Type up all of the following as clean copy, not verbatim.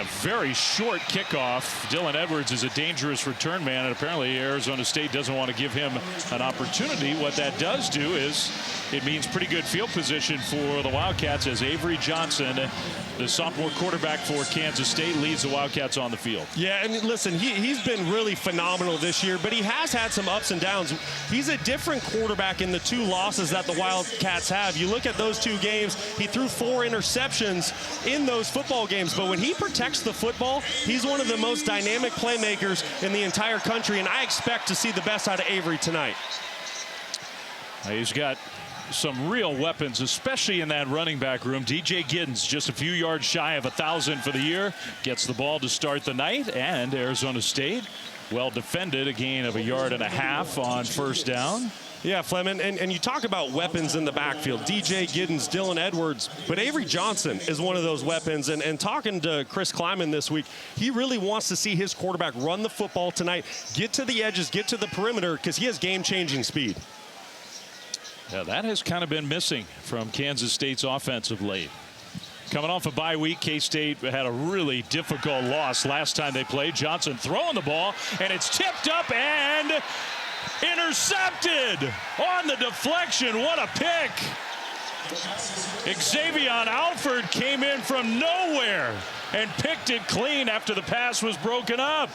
And a very short kickoff. Dylan Edwards is a dangerous return man, and apparently Arizona State doesn't want to give him an opportunity. What that does do is it means pretty good field position for the Wildcats as Avery Johnson, the sophomore quarterback for Kansas State, leads the Wildcats on the field. Yeah, and listen, he's been really phenomenal this year, but he has had some ups and downs. He's a different quarterback in the 2 losses that the Wildcats have. You look at those 2 games, he threw 4 interceptions in those football games, but when he protects the football, he's one of the most dynamic playmakers in the entire country, and I expect to see the best out of Avery tonight. He's got some real weapons, especially in that running back room. DJ Giddens just a few yards shy of 1,000 for the year, gets the ball to start the night, and Arizona State well defended, a gain of 1.5 yards on first down. Yeah, Fleming, and you talk about weapons in the backfield. DJ Giddens, Dylan Edwards, but Avery Johnson is one of those weapons. And talking to Chris Kleiman this week, he really wants to see his quarterback run the football tonight, get to the edges, get to the perimeter, because he has game-changing speed. Yeah, that has kind of been missing from Kansas State's offense of late. Coming off a bye week, K-State had a really difficult loss last time they played. Johnson throwing the ball, and it's tipped up and intercepted on the deflection. What a pick. Xavier Alford came in from nowhere and picked it clean after the pass was broken up.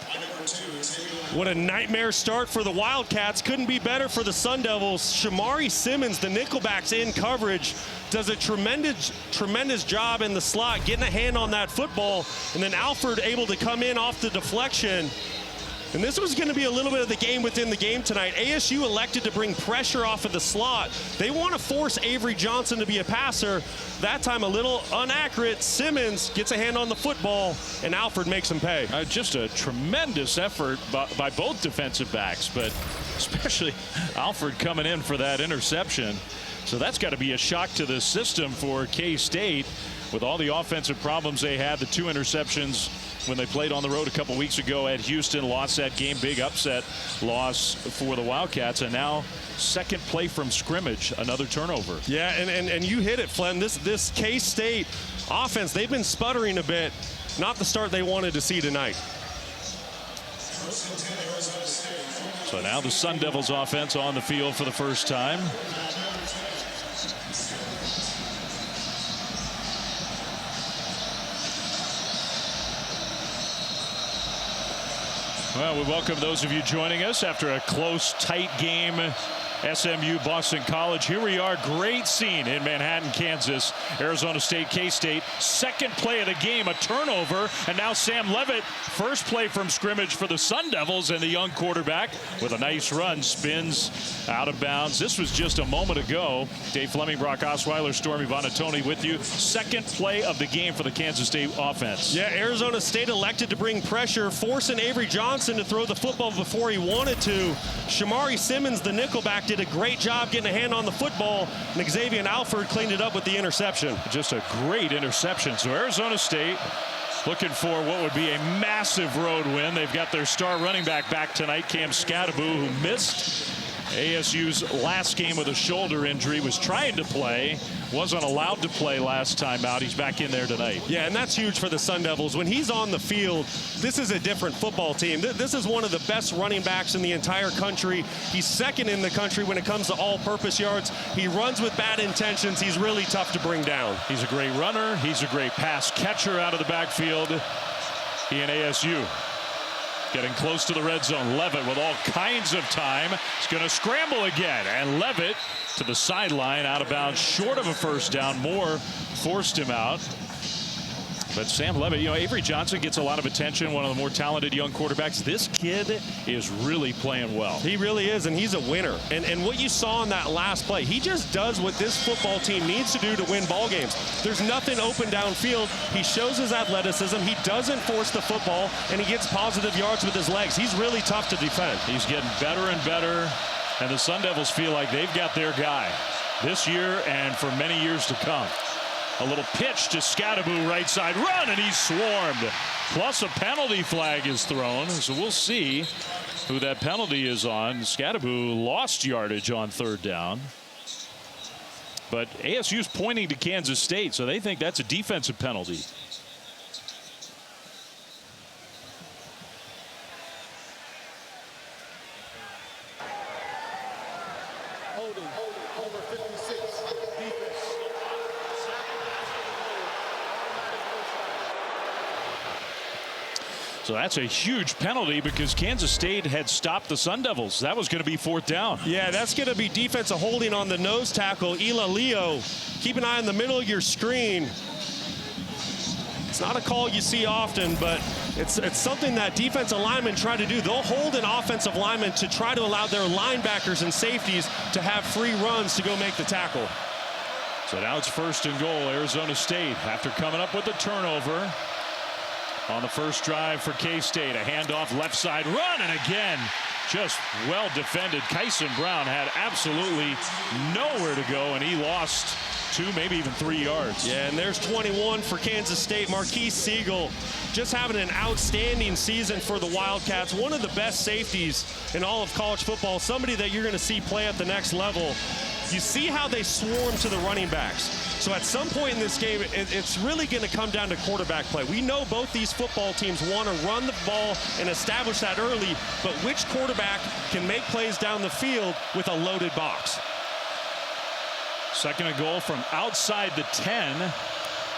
What a nightmare start for the Wildcats. Couldn't be better for the Sun Devils. Shamari Simmons, the nickelback's in coverage, does a tremendous job in the slot, getting a hand on that football, and then Alford able to come in off the deflection. And this was going to be a little bit of the game within the game tonight. ASU elected to bring pressure off of the slot. They want to force Avery Johnson to be a passer. That time a little inaccurate. Simmons gets a hand on the football, and Alford makes him pay. Just a tremendous effort by both defensive backs, but especially Alford coming in for that interception. So that's got to be a shock to the system for K-State with all the offensive problems they had. The 2 interceptions when they played on the road a couple weeks ago at Houston, lost that game, big upset loss for the Wildcats, and now second play from scrimmage, another turnover. Yeah, and you hit it, Flem. This K-State offense, they've been sputtering a bit. Not the start they wanted to see tonight. So now the Sun Devils offense on the field for the first time. Well, we welcome those of you joining us after a close, tight game. SMU Boston College. Here we are. Great scene in Manhattan, Kansas. Arizona State, K-State. Second play of the game, a turnover. And now Sam Levitt, first play from scrimmage for the Sun Devils, and the young quarterback with a nice run spins out of bounds. This was just a moment ago. Dave Fleming, Brock Osweiler, Stormy Bonatoni with you. Second play of the game for the Kansas State offense. Yeah, Arizona State elected to bring pressure, forcing Avery Johnson to throw the football before he wanted to. Shamari Simmons, the nickelback, did a great job getting a hand on the football, and Xavier Alford cleaned it up with the interception. Just a great interception. So Arizona State looking for what would be a massive road win. They've got their star running back tonight, Cam Scadaboo, who missed ASU's last game with a shoulder injury, was trying to play, wasn't allowed to play last time out. He's back in there tonight. Yeah, and that's huge for the Sun Devils. When he's on the field, this is a different football team. This is one of the best running backs in the entire country. He's second in the country when it comes to all-purpose yards. He runs with bad intentions. He's really tough to bring down. He's a great runner. He's a great pass catcher out of the backfield. He and ASU getting close to the red zone. Levitt with all kinds of time. He's going to scramble again. And Levitt to the sideline, out of bounds, short of a first down. Moore forced him out. But Sam Levitt, you know, Avery Johnson gets a lot of attention, one of the more talented young quarterbacks. This kid is really playing well. He really is, and he's a winner. And what you saw in that last play, he just does what this football team needs to do to win ball games. There's nothing open downfield. He shows his athleticism. He doesn't force the football, and he gets positive yards with his legs. He's really tough to defend. He's getting better and better, and the Sun Devils feel like they've got their guy this year and for many years to come. A little pitch to Scadaboo, right side run, and he's swarmed. Plus a penalty flag is thrown, so we'll see who that penalty is on. Scadaboo lost yardage on third down. But ASU's pointing to Kansas State, so they think that's a defensive penalty. So that's a huge penalty because Kansas State had stopped the Sun Devils. That was going to be 4th down. Yeah, that's going to be defensive holding on the nose tackle, Ela Leo. Keep an eye on the middle of your screen. It's not a call you see often, but it's something that defensive linemen try to do. They'll hold an offensive lineman to try to allow their linebackers and safeties to have free runs to go make the tackle. So now it's 1st and goal, Arizona State, after coming up with a turnover. On the first drive for K-State, a handoff left side run, and again, just well defended. Kyson Brown had absolutely nowhere to go, and he lost 2, maybe even 3 yards. Yeah, and there's 21 for Kansas State. Marquise Siegel just having an outstanding season for the Wildcats. One of the best safeties in all of college football, somebody that you're going to see play at the next level. You see how they swarm to the running backs. So at some point in this game, it's really going to come down to quarterback play. We know both these football teams want to run the ball and establish that early, but which quarterback can make plays down the field with a loaded box? 2nd and goal from outside the 10.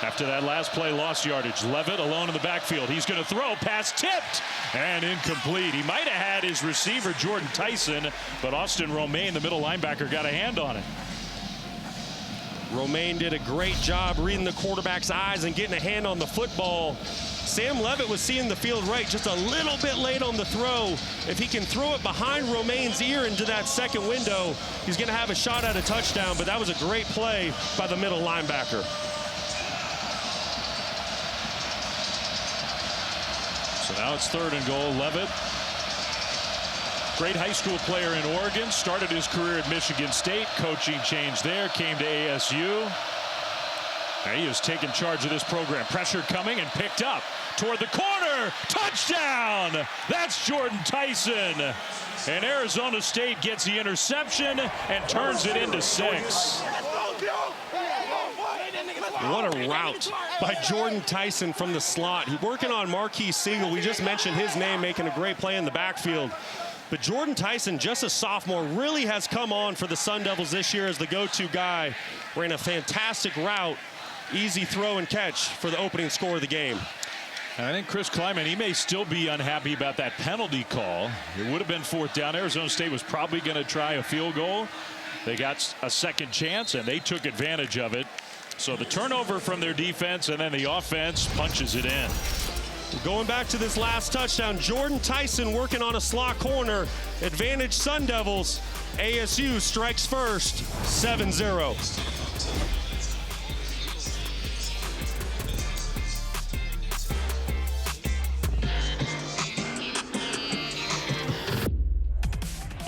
After that last play, lost yardage. Levitt alone in the backfield. He's going to throw, pass tipped and incomplete. He might have had his receiver, Jordan Tyson, but Austin Romaine, the middle linebacker, got a hand on it. Romaine did a great job reading the quarterback's eyes and getting a hand on the football. Sam Levitt was seeing the field right, just a little bit late on the throw. If he can throw it behind Romaine's ear into that second window, he's going to have a shot at a touchdown, but that was a great play by the middle linebacker. So now it's 3rd and goal. Levitt, great high school player in Oregon, started his career at Michigan State. Coaching change there, came to ASU. Now he has taken charge of this program. Pressure coming and picked up toward the corner. Touchdown! That's Jordan Tyson. And Arizona State gets the interception and turns it into 6. What a route by Jordan Tyson from the slot. He's working on Marquise Siegel. We just mentioned his name, making a great play in the backfield. But Jordan Tyson, just a sophomore, really has come on for the Sun Devils this year as the go-to guy. Ran a fantastic route, easy throw and catch for the opening score of the game. I think Chris Kleiman, he may still be unhappy about that penalty call. It would have been 4th down. Arizona State was probably going to try a field goal. They got a second chance, and they took advantage of it. So the turnover from their defense, and then the offense punches it in. Going back to this last touchdown, Jordan Tyson working on a slot corner. Advantage Sun Devils. ASU strikes first, 7-0.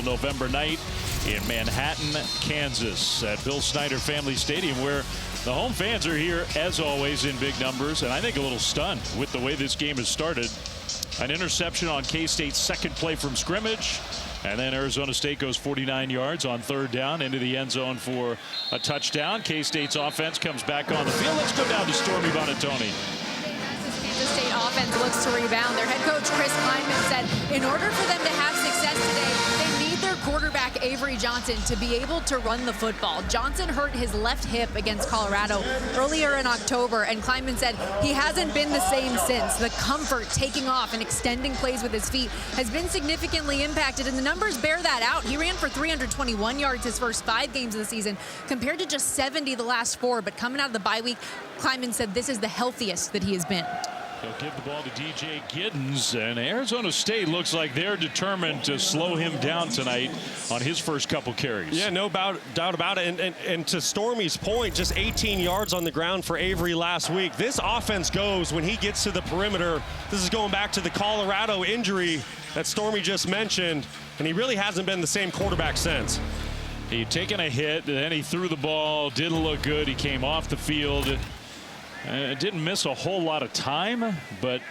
November night in Manhattan, Kansas at Bill Snyder Family Stadium, where the home fans are here, as always, in big numbers, and I think a little stunned with the way this game has started. An interception on K-State's second play from scrimmage, and then Arizona State goes 49 yards on 3rd down into the end zone for a touchdown. K-State's offense comes back on the field. Let's go down to Stormy Bonatoni. Kansas State offense looks to rebound. Their head coach, Chris Kleiman, said in order for them to have success today, they need their quarterback, Avery Johnson, to be able to run the football. Johnson hurt his left hip against Colorado earlier in October, and Kleiman said he hasn't been the same since. The comfort taking off and extending plays with his feet has been significantly impacted, and the numbers bear that out. He ran for 321 yards his first 5 games of the season, compared to just 70 the last 4, but coming out of the bye week, Kleiman said this is the healthiest that he has been. He'll give the ball to DJ Giddens, and Arizona State looks like they're determined to slow him down tonight on his first couple carries. Yeah, no doubt about it. And to Stormy's point, just 18 yards on the ground for Avery last week. This offense goes when he gets to the perimeter. This is going back to the Colorado injury that Stormy just mentioned, and he really hasn't been the same quarterback since. He'd taken a hit, and then he threw the ball, didn't look good. He came off the field. Didn't miss a whole lot of time, but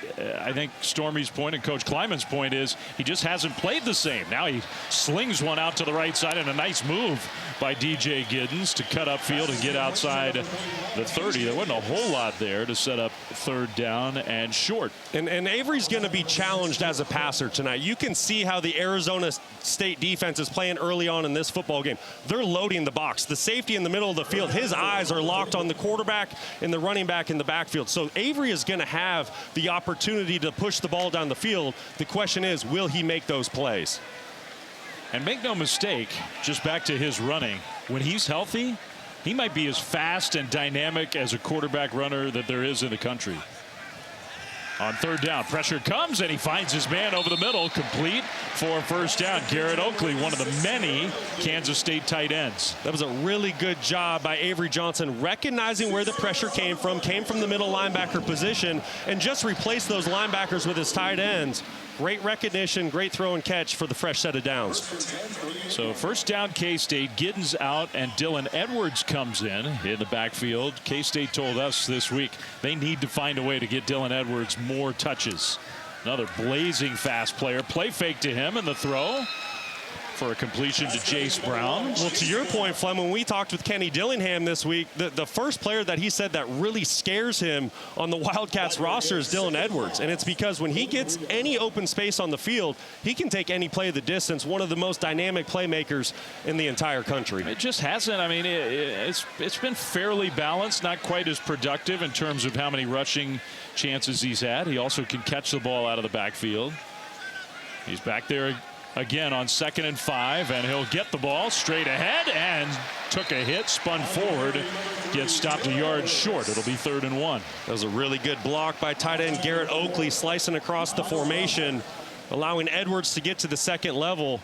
I think Stormy's point and Coach Kleiman's point is he just hasn't played the same. Now he slings one out to the right side, and a nice move by DJ Giddens to cut upfield and get outside the 30. There wasn't a whole lot there to set up 3rd down and short. And Avery's going to be challenged as a passer tonight. You can see how the Arizona State defense is playing early on in this football game. They're loading the box. The safety in the middle of the field, his eyes are locked on the quarterback and the running back quarterback in the backfield. So Avery is going to have the opportunity to push the ball down the field. The question is, will he make those plays? And make no mistake, just back to his running, when he's healthy, he might be as fast and dynamic as a quarterback runner that there is in the country. On third down, pressure comes, and he finds his man over the middle, complete for first down. Garrett Oakley, one of the many Kansas State tight ends. That was a really good job by Avery Johnson, recognizing where the pressure came from the middle linebacker position, and just replaced those linebackers with his tight ends. Great recognition, great throw and catch for the fresh set of downs. So first down, K-State. Giddens out, and Dylan Edwards comes in the backfield. K-State told us this week they need to find a way to get Dylan Edwards more touches. Another blazing fast player. Play fake to him, and the throw for a completion to Jace Brown. Well, to your point, Flem, when we talked with Kenny Dillingham this week, the first player that he said that really scares him on the Wildcats roster is Dylan Edwards. And it's because when he gets any open space on the field, he can take any play of the distance. One of the most dynamic playmakers in the entire country. It just hasn't. I mean, it's been fairly balanced, not quite as productive in terms of how many rushing chances he's had. He also can catch the ball out of the backfield. He's back there again on 2nd and 5, and he'll get the ball straight ahead and took a hit, spun forward, gets stopped a yard short. It'll be 3rd and 1. That was a really good block by tight end Garrett Oakley, slicing across the formation, allowing Edwards to get to the second level.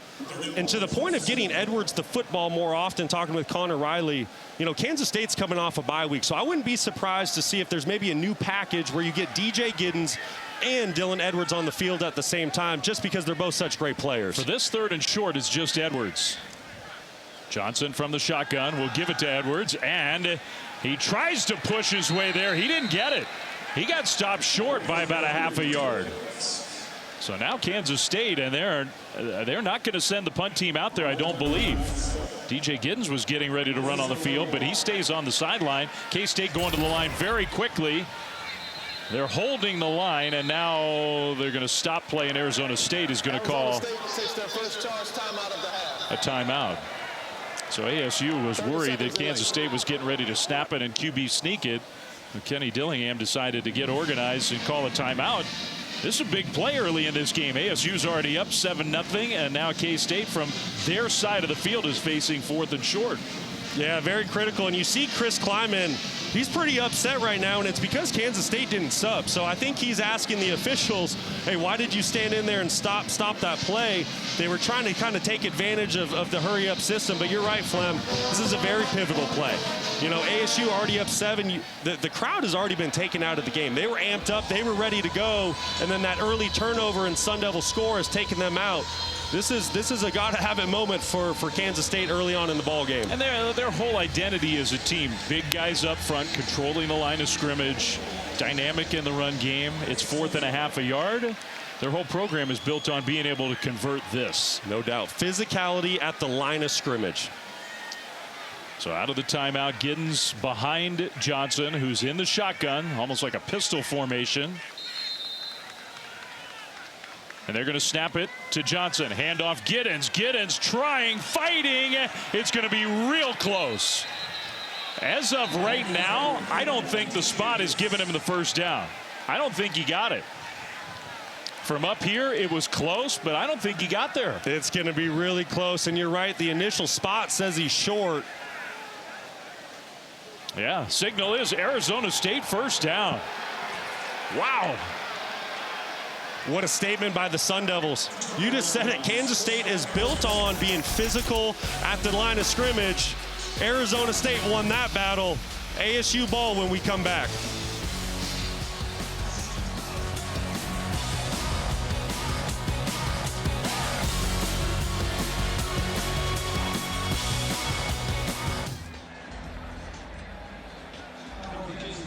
And to the point of getting Edwards the football more often, talking with Connor Riley, you know, Kansas State's coming off a bye week, so I wouldn't be surprised to see if there's maybe a new package where you get DJ Giddens and Dylan Edwards on the field at the same time, just because they're both such great players. For this 3rd and short, it's just Edwards. Johnson from the shotgun will give it to Edwards, and he tries to push his way there. He didn't get it. He got stopped short by about a half a yard. So now Kansas State, and they're not going to send the punt team out there, I don't believe. DJ Giddens was getting ready to run on the field, but he stays on the sideline. K-State going to the line very quickly. They're holding the line, and now they're going to stop play, and Arizona State is going to call a timeout. So ASU was worried that Kansas State was getting ready to snap it and QB sneak it. And Kenny Dillingham decided to get organized and call a timeout. This is a big play early in this game. ASU's already up 7-0, and now K-State from their side of the field is facing 4th and short. Yeah, very critical. And you see Chris Kleiman, he's pretty upset right now, and it's because Kansas State didn't sub. So I think he's asking the officials, hey, why did you stand in there and stop that play? They were trying to kind of take advantage of the hurry-up system. But you're right, Flem, this is a very pivotal play. You know, ASU already up 7. The crowd has already been taken out of the game. They were amped up. They were ready to go. And then that early turnover and Sun Devil score has taken them out. This is a gotta-have-it moment for Kansas State early on in the ball game. And their whole identity as a team, big guys up front, controlling the line of scrimmage, dynamic in the run game. It's 4th and a half a yard. Their whole program is built on being able to convert this. No doubt. Physicality at the line of scrimmage. So out of the timeout, Giddens behind Johnson, who's in the shotgun, almost like a pistol formation. And they're going to snap it to Johnson. Handoff Giddens. Giddens trying, fighting. It's going to be real close. As of right now, I don't think the spot is giving him the first down. I don't think he got it. From up here, it was close, but I don't think he got there. It's going to be really close, and you're right. The initial spot says he's short. Yeah, signal is Arizona State first down. Wow. What a statement by the Sun Devils. You just said it. Kansas State is built on being physical at the line of scrimmage. Arizona State won that battle. ASU ball when we come back.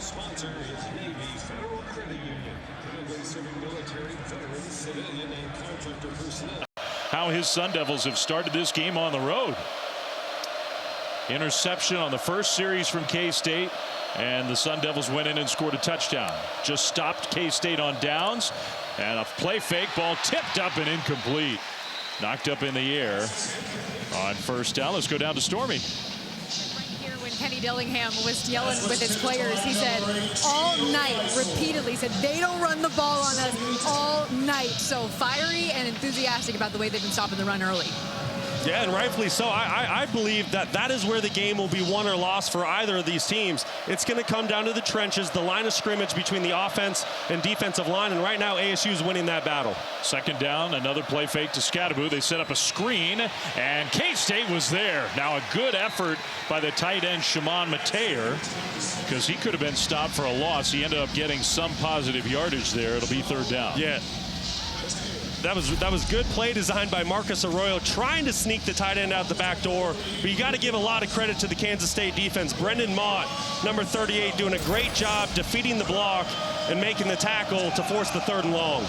Sponsor is Navy Federal Credit Union. Proudly serving military, veterans, civilian, and contractor personnel. How his Sun Devils have started this game on the road. Interception on the first series from K-State, and the Sun Devils went in and scored a touchdown. Just stopped K-State on downs, and a play fake, ball tipped up and incomplete. Knocked up in the air on first down. Let's go down to Stormy. Right here when Kenny Dillingham was yelling with his players. He said all night, repeatedly, said they don't run the ball on us all night. So fiery and enthusiastic about the way they've been stopping the run early. Yeah, and rightfully so. I believe that is where the game will be won or lost for either of these teams. It's going to come down to the trenches, the line of scrimmage between the offense and defensive line, and right now ASU is winning that battle. Second down, another play fake to Scadaboo. They set up a screen, and K-State was there. Now a good effort by the tight end, Shimon Mateer, because he could have been stopped for a loss. He ended up getting some positive yardage there. It'll be third down. Yeah. That was good play design by Marcus Arroyo, trying to sneak the tight end out the back door. But you got to give a lot of credit to the Kansas State defense. Brendan Mott, number 38, doing a great job defeating the block and making the tackle to force the 3rd and long.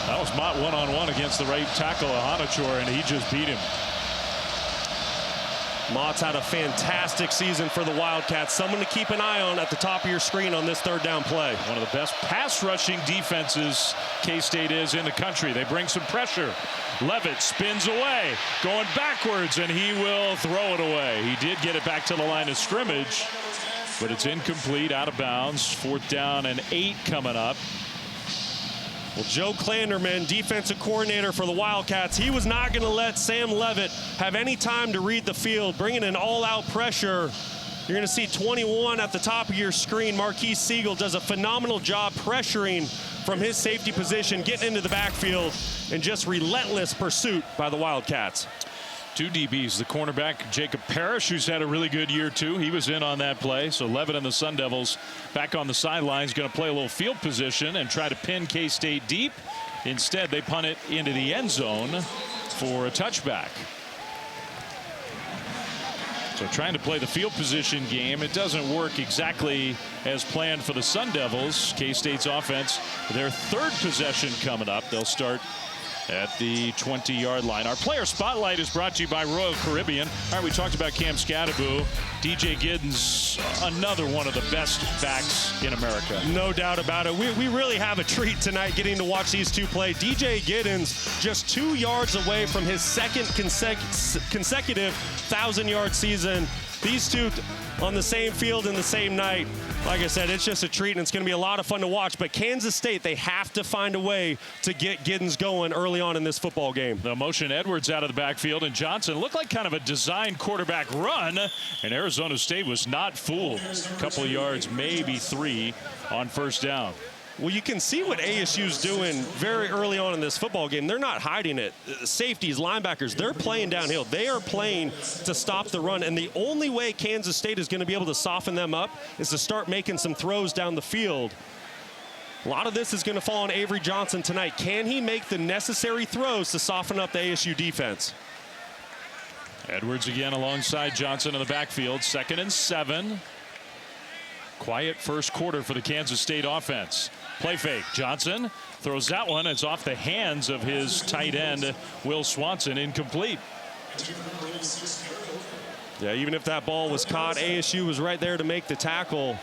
That was Mott one-on-one against the right tackle, Ahanachor, and he just beat him. Mott's had a fantastic season for the Wildcats. Someone to keep an eye on at the top of your screen on this 3rd down play. One of the best pass rushing defenses K-State is in the country. They bring some pressure. Levitt spins away, going backwards, and he will throw it away. He did get it back to the line of scrimmage, but it's incomplete, out of bounds. 4th down and 8 coming up. Well, Joe Klanderman, defensive coordinator for the Wildcats, he was not going to let Sam Levitt have any time to read the field, bringing in all-out pressure. You're going to see 21 at the top of your screen. Marquise Siegel does a phenomenal job pressuring from his safety position, getting into the backfield, and just relentless pursuit by the Wildcats. 2 DBs, the cornerback Jacob Parrish, who's had a really good year too. He was in on that play. So Levitt and the Sun Devils back on the sidelines, going to play a little field position and try to pin K-State deep. Instead, they punt it into the end zone for a touchback. So trying to play the field position game, it doesn't work exactly as planned for the Sun Devils. K-State's offense, their 3rd possession coming up. They'll start at the 20-yard line. Our player spotlight is brought to you by Royal Caribbean. All right, we talked about Cam Scadaboo. DJ Giddens, another one of the best backs in America. No doubt about it. We really have a treat tonight getting to watch these two play. DJ Giddens just 2 yards away from his 2nd consecutive 1,000-yard season. These two on the same field in the same night. Like I said, it's just a treat, and it's going to be a lot of fun to watch. But Kansas State, they have to find a way to get Giddens going early on in this football game. The motion Edwards out of the backfield, and Johnson looked like kind of a designed quarterback run, and Arizona State was not fooled. A couple of yards, maybe 3 on 1st down. Well, you can see what ASU's doing very early on in this football game. They're not hiding it. Safeties, linebackers, they're playing downhill. They are playing to stop the run, and the only way Kansas State is going to be able to soften them up is to start making some throws down the field. A lot of this is going to fall on Avery Johnson tonight. Can he make the necessary throws to soften up the ASU defense? Edwards again alongside Johnson in the backfield. 2nd and 7. Quiet first quarter for the Kansas State offense. Play fake. Johnson throws that one. It's off the hands of his tight end, Will Swanson, incomplete. Yeah, even if that ball was caught, ASU was right there to make the tackle.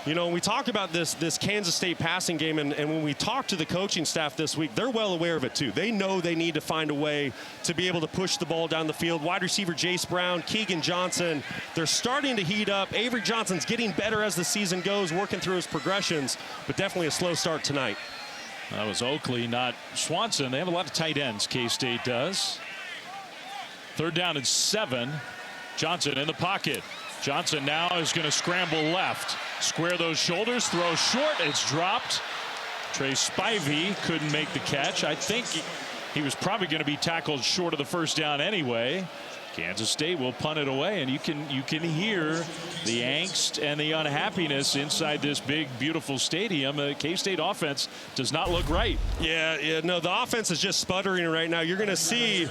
You know, when we talk about this Kansas State passing game, and when we talk to the coaching staff this week, they're well aware of it too. They know they need to find a way to be able to push the ball down the field. Wide receiver Jace Brown, Keegan Johnson, they're starting to heat up. Avery Johnson's getting better as the season goes, working through his progressions, but definitely a slow start tonight. That was Oakley, not Swanson. They have a lot of tight ends, K-State does. 3rd down and 7. Johnson in the pocket. Johnson now is going to scramble left. Square those shoulders, throw short. It's dropped. Trey Spivey couldn't make the catch. I think he was probably going to be tackled short of the 1st down anyway. Kansas State will punt it away, and you can hear the angst and the unhappiness inside this big, beautiful stadium. The K-State offense does not look right. Yeah, no, the offense is just sputtering right now. You're going to see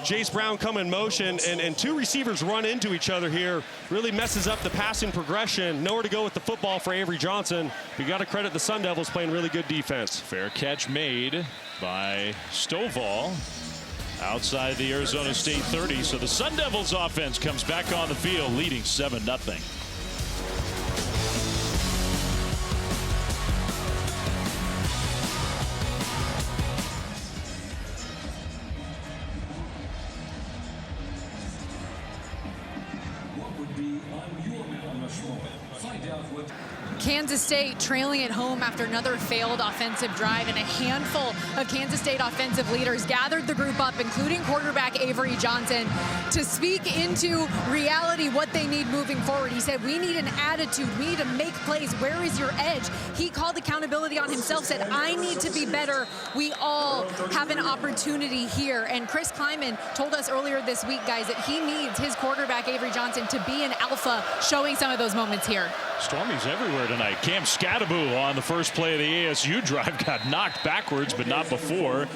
Jace Brown come in motion, and 2 receivers run into each other here. Really messes up the passing progression. Nowhere to go with the football for Avery Johnson. We got to credit the Sun Devils playing really good defense. Fair catch made by Stovall outside the Arizona State 30. So the Sun Devils offense comes back on the field, leading 7-0. Kansas State trailing at home after another failed offensive drive, and a handful of Kansas State offensive leaders gathered the group up, including quarterback Avery Johnson, to speak into reality what they need moving forward. He said, we need an attitude. We need to make plays. Where is your edge? He called accountability on himself, said, I need to be better. We all have an opportunity here. And Chris Kleiman told us earlier this week, guys, that he needs his quarterback, Avery Johnson, to be an alpha, showing some of those moments here. Stormy's everywhere tonight. Cam Scadaboo on the first play of the ASU drive got knocked backwards, but not before.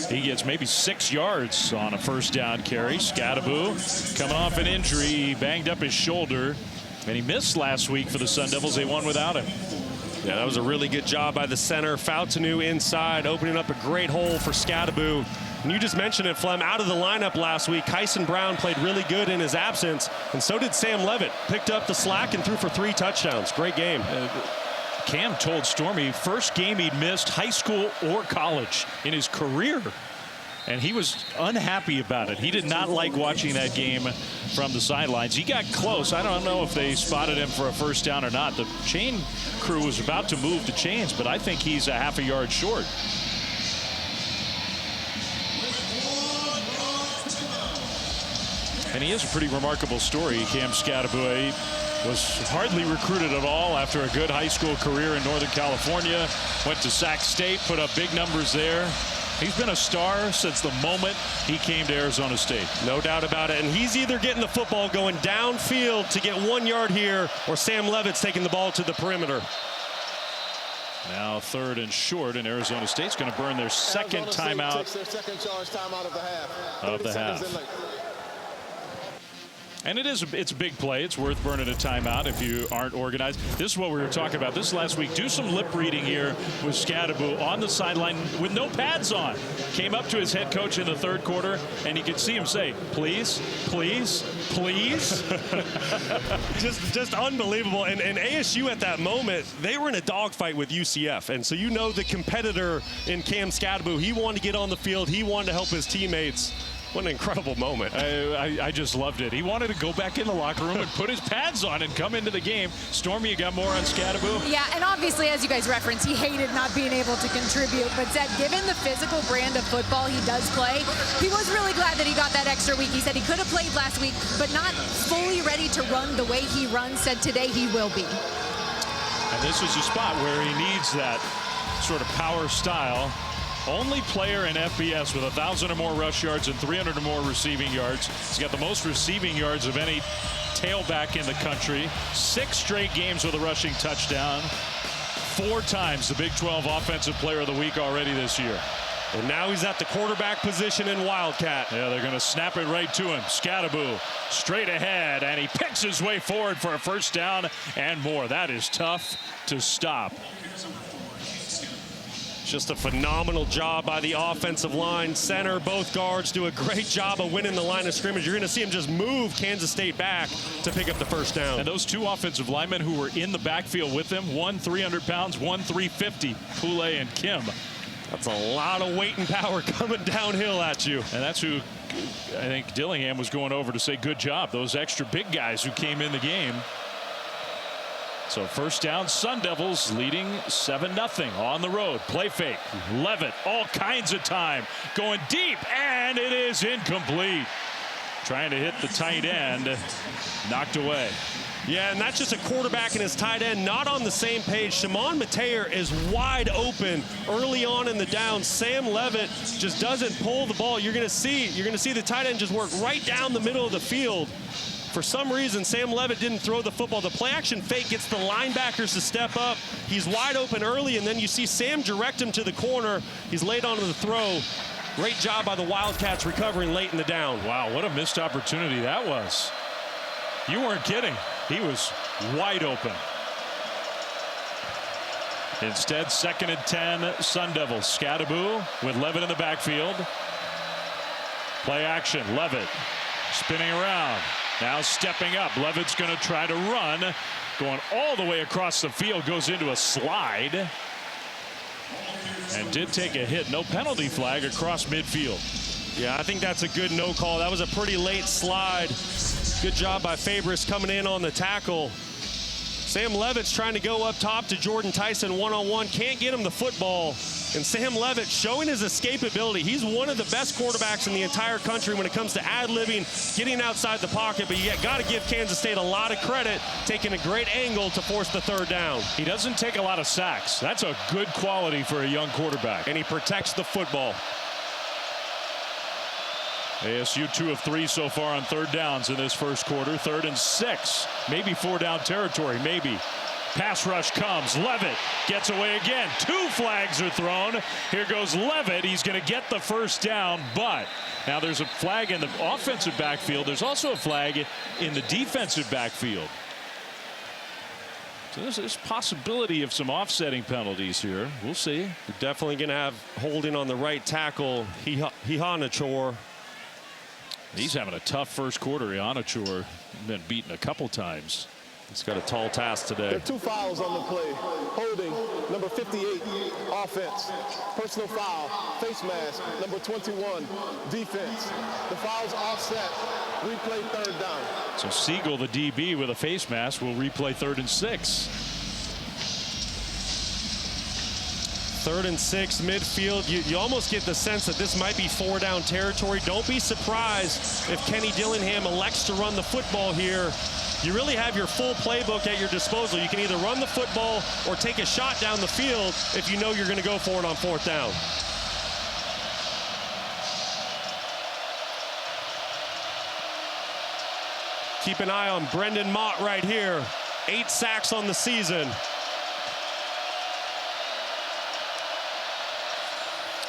He gets maybe 6 yards on a first down carry. Scadaboo coming off an injury. He banged up his shoulder, and he missed last week for the Sun Devils. They won without him. Yeah, that was a really good job by the center. Fautanu inside, opening up a great hole for Scadaboo. And you just mentioned it, Flem, out of the lineup last week. Kyson Brown played really good in his absence, and so did Sam Levitt. Picked up the slack and threw for 3 touchdowns. Great game. Cam told Stormy first game he'd missed high school or college in his career, and he was unhappy about it. He did not like watching that game from the sidelines. He got close. I don't know if they spotted him for a first down or not. The chain crew was about to move the chains, but I think he's a half a yard short. And he has a pretty remarkable story. Cam Scadaboo was hardly recruited at all after a good high school career in Northern California. Went to Sac State, put up big numbers there. He's been a star since the moment he came to Arizona State. No doubt about it. And he's either getting the football going downfield to get 1 yard here, or Sam Levitt's taking the ball to the perimeter. Now 3rd and short, and Arizona State's going to burn their second timeout of the half. And it's a big play. It's worth burning a timeout if you aren't organized. This is what we were talking about this last week. Do some lip reading here with Scadaboo on the sideline with no pads on. Came up to his head coach in the 3rd quarter, and you could see him say, please, please, please. just unbelievable. And ASU at that moment, they were in a dogfight with UCF. And so you know the competitor in Cam Scadaboo, he wanted to get on the field. He wanted to help his teammates. What an incredible moment. I just loved it. He wanted to go back in the locker room and put his pads on and come into the game. Stormy, you got more on Scadaboo? Yeah, and obviously, as you guys referenced, he hated not being able to contribute, but said given the physical brand of football he does play, he was really glad that he got that extra week. He said he could have played last week, but not fully ready to run the way he runs. Said today he will be. And this is a spot where he needs that sort of power style. Only player in FBS with 1,000 or more rush yards and 300 or more receiving yards. He's got the most receiving yards of any tailback in the country. 6 straight games with a rushing touchdown. 4 times the Big 12 Offensive Player of the Week already this year. And now he's at the quarterback position in Wildcat. Yeah, they're going to snap it right to him. Scadaboo straight ahead, and he picks his way forward for a first down and more. That is tough to stop. Just a phenomenal job by the offensive line. Center, both guards do a great job of winning the line of scrimmage. You're going to see him just move Kansas State back to pick up the first down. And those 2 offensive linemen who were in the backfield with him, one 300 pounds, one 350, Poulet and Kim. That's a lot of weight and power coming downhill at you. And that's who I think Dillingham was going over to say good job. Those extra big guys who came in the game. So first down, Sun Devils leading 7-0 on the road. Play fake. Levitt, all kinds of time. Going deep, and it is incomplete. Trying to hit the tight end. Knocked away. Yeah, and that's just a quarterback and his tight end not on the same page. Shimon Mateer is wide open early on in the down. Sam Levitt just doesn't pull the ball. You're going to see the tight end just work right down the middle of the field. For some reason, Sam Levitt didn't throw the football. The play action fake gets the linebackers to step up. He's wide open early, and then you see Sam direct him to the corner. He's laid onto the throw. Great job by the Wildcats recovering late in the down. Wow, what a missed opportunity that was. You weren't kidding. He was wide open. Instead, 2nd and 10, Sun Devils. Scadaboo with Levitt in the backfield. Play action, Levitt spinning around. Now stepping up. Levitt's going to try to run. Going all the way across the field. Goes into a slide. And did take a hit. No penalty flag across midfield. Yeah, I think that's a good no call. That was a pretty late slide. Good job by Fabris coming in on the tackle. Sam Levitt's trying to go up top to Jordan Tyson one-on-one, can't get him the football. And Sam Levitt showing his escapability. He's one of the best quarterbacks in the entire country when it comes to ad-libbing, getting outside the pocket. But you got to give Kansas State a lot of credit, taking a great angle to force the third down. He doesn't take a lot of sacks. That's a good quality for a young quarterback. And he protects the football. ASU 2 of 3 so far on third downs in this first quarter. 3rd and 6. Maybe 4-down territory. Maybe. Pass rush comes. Levitt gets away again. 2 flags are thrown. Here goes Levitt. He's going to get the first down, but now there's a flag in the offensive backfield. There's also a flag in the defensive backfield. So there's possibility of some offsetting penalties here. We'll see. You're definitely going to have holding on the right tackle, Ihanachor. He's having a tough first quarter. Ihanachor been beaten a couple times. He's got a tall task today. There are 2 fouls on the play. Holding, number 58, offense. Personal foul, face mask, number 21, defense. The foul's offset. Replay 3rd down. So Siegel, the DB with a face mask, will replay 3rd and 6. 3rd and 6, midfield. You almost get the sense that this might be 4-down territory. Don't be surprised if Kenny Dillingham elects to run the football here. You really have your full playbook at your disposal. You can either run the football or take a shot down the field if you know you're going to go for it on 4th down. Keep an eye on Brendan Mott right here. 8 sacks on the season.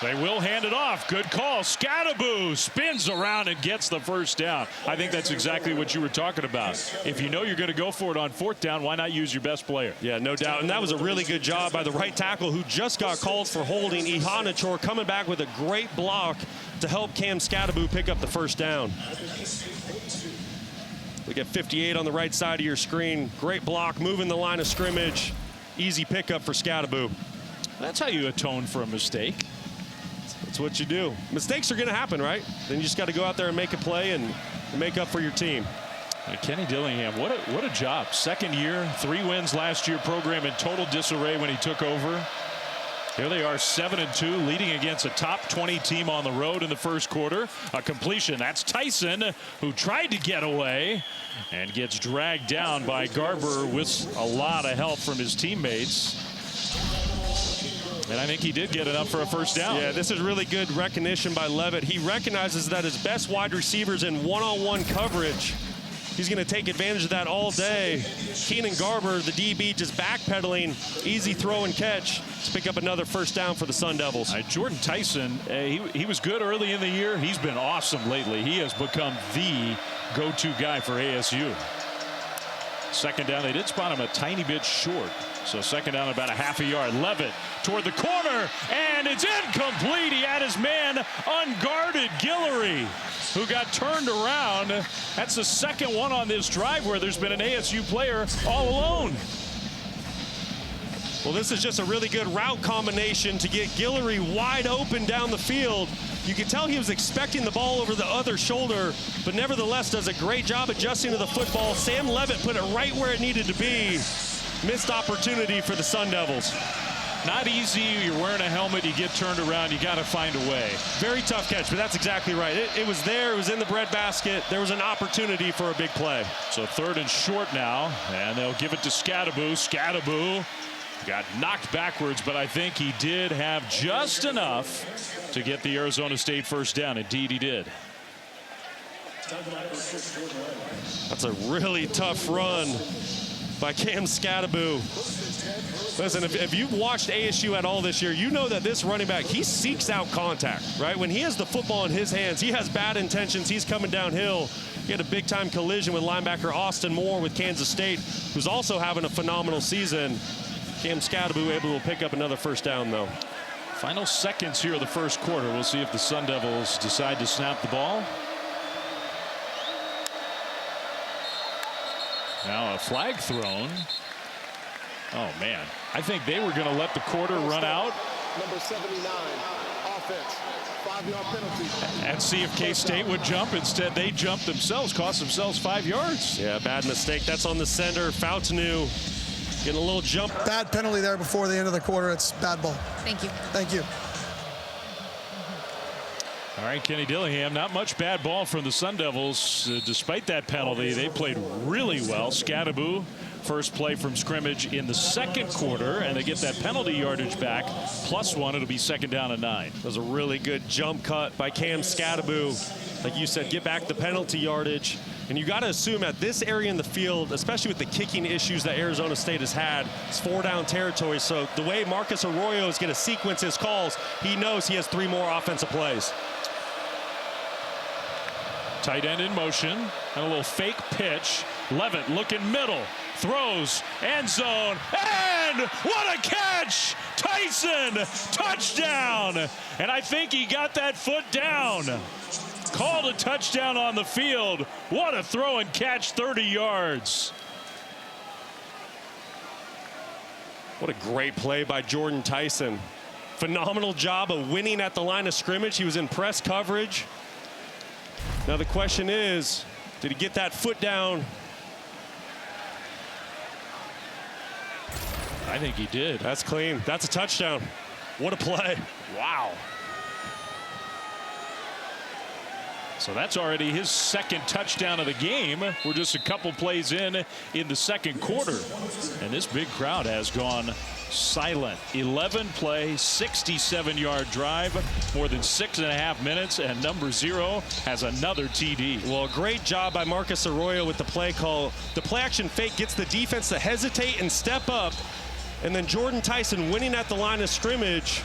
They will hand it off. Good call. Scattaboo spins around and gets the first down. I think that's exactly what you were talking about. If you know you're going to go for it on 4th down, why not use your best player? Yeah, no doubt. And that was a really good job by the right tackle who just got called for holding. Ihanachor coming back with a great block to help Cam Scattaboo pick up the first down. We get 58 on the right side of your screen. Great block, moving the line of scrimmage. Easy pickup for Scattaboo. That's how you atone for a mistake. That's what you do. Mistakes are going to happen, right? Then you just got to go out there and make a play and make up for your team. Kenny Dillingham, what a job. 2nd year, 3 wins last year. Program in total disarray when he took over. Here they are, 7-2, leading against a top 20 team on the road in the first quarter. A completion. That's Tyson, who tried to get away and gets dragged down by Garber with a lot of help from his teammates. And I think he did get enough for a first down. Yeah, this is really good recognition by Levitt. He recognizes that his best wide receivers in one-on-one coverage. He's going to take advantage of that all day. Keenan Garber, the DB, just backpedaling. Easy throw and catch to pick up another first down for the Sun Devils. Jordan Tyson, he was good early in the year. He's been awesome lately. He has become the go-to guy for ASU. 2nd down, they did spot him a tiny bit short. So 2nd down, about a half a yard. Levitt toward the corner, and it's incomplete. He had his man unguarded, Guillory, who got turned around. That's the 2nd one on this drive where there's been an ASU player all alone. Well, this is just a really good route combination to get Guillory wide open down the field. You can tell he was expecting the ball over the other shoulder, but nevertheless does a great job adjusting to the football. Sam Levitt put it right where it needed to be. Missed opportunity for the Sun Devils. Not easy. You're wearing a helmet. You get turned around. You got to find a way. Very tough catch, but that's exactly right. It was there. It was in the breadbasket. There was an opportunity for a big play. So 3rd and short now, and they'll give it to Scattaboo. Scattaboo got knocked backwards, but I think he did have just enough to get the Arizona State first down. Indeed, he did. That's a really tough run by Cam Scattaboo. Listen, if you've watched ASU at all this year, you know that this running back, he seeks out contact, right? When he has the football in his hands, he has bad intentions. He's coming downhill. He had a big-time collision with linebacker Austin Moore with Kansas State, who's also having a phenomenal season. Cam Scattaboo able to pick up another first down, though. Final seconds here of the first quarter. We'll see if the Sun Devils decide to snap the ball. Now a flag thrown. Oh, man. I think they were going to let the quarter run out. Number 79, offense, 5-yard penalty. And see if K-State would jump. Instead, they jumped themselves, cost themselves 5 yards. Yeah, bad mistake. That's on the center. Foutanu Getting a little jump. Bad penalty there before the end of the quarter. It's bad ball. Thank you. Thank you. All right, Kenny Dillingham, not much bad ball from the Sun Devils. Despite that penalty, they played really well. Scadaboo, first play from scrimmage in the second quarter, and they get that penalty yardage back. +1, it'll be 2nd down and 9. That was a really good jump cut by Cam Scadaboo. Like you said, get back the penalty yardage. And you got to assume at this area in the field, especially with the kicking issues that Arizona State has had, it's 4-down territory. So the way Marcus Arroyo is going to sequence his calls, he knows he has 3 more offensive plays. Tight end in motion, and a little fake pitch. Levitt looking middle, throws, end zone, and what a catch! Tyson, touchdown! And I think he got that foot down. Called a touchdown on the field. What a throw and catch, 30 yards. What a great play by Jordan Tyson. Phenomenal job of winning at the line of scrimmage. He was in press coverage. Now the question is, did he get that foot down? I think he did. That's clean. That's a touchdown. What a play. Wow. So that's already his 2nd touchdown of the game. We're just a couple plays in the second quarter. And this big crowd has gone silent. 11-play, 67-yard drive, more than 6.5 minutes, and number 0 has another TD. Well, great job by Marcus Arroyo with the play call. The play action fake gets the defense to hesitate and step up. And then Jordan Tyson winning at the line of scrimmage.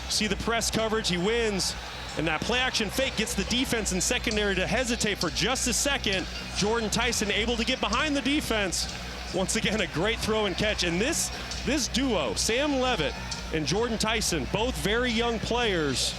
See the press coverage, he wins. And that play action fake gets the defense in secondary to hesitate for just a second. Jordan Tyson able to get behind the defense. Once again, a great throw and catch. And this duo, Sam Levitt and Jordan Tyson, both very young players.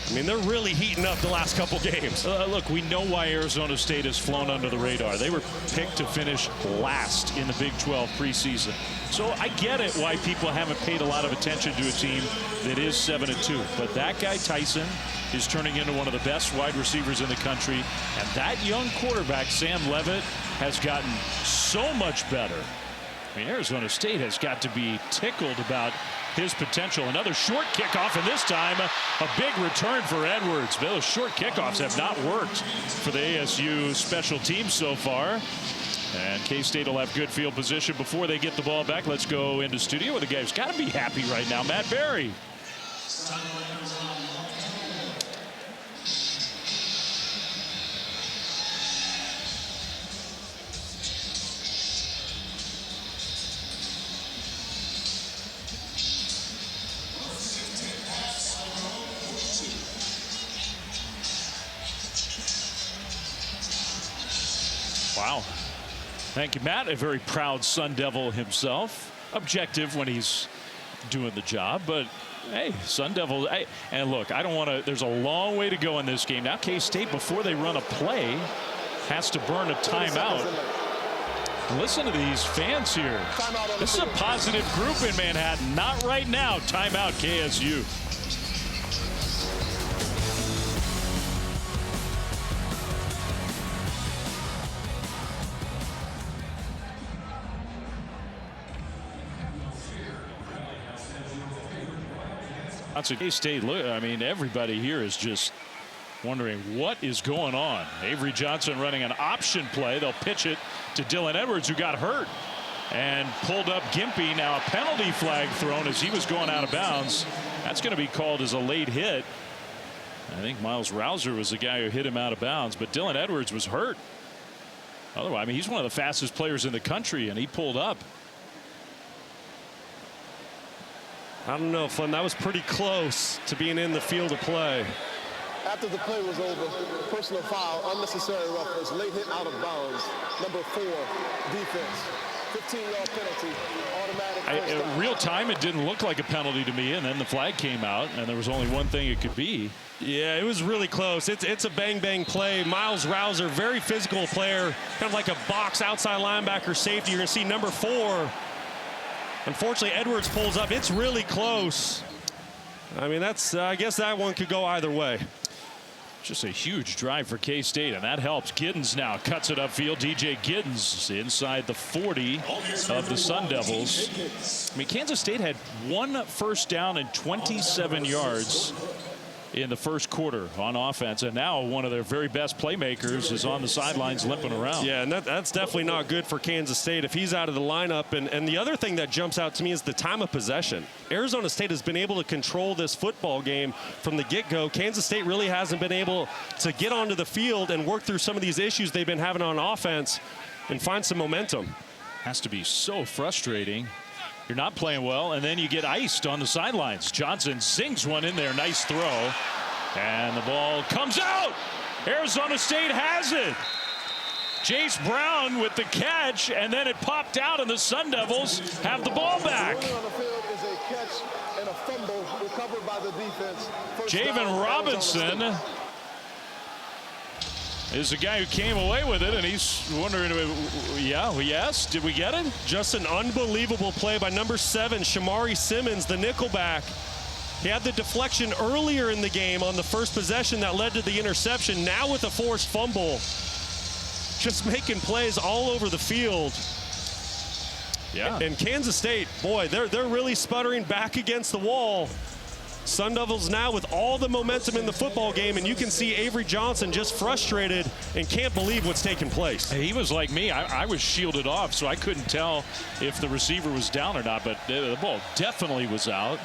I mean, they're really heating up the last couple games. Look, we know why Arizona State has flown under the radar. They were picked to finish last in the Big 12 preseason. So I get it why people haven't paid a lot of attention to a team that is 7-2. But that guy Tyson is turning into one of the best wide receivers in the country. And that young quarterback, Sam Levitt, has gotten so much better. I mean, Arizona State has got to be tickled about his potential. Another short kickoff, and this time a big return for Edwards. Those short kickoffs have not worked for the ASU special teams so far. And K-State will have good field position before they get the ball back. Let's go into studio with a guy who's got to be happy right now, Matt Berry. Wow. Thank you, Matt. A very proud Sun Devil himself. Objective when he's doing the job, but hey, Sun Devil. Hey, and look, I don't want to. There's a long way to go in this game. Now, K-State, before they run a play, has to burn a timeout. Listen to these fans here. This is a positive group in Manhattan. Not right now. Timeout, KSU. K-State, I mean, everybody here is just wondering what is going on. Avery Johnson running an option play. They'll pitch it to Dylan Edwards, who got hurt and pulled up Gimpy. Now a penalty flag thrown as he was going out of bounds. That's going to be called as a late hit. I think Miles Rouser was the guy who hit him out of bounds, but Dylan Edwards was hurt. Otherwise, I mean, he's one of the fastest players in the country, and he pulled up. I don't know, Flynn. That was pretty close to being in the field of play. After the play was over, personal foul, unnecessary roughness, late hit out of bounds. Number 4, defense. 15-yard penalty, automatic first down. Real time, it didn't look like a penalty to me, and then the flag came out, and there was only one thing it could be. Yeah, it was really close. It's a bang-bang play. Miles Rouser, very physical player, kind of like a box outside linebacker safety. You're going to see number 4. Unfortunately, Edwards pulls up. It's really close. I mean, I guess that one could go either way. Just a huge drive for K-State, and that helps. Giddens now cuts it upfield. DJ Giddens inside the 40 of the Sun Devils. I mean, Kansas State had 1 first down and 27 yards in the first quarter on offense, and now one of their very best playmakers is on the sidelines limping around. Yeah, and that's definitely not good for Kansas State if he's out of the lineup. And the other thing that jumps out to me is the time of possession. Arizona State has been able to control this football game from the get-go. Kansas State really hasn't been able to get onto the field and work through some of these issues they've been having on offense and find some momentum. Has to be so frustrating. You're not playing well, and then you get iced on the sidelines. Johnson zings one in there. Nice throw. And the ball comes out. Arizona State has it. Jace Brown with the catch, and then it popped out, and the Sun Devils have the ball back. On the field is a catch and a fumble recovered by the defense. Javen Robinson is the guy who came away with it, and he's wondering, yes, did we get it? Just an unbelievable play by number 7, Shamari Simmons, the nickelback. He had the deflection earlier in the game on the first possession that led to the interception. Now with a forced fumble, just making plays all over the field. Yeah. And Kansas State, boy, they're really sputtering back against the wall. Sun Devils now with all the momentum in the football game, and you can see Avery Johnson just frustrated and can't believe what's taking place. He was like me. I was shielded off, so I couldn't tell if the receiver was down or not, but the ball definitely was out.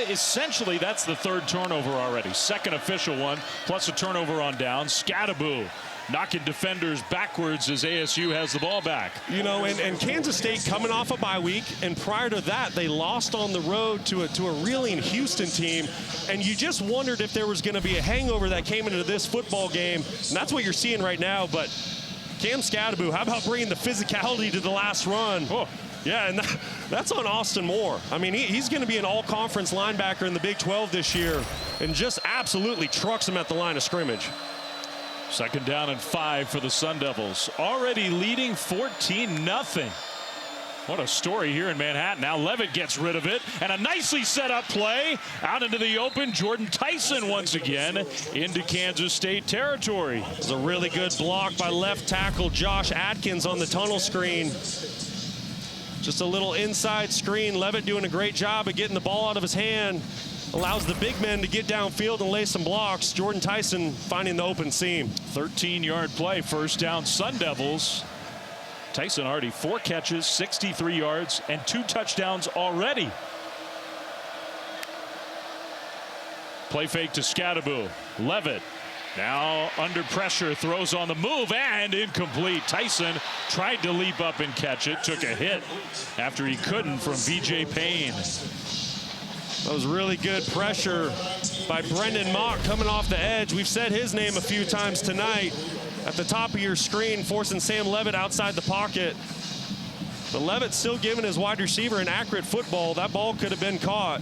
Essentially, that's the 3rd turnover already. 2nd official one, plus a turnover on down. Scadaboo knocking defenders backwards as ASU has the ball back. You know, and Kansas State coming off a bye week, and prior to that, they lost on the road to a reeling Houston team, and you just wondered if there was going to be a hangover that came into this football game, and that's what you're seeing right now. But Cam Scadaboo, how about bringing the physicality to the last run? Oh. Yeah, and that's on Austin Moore. I mean, he's going to be an all-conference linebacker in the Big 12 this year, and just absolutely trucks him at the line of scrimmage. 2nd down and 5 for the Sun Devils. Already leading 14-0. What a story here in Manhattan. Now Levitt gets rid of it, and a nicely set up play out into the open. Jordan Tyson once again into Kansas State territory. It was a really good block by left tackle Josh Atkins on the tunnel screen. Just a little inside screen. Levitt doing a great job of getting the ball out of his hand. Allows the big men to get downfield and lay some blocks. Jordan Tyson finding the open seam. 13-yard play, 1st down Sun Devils. Tyson already 4 catches, 63 yards, and 2 touchdowns already. Play fake to Scadaboo. Levitt now under pressure, throws on the move, and incomplete. Tyson tried to leap up and catch it, took a hit after he couldn't from B.J. Payne. That was really good pressure by Brendan Mock coming off the edge. We've said his name a few times tonight. At the top of your screen, forcing Sam Levitt outside the pocket. But Levitt still giving his wide receiver an accurate football. That ball could have been caught.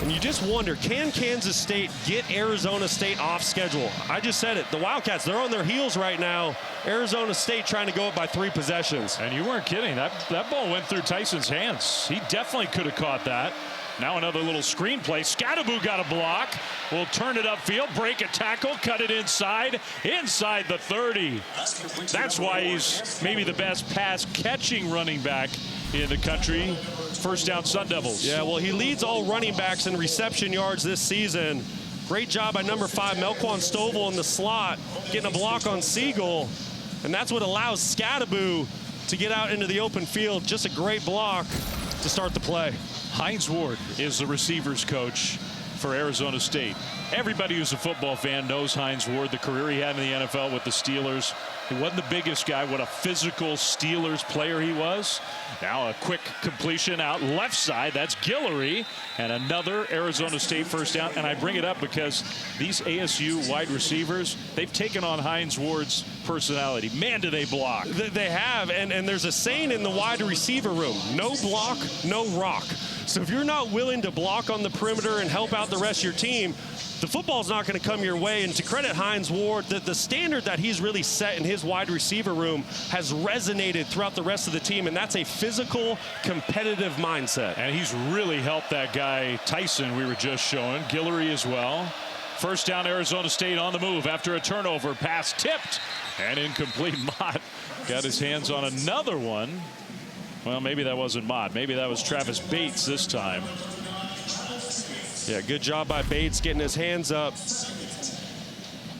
And you just wonder, can Kansas State get Arizona State off schedule? I just said it. The Wildcats, they're on their heels right now. Arizona State trying to go up by 3 possessions. And you weren't kidding. That ball went through Tyson's hands. He definitely could have caught that. Now another little screen play. Scadaboo got a block. Will turn it upfield, break a tackle, cut it inside the 30. That's why he's maybe the best pass catching running back in the country. 1st down Sun Devils. Yeah, well, he leads all running backs in reception yards this season. Great job by number 5, Melquan Stovall in the slot, getting a block on Siegel. And that's what allows Scadaboo to get out into the open field. Just a great block to start the play. Hines Ward is the receivers coach for Arizona State. Everybody who's a football fan knows Hines Ward, the career he had in the NFL with the Steelers. He wasn't the biggest guy. What a physical Steelers player he was. Now a quick completion out left side. That's Guillory. And another Arizona State 1st down. And I bring it up because these ASU wide receivers, they've taken on Hines Ward's personality. Man, do they block. They have. And there's a saying in the wide receiver room, no block, no rock. So if you're not willing to block on the perimeter and help out the rest of your team, the football's not going to come your way. And to credit Hines Ward, the standard that he's really set in his wide receiver room has resonated throughout the rest of the team, and that's a physical, competitive mindset. And he's really helped that guy Tyson we were just showing, Guillory as well. First down, Arizona State on the move after a turnover. Pass tipped and incomplete. Mott got his hands on another one. Well, maybe that wasn't Mott. Maybe that was Travis Bates this time. Yeah, good job by Bates getting his hands up.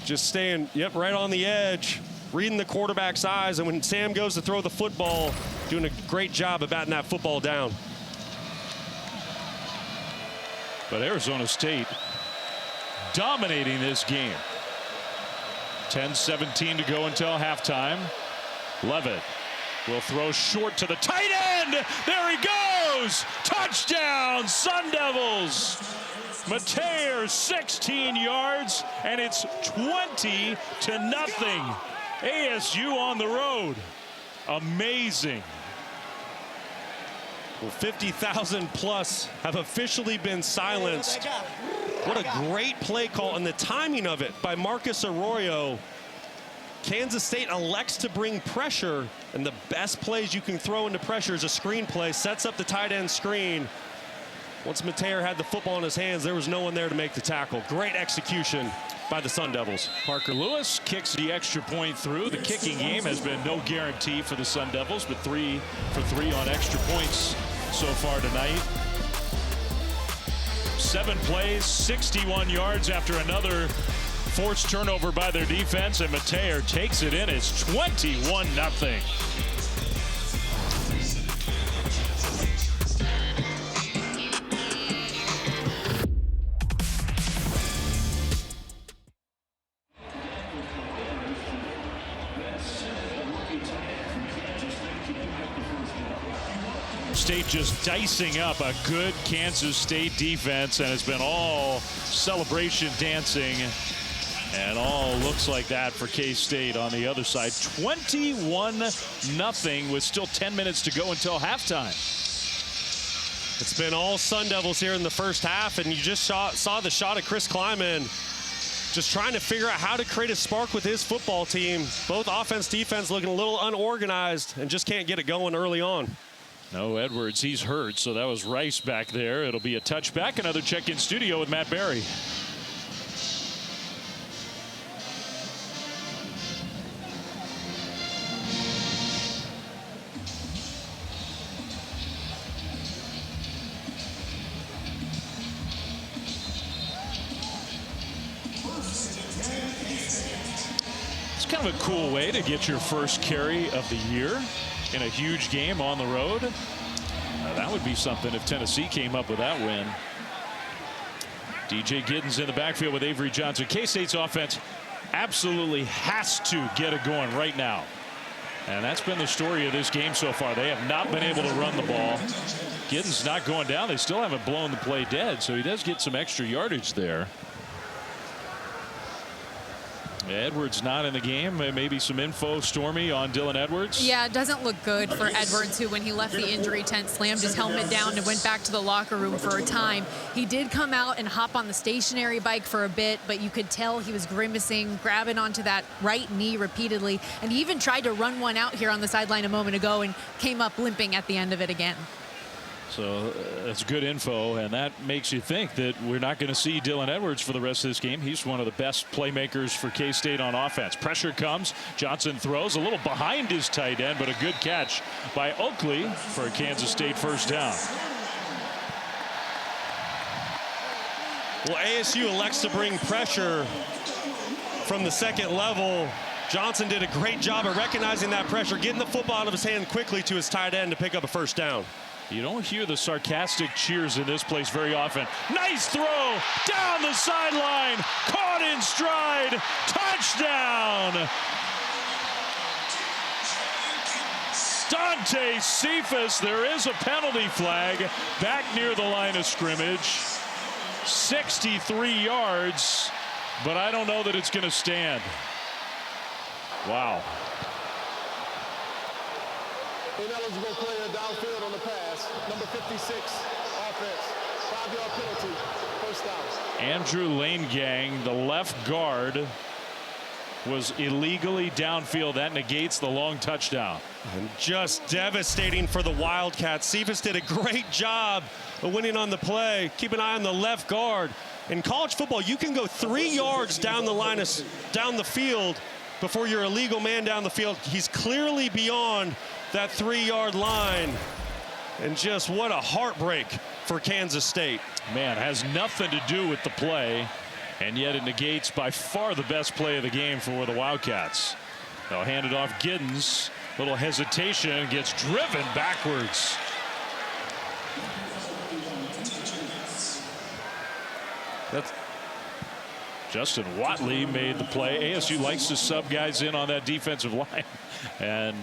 Just staying, right on the edge, reading the quarterback's eyes, and when Sam goes to throw the football, doing a great job of batting that football down. But Arizona State dominating this game. 10-17 to go until halftime. Levitt will throw short to the tight end. There he goes. Touchdown, Sun Devils. Mateer, 16 yards, and it's 20-0. ASU on the road. Amazing. Well, 50,000 plus have officially been silenced. What a great play call, and the timing of it by Marcus Arroyo. Kansas State elects to bring pressure, and the best plays you can throw into pressure is a screen play. Sets up the tight end screen. Once Mateer had the football in his hands, there was no one there to make the tackle. Great execution by the Sun Devils. Parker Lewis kicks the extra point through. The kicking game has been no guarantee for the Sun Devils, but 3 for 3 on extra points so far tonight. 7 plays, 61 yards after another forced turnover by their defense, and Mateer takes it in. It's 21-0. State just dicing up a good Kansas State defense, and it's been all celebration dancing, and all looks like that for K-State on the other side. 21-0 with still 10 minutes to go until halftime. It's been all Sun Devils here in the first half, and you just saw the shot of Chris Kleiman just trying to figure out how to create a spark with his football team. Both offense, defense looking a little unorganized and just can't get it going early on. No, Edwards, he's hurt, so that was Rice back there. It'll be a touchback. Another check-in studio with Matt Barry. It's kind of a cool way to get your first carry of the year in a huge game on the road. That would be something if Tennessee came up with that win. DJ Giddens in the backfield with Avery Johnson. K-State's offense absolutely has to get it going right now. And that's been the story of this game so far. They have not been able to run the ball. Giddens not going down. They still haven't blown the play dead, so he does get some extra yardage there. Edwards not in the game. Maybe some info, Stormy, on Dylan Edwards. Yeah, it doesn't look good for Edwards, who, when he left the injury tent, slammed his helmet down and went back to the locker room for a time. He did come out and hop on the stationary bike for a bit, but you could tell he was grimacing, grabbing onto that right knee repeatedly, and he even tried to run one out here on the sideline a moment ago and came up limping at the end of it again. So that's good info, and that makes you think that we're not going to see Dylan Edwards for the rest of this game. He's one of the best playmakers for K-State on offense. Pressure comes. Johnson throws a little behind his tight end, but a good catch by Oakley for a Kansas State first down. Well, ASU elects to bring pressure from the second level. Johnson did a great job of recognizing that pressure, getting the football out of his hand quickly to his tight end to pick up a first down. You don't hear the sarcastic cheers in this place very often. Nice throw down the sideline, caught in stride, touchdown. Dante Cephas, there is a penalty flag back near the line of scrimmage. 63 yards, but I don't know that it's going to stand. Wow. Ineligible player downfield on the pass. Number 56, offense. 5-yard penalty. First down. Andrew Lanegang, the left guard, was illegally downfield. That negates the long touchdown. And just devastating for the Wildcats. Cephas did a great job of winning on the play. Keep an eye on the left guard. In college football, you can go 3 yards down the field before you're a legal man down the field. He's clearly beyond that 3-yard line. And just what a heartbreak for Kansas State. Man, has nothing to do with the play, and yet it negates by far the best play of the game for the Wildcats. They'll hand it off. Giddens, little hesitation, gets driven backwards. That's Justin Watley made the play. ASU likes to sub guys in on that defensive line, and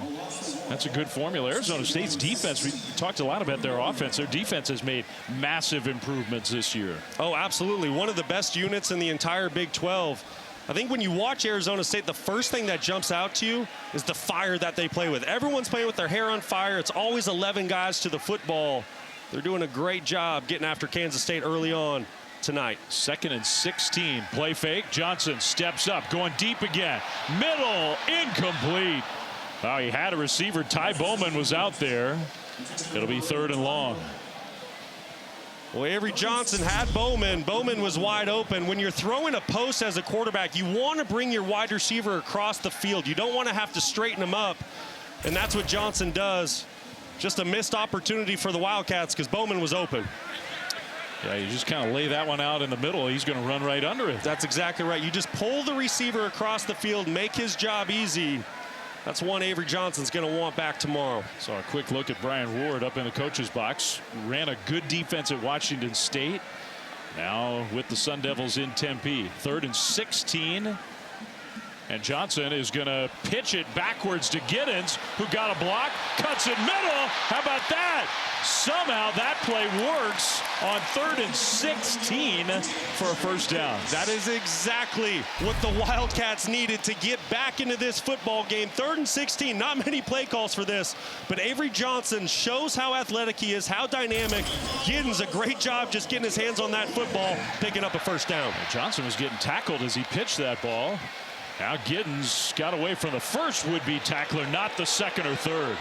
that's a good formula. Arizona State's defense, we talked a lot about their offense. Their defense has made massive improvements this year. Oh, absolutely. One of the best units in the entire Big 12. I think when you watch Arizona State, the first thing that jumps out to you is the fire that they play with. Everyone's playing with their hair on fire. It's always 11 guys to the football. They're doing a great job getting after Kansas State early on tonight. 2nd and 16. Play fake. Johnson steps up, going deep again. Middle, incomplete. Oh, he had a receiver. Ty Bowman was out there. It'll be 3rd and long. Well, Avery Johnson had Bowman. Bowman was wide open. When you're throwing a post as a quarterback, you want to bring your wide receiver across the field. You don't want to have to straighten him up, and that's what Johnson does. Just a missed opportunity for the Wildcats because Bowman was open. Yeah, you just kind of lay that one out in the middle. He's going to run right under it. That's exactly right. You just pull the receiver across the field, make his job easy. That's one Avery Johnson's going to want back tomorrow. Saw a quick look at Brian Ward up in the coach's box. Ran a good defense at Washington State. Now with the Sun Devils in Tempe. 3rd and 16. And Johnson is going to pitch it backwards to Giddens, who got a block, cuts it middle. How about that? Somehow that play works on 3rd and 16 for a first down. That is exactly what the Wildcats needed to get back into this football game. 3rd and 16, not many play calls for this, but Avery Johnson shows how athletic he is, how dynamic. Giddens, a great job just getting his hands on that football, picking up a first down. Johnson was getting tackled as he pitched that ball. Now Giddens got away from the first would-be tackler, not the 2nd or 3rd.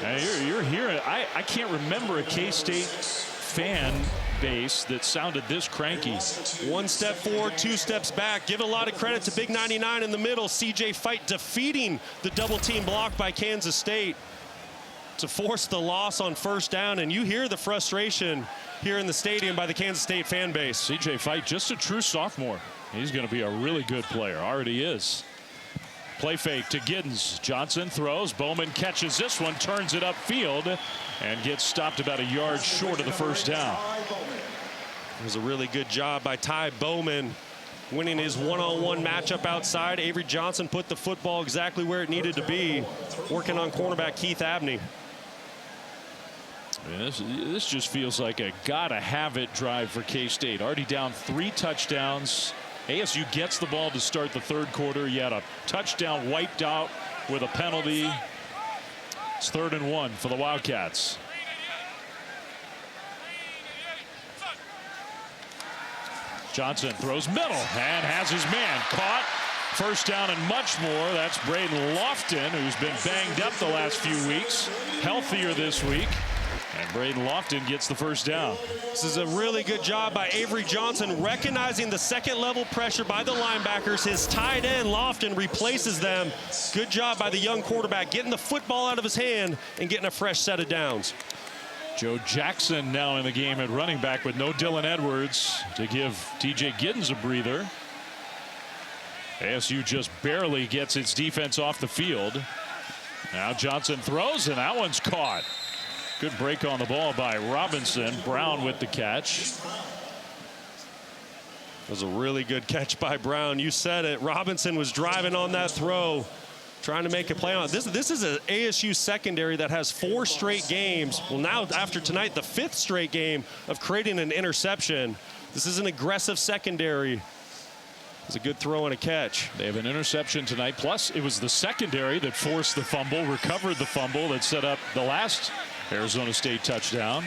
Now you're hearing, I can't remember a K-State fan base that sounded this cranky. 1 step forward, 2 steps back. Give a lot of credit to Big 99 in the middle. CJ Fight defeating the double team block by Kansas State to force the loss on first down. And you hear the frustration here in the stadium by the Kansas State fan base. CJ Fight, just a true sophomore. He's going to be a really good player. Already is. Play fake to Giddens. Johnson throws. Bowman catches this one, turns it upfield, and gets stopped about a yard short of the first down. It was a really good job by Ty Bowman, winning his one-on-one matchup outside. Avery Johnson put the football exactly where it needed to be, working on cornerback Keith Abney. This just feels like a gotta-have-it drive for K-State. Already down 3 touchdowns. ASU gets the ball to start the 3rd quarter. You had a touchdown wiped out with a penalty. It's 3rd and 1 for the Wildcats. Johnson throws middle and has his man caught. First down and much more. That's Braden Lofton, who's been banged up the last few weeks. Healthier this week. And Braden Lofton gets the first down. This is a really good job by Avery Johnson, recognizing the 2nd level pressure by the linebackers. His tight end, Lofton, replaces them. Good job by the young quarterback, getting the football out of his hand and getting a fresh set of downs. Joe Jackson now in the game at running back with no Dylan Edwards to give TJ Giddens a breather. ASU just barely gets its defense off the field. Now Johnson throws, and that one's caught. Good break on the ball by Robinson. Brown with the catch. It was a really good catch by Brown. You said it. Robinson was driving on that throw, trying to make a play on it. This is an ASU secondary that has 4 straight games. Well, now after tonight, the 5th straight game of creating an interception. This is an aggressive secondary. It's a good throw and a catch. They have an interception tonight. Plus, it was the secondary that forced the fumble, recovered the fumble that set up the last Arizona State touchdown.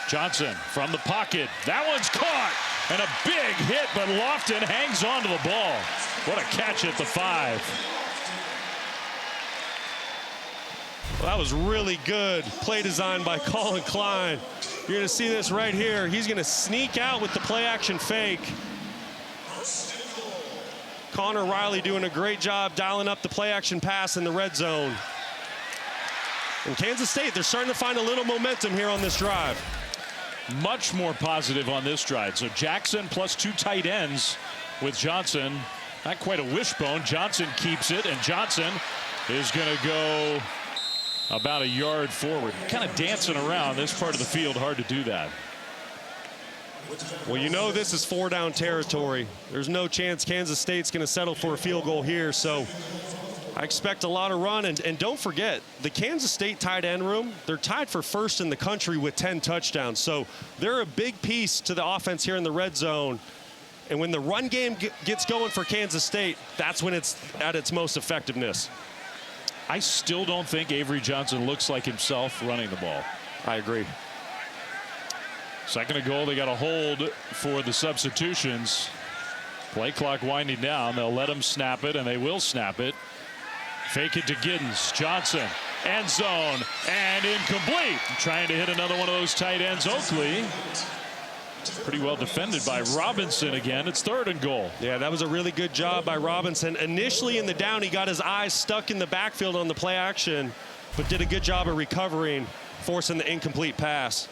Johnson from the pocket. That one's caught. And a big hit, but Lofton hangs on to the ball. What a catch at the 5. Well, that was really good play design by Colin Klein. You're going to see this right here. He's going to sneak out with the play action fake. Connor Riley doing a great job dialing up the play action pass in the red zone. And Kansas State, they're starting to find a little momentum here on this drive. Much more positive on this drive. So Jackson plus 2 tight ends with Johnson. Not quite a wishbone. Johnson keeps it, and Johnson is going to go about a yard forward. Kind of dancing around this part of the field. Hard to do that. Well, you know this is 4-down territory. There's no chance Kansas State's going to settle for a field goal here. So I expect a lot of run. And don't forget, the Kansas State tight end room, they're tied for first in the country with 10 touchdowns. So they're a big piece to the offense here in the red zone. And when the run game gets going for Kansas State, that's when it's at its most effectiveness. I still don't think Avery Johnson looks like himself running the ball. I agree. Second and goal, they got a hold for the substitutions. Play clock winding down. They'll let him snap it, and they will snap it. Fake it to Giddens. Johnson, end zone, and incomplete. Trying to hit another one of those tight ends. Oakley. Pretty well defended by Robinson again. It's third and goal. Yeah, that was a really good job by Robinson. Initially in the down, he got his eyes stuck in the backfield on the play action, but did a good job of recovering, forcing the incomplete pass.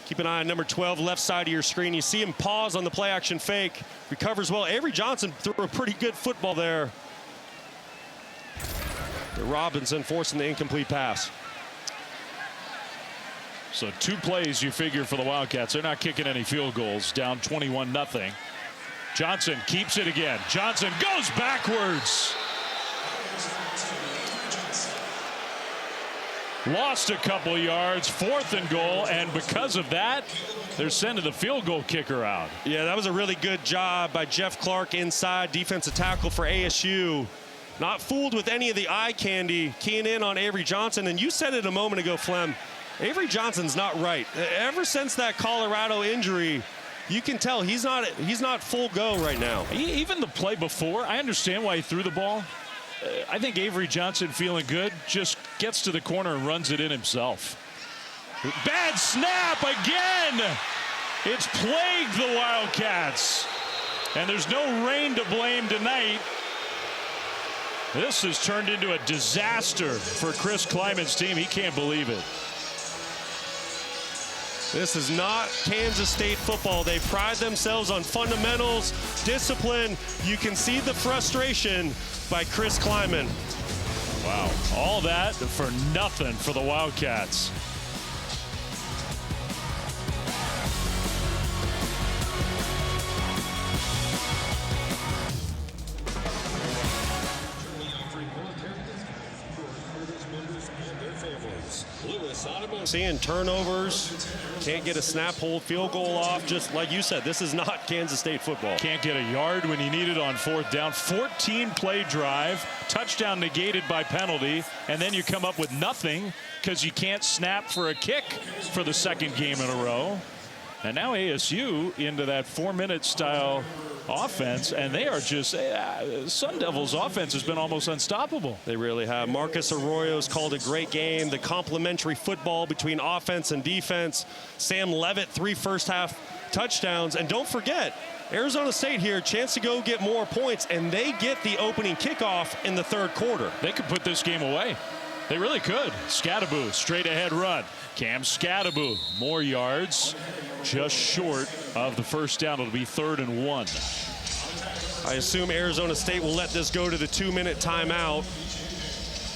Keep an eye on number 12, left side of your screen. You see him pause on the play action fake. Recovers well. Avery Johnson threw a pretty good football there. Robinson forcing the incomplete pass. So 2 plays you figure for the Wildcats. They're not kicking any field goals. Down 21-0. Johnson keeps it again. Johnson goes backwards. Lost a couple yards. 4th and goal. And because of that, they're sending the field goal kicker out. Yeah, that was a really good job by Jeff Clark inside, defensive tackle for ASU. Not fooled with any of the eye candy, keying in on Avery Johnson. And you said it a moment ago, Flem. Avery Johnson's not right. Ever since that Colorado injury, you can tell he's not full go right now. Even the play before, I understand why he threw the ball. I think Avery Johnson, feeling good, just gets to the corner and runs it in himself. Bad snap again. It's plagued the Wildcats. And there's no rain to blame tonight. This has turned into a disaster for Chris Kleiman's team. He can't believe it. This is not Kansas State football. They pride themselves on fundamentals, discipline. You can see the frustration by Chris Kleiman. Wow, all that for nothing for the Wildcats. Seeing turnovers, can't get a snap, hold, field goal off. Just like you said, this is not Kansas State football. Can't get a yard when you need it on 4th down. 14-play drive, touchdown negated by penalty, and then you come up with nothing because you can't snap for a kick for the 2nd game in a row. And now ASU into that 4-minute style offense, and they are just Sun Devils offense has been almost unstoppable. They really have. Marcus Arroyo's called a great game. The complementary football between offense and defense. Sam Levitt, 3 first-half touchdowns. And don't forget, Arizona State here, chance to go get more points, and they get the opening kickoff in the 3rd quarter. They could put this game away. They really could. Scattaboo, straight ahead run. Cam Scattaboo, more yards, just short of the 1st down. It'll be 3rd and 1. I assume Arizona State will let this go to the 2-minute timeout.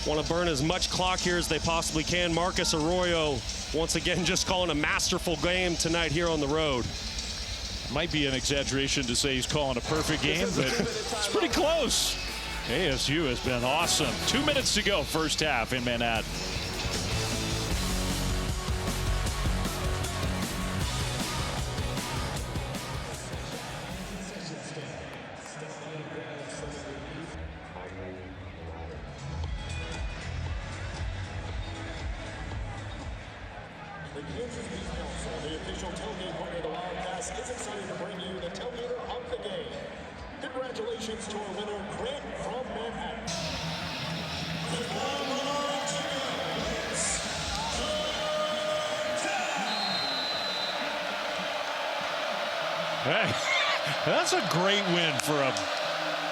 Want to burn as much clock here as they possibly can. Marcus Arroyo, once again, just calling a masterful game tonight here on the road. Might be an exaggeration to say he's calling a perfect game, but it's pretty close. ASU has been awesome. 2 minutes to go, 1st half in Manhattan. The Kansas Beef Council, the official tailgate partner of the Wildcats, is excited to bring you the tailgater of the game. Congratulations to our winner, Grant from Manhattan. Hey, that's a great win for him.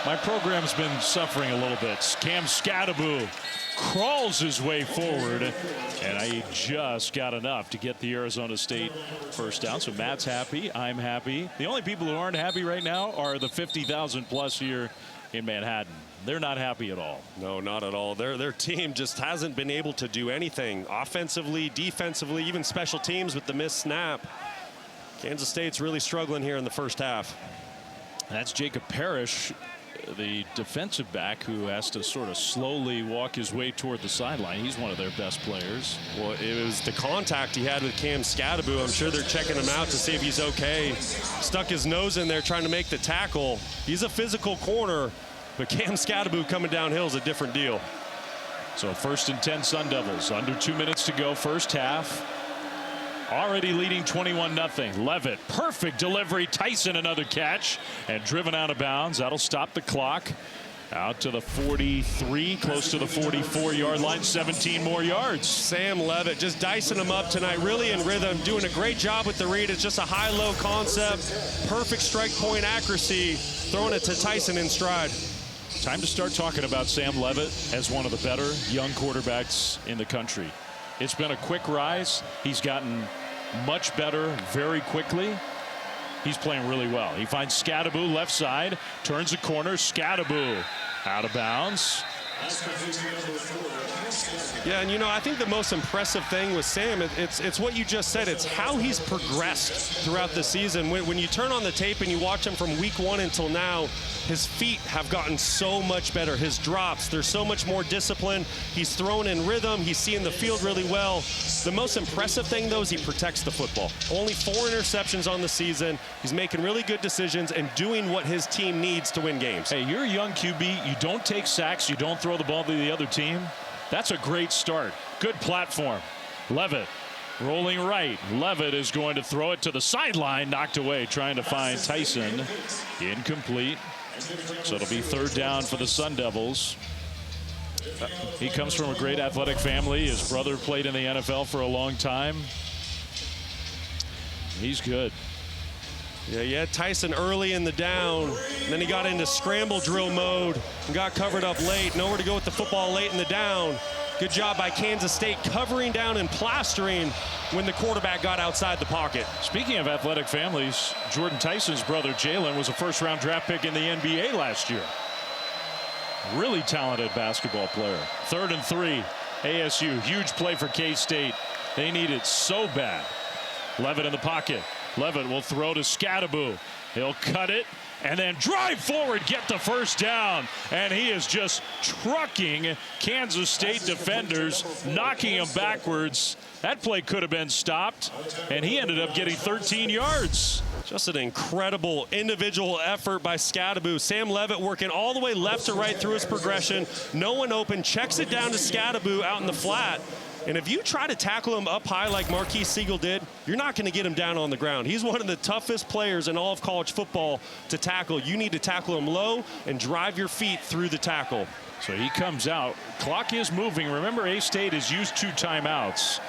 My program's been suffering a little bit. Cam Scadaboo crawls his way forward, and he just got enough to get the Arizona State first down. So Matt's happy. I'm happy. The only people who aren't happy right now are the 50,000 plus here in Manhattan. They're not happy at all. No, not at all. Their team just hasn't been able to do anything offensively, defensively, even special teams with the missed snap. Kansas State's really struggling here in the first half. That's Jacob Parrish, the defensive back, who has to sort of slowly walk his way toward the sideline. He's one of their best players. Well, it was the contact he had with Cam Scadaboo. I'm sure they're checking him out to see if he's okay. Stuck his nose in there trying to make the tackle. He's a physical corner, but Cam Scadaboo coming downhill is a different deal. So 1st and 10 Sun Devils. Under 2 minutes to go, first half. Already leading 21-0. Levitt, perfect delivery. Tyson, another catch, and driven out of bounds. That'll stop the clock. Out to the 43, close to the 44-yard line, 17 more yards. Sam Levitt just dicing him up tonight, really in rhythm, doing a great job with the read. It's just a high-low concept, perfect strike point accuracy, throwing it to Tyson in stride. Time to start talking about Sam Levitt as one of the better young quarterbacks in the country. It's been a quick rise. He's gotten much better very quickly. He's playing really well. He finds Scadaboo left side, turns the corner. Scadaboo out of bounds. Yeah, and you know, I think the most impressive thing with Sam, it's what you just said. It's how he's progressed throughout the season. When you turn on the tape and you watch him from week 1 until now, his feet have gotten so much better. His drops, they're so much more disciplined. He's throwing in rhythm. He's seeing the field really well. The most impressive thing, though, is he protects the football. Only 4 interceptions on the season. He's making really good decisions and doing what his team needs to win games. Hey, you're a young QB. You don't take sacks. You don't throw the ball to the other team. That's a great start. Good platform. Levitt rolling right. Levitt is going to throw it to the sideline. Knocked away, trying to find Tyson. Incomplete. So it'll be 3rd down for the Sun Devils. He comes from a great athletic family. His brother played in the NFL for a long time. He's good. Yeah, you had Tyson early in the down, and then he got into scramble drill mode and got covered up late. Nowhere to go with the football late in the down. Good job by Kansas State covering down and plastering when the quarterback got outside the pocket. Speaking of athletic families, Jordan Tyson's brother Jalen was a first-round draft pick in the NBA last year. Really talented basketball player. 3rd and 3, ASU. Huge play for K-State. They need it so bad. Levitt in the pocket. Levitt will throw to Scadaboo. He'll cut it and then drive forward, get the first down. And he is just trucking Kansas State defenders, knocking them backwards. That play could have been stopped, and he ended up getting 13 yards. Just an incredible individual effort by Scadaboo. Sam Levitt working all the way left to right through his progression. No one open, checks it down to Scadaboo out in the flat. And if you try to tackle him up high like Marquise Siegel did, you're not going to get him down on the ground. He's one of the toughest players in all of college football to tackle. You need to tackle him low and drive your feet through the tackle. So he comes out. Clock is moving. Remember, A-State has used 2 timeouts.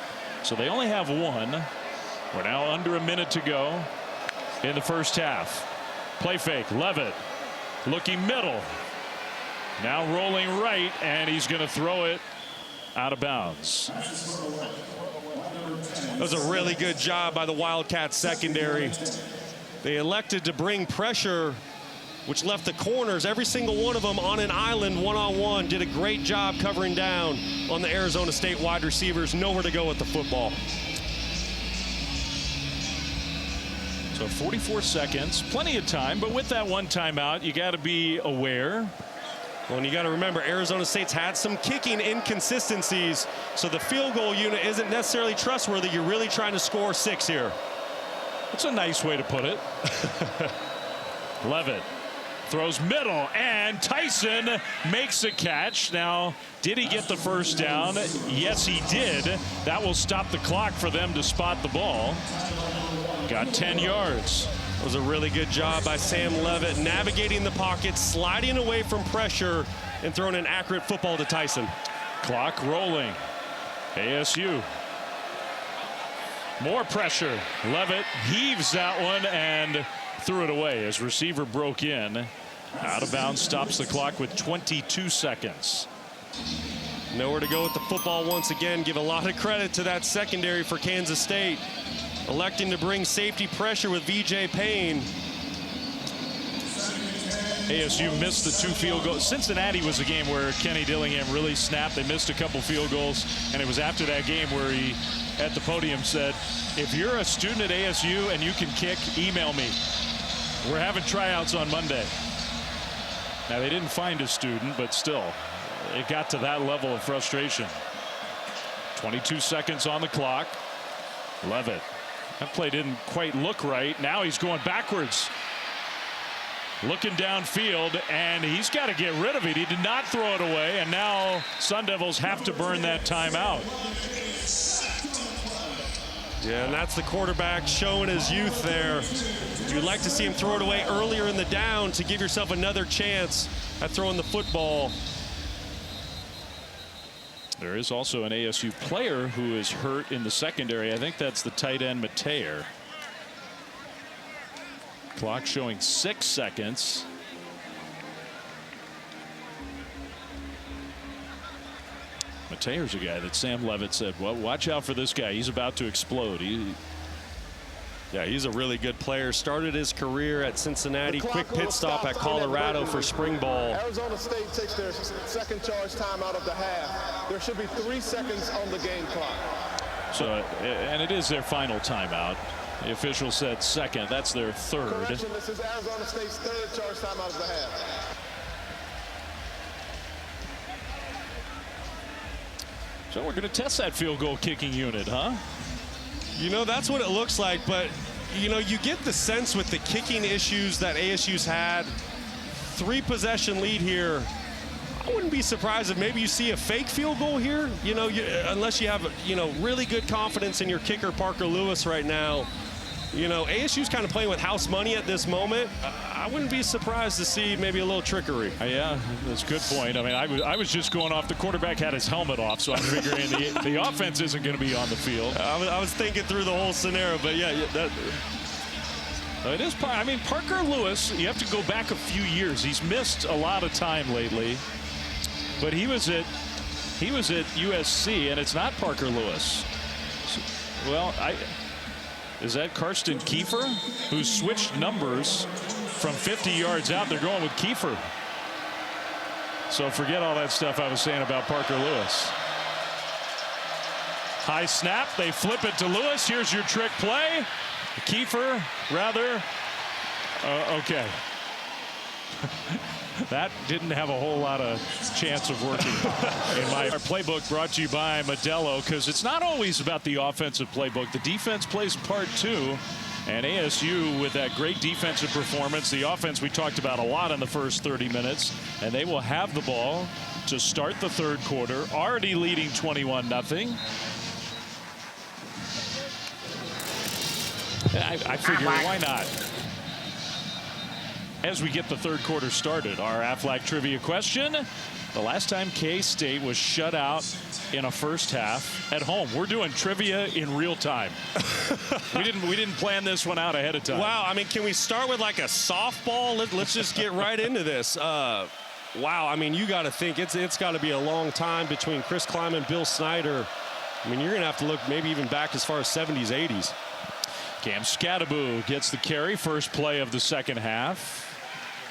So they only have 1. We're now under a minute to go in the first half. Play fake. Levitt looking middle. Now rolling right, and he's going to throw it out of bounds. That was a really good job by the Wildcats secondary. They elected to bring pressure, which left the corners, every single one of them on an island one-on-one. Did a great job covering down on the Arizona State wide receivers. Nowhere to go with the football. So 44 seconds, plenty of time, but with that 1 timeout, you got to be aware. Well, and you got to remember, Arizona State's had some kicking inconsistencies, so the field goal unit isn't necessarily trustworthy. You're really trying to score 6 here. That's a nice way to put it. Levitt throws middle, and Tyson makes a catch. Now, did he get the first down? Yes, he did. That will stop the clock for them to spot the ball. Got 10 yards. It was a really good job by Sam Levitt, navigating the pocket, sliding away from pressure, and throwing an accurate football to Tyson. Clock rolling. ASU. More pressure. Levitt heaves that one, and threw it away as receiver broke in. Out of bounds, stops the clock with 22 seconds. Nowhere to go with the football once again. Give a lot of credit to that secondary for Kansas State. Electing to bring safety pressure with VJ Payne. ASU missed the 2 field goals. Cincinnati was a game where Kenny Dillingham really snapped. They missed a couple field goals, and it was after that game where he, at the podium, said, if you're a student at ASU and you can kick, email me. We're having tryouts on Monday. Now, they didn't find a student, but still, it got to that level of frustration. 22 seconds on the clock. Levitt. That play didn't quite look right. Now he's going backwards. Looking downfield, and he's got to get rid of it. He did not throw it away, and now Sun Devils have to burn that timeout. Yeah, and that's the quarterback showing his youth there. You'd like to see him throw it away earlier in the down to give yourself another chance at throwing the football. There is also an ASU player who is hurt in the secondary. I think that's the tight end, Mateer. Clock showing 6 seconds. Mateer's a guy that Sam Levitt said, well, watch out for this guy. He's about to explode. Yeah, he's a really good player. Started his career at Cincinnati. Quick pit stop at Colorado for spring ball. Arizona State takes their second charge timeout of the half. There should be 3 seconds on the game clock. So, and it is their final timeout. The official said second. That's their third. Correction, this is Arizona State's third charge timeout of the half. So we're going to test that field goal kicking unit, huh? You know, that's what it looks like, but, you know, you get the sense with the kicking issues that ASU's had. 3 possession lead here. I wouldn't be surprised if maybe you see a fake field goal here, you know, unless you have, you know, really good confidence in your kicker, Parker Lewis, right now. You know, ASU's kind of playing with house money at this moment. I wouldn't be surprised to see maybe a little trickery. Yeah, that's a good point. I mean, I was just going off. The quarterback had his helmet off, so I'm figuring the offense isn't going to be on the field. I was thinking through the whole scenario, but yeah, that. It is. I mean, Parker Lewis, you have to go back a few years. He's missed a lot of time lately, but he was at USC, and it's not Parker Lewis. Well, is that Karsten Kiefer, who switched numbers from 50 yards out? They're going with Kiefer. So forget all that stuff I was saying about Parker Lewis. High snap. They flip it to Lewis. Here's your trick play. Kiefer, rather. Okay. That didn't have a whole lot of chance of working. Our playbook brought to you by Modelo, because it's not always about the offensive playbook. The defense plays a part too. And ASU, with that great defensive performance, the offense we talked about a lot in the first 30 minutes, and they will have the ball to start the third quarter, already leading 21-0. I figure, why not? As we get the third quarter started, our Aflac trivia question: the last time K-State was shut out in a first half at home. We're doing trivia in real time. we didn't plan this one out ahead of time. Wow, I mean, can we start with like a softball? Let's just get right into this. Wow, I mean, you got to think it's got to be a long time between Chris Kleiman, Bill Snyder. I mean, you're going to have to look maybe even back as far as 70s, 80s. Cam Scattaboo gets the carry, first play of the second half.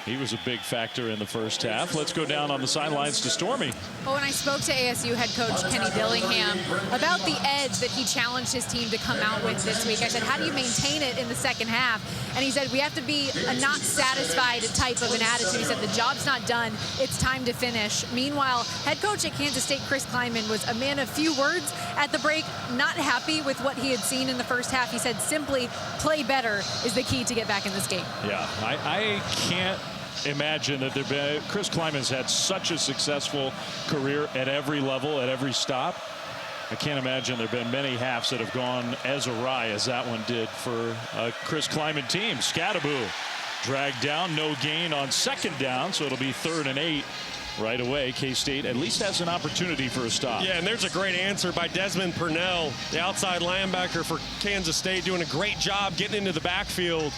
He was a big factor in the first half. Let's go down on the sidelines to Stormy. Well, when I spoke to ASU head coach Kenny Dillingham about the edge that he challenged his team to come out with this week, I said, how do you maintain it in the second half? And he said, we have to be a not satisfied type of an attitude. He said, the job's not done. It's time to finish. Meanwhile, head coach at Kansas State, Chris Kleiman, was a man of few words at the break, not happy with what he had seen in the first half. He said, simply play better is the key to get back in this game. Yeah, I can't imagine that Chris Kleiman's had such a successful career at every level, at every stop. I can't imagine there have been many halves that have gone as awry as that one did for a Chris Kleiman team. Scattaboo dragged down, no gain on second down, so it'll be 3rd and 8 right away. K-State at least has an opportunity for a stop. Yeah, and there's a great answer by Desmond Purnell, the outside linebacker for Kansas State, doing a great job getting into the backfield.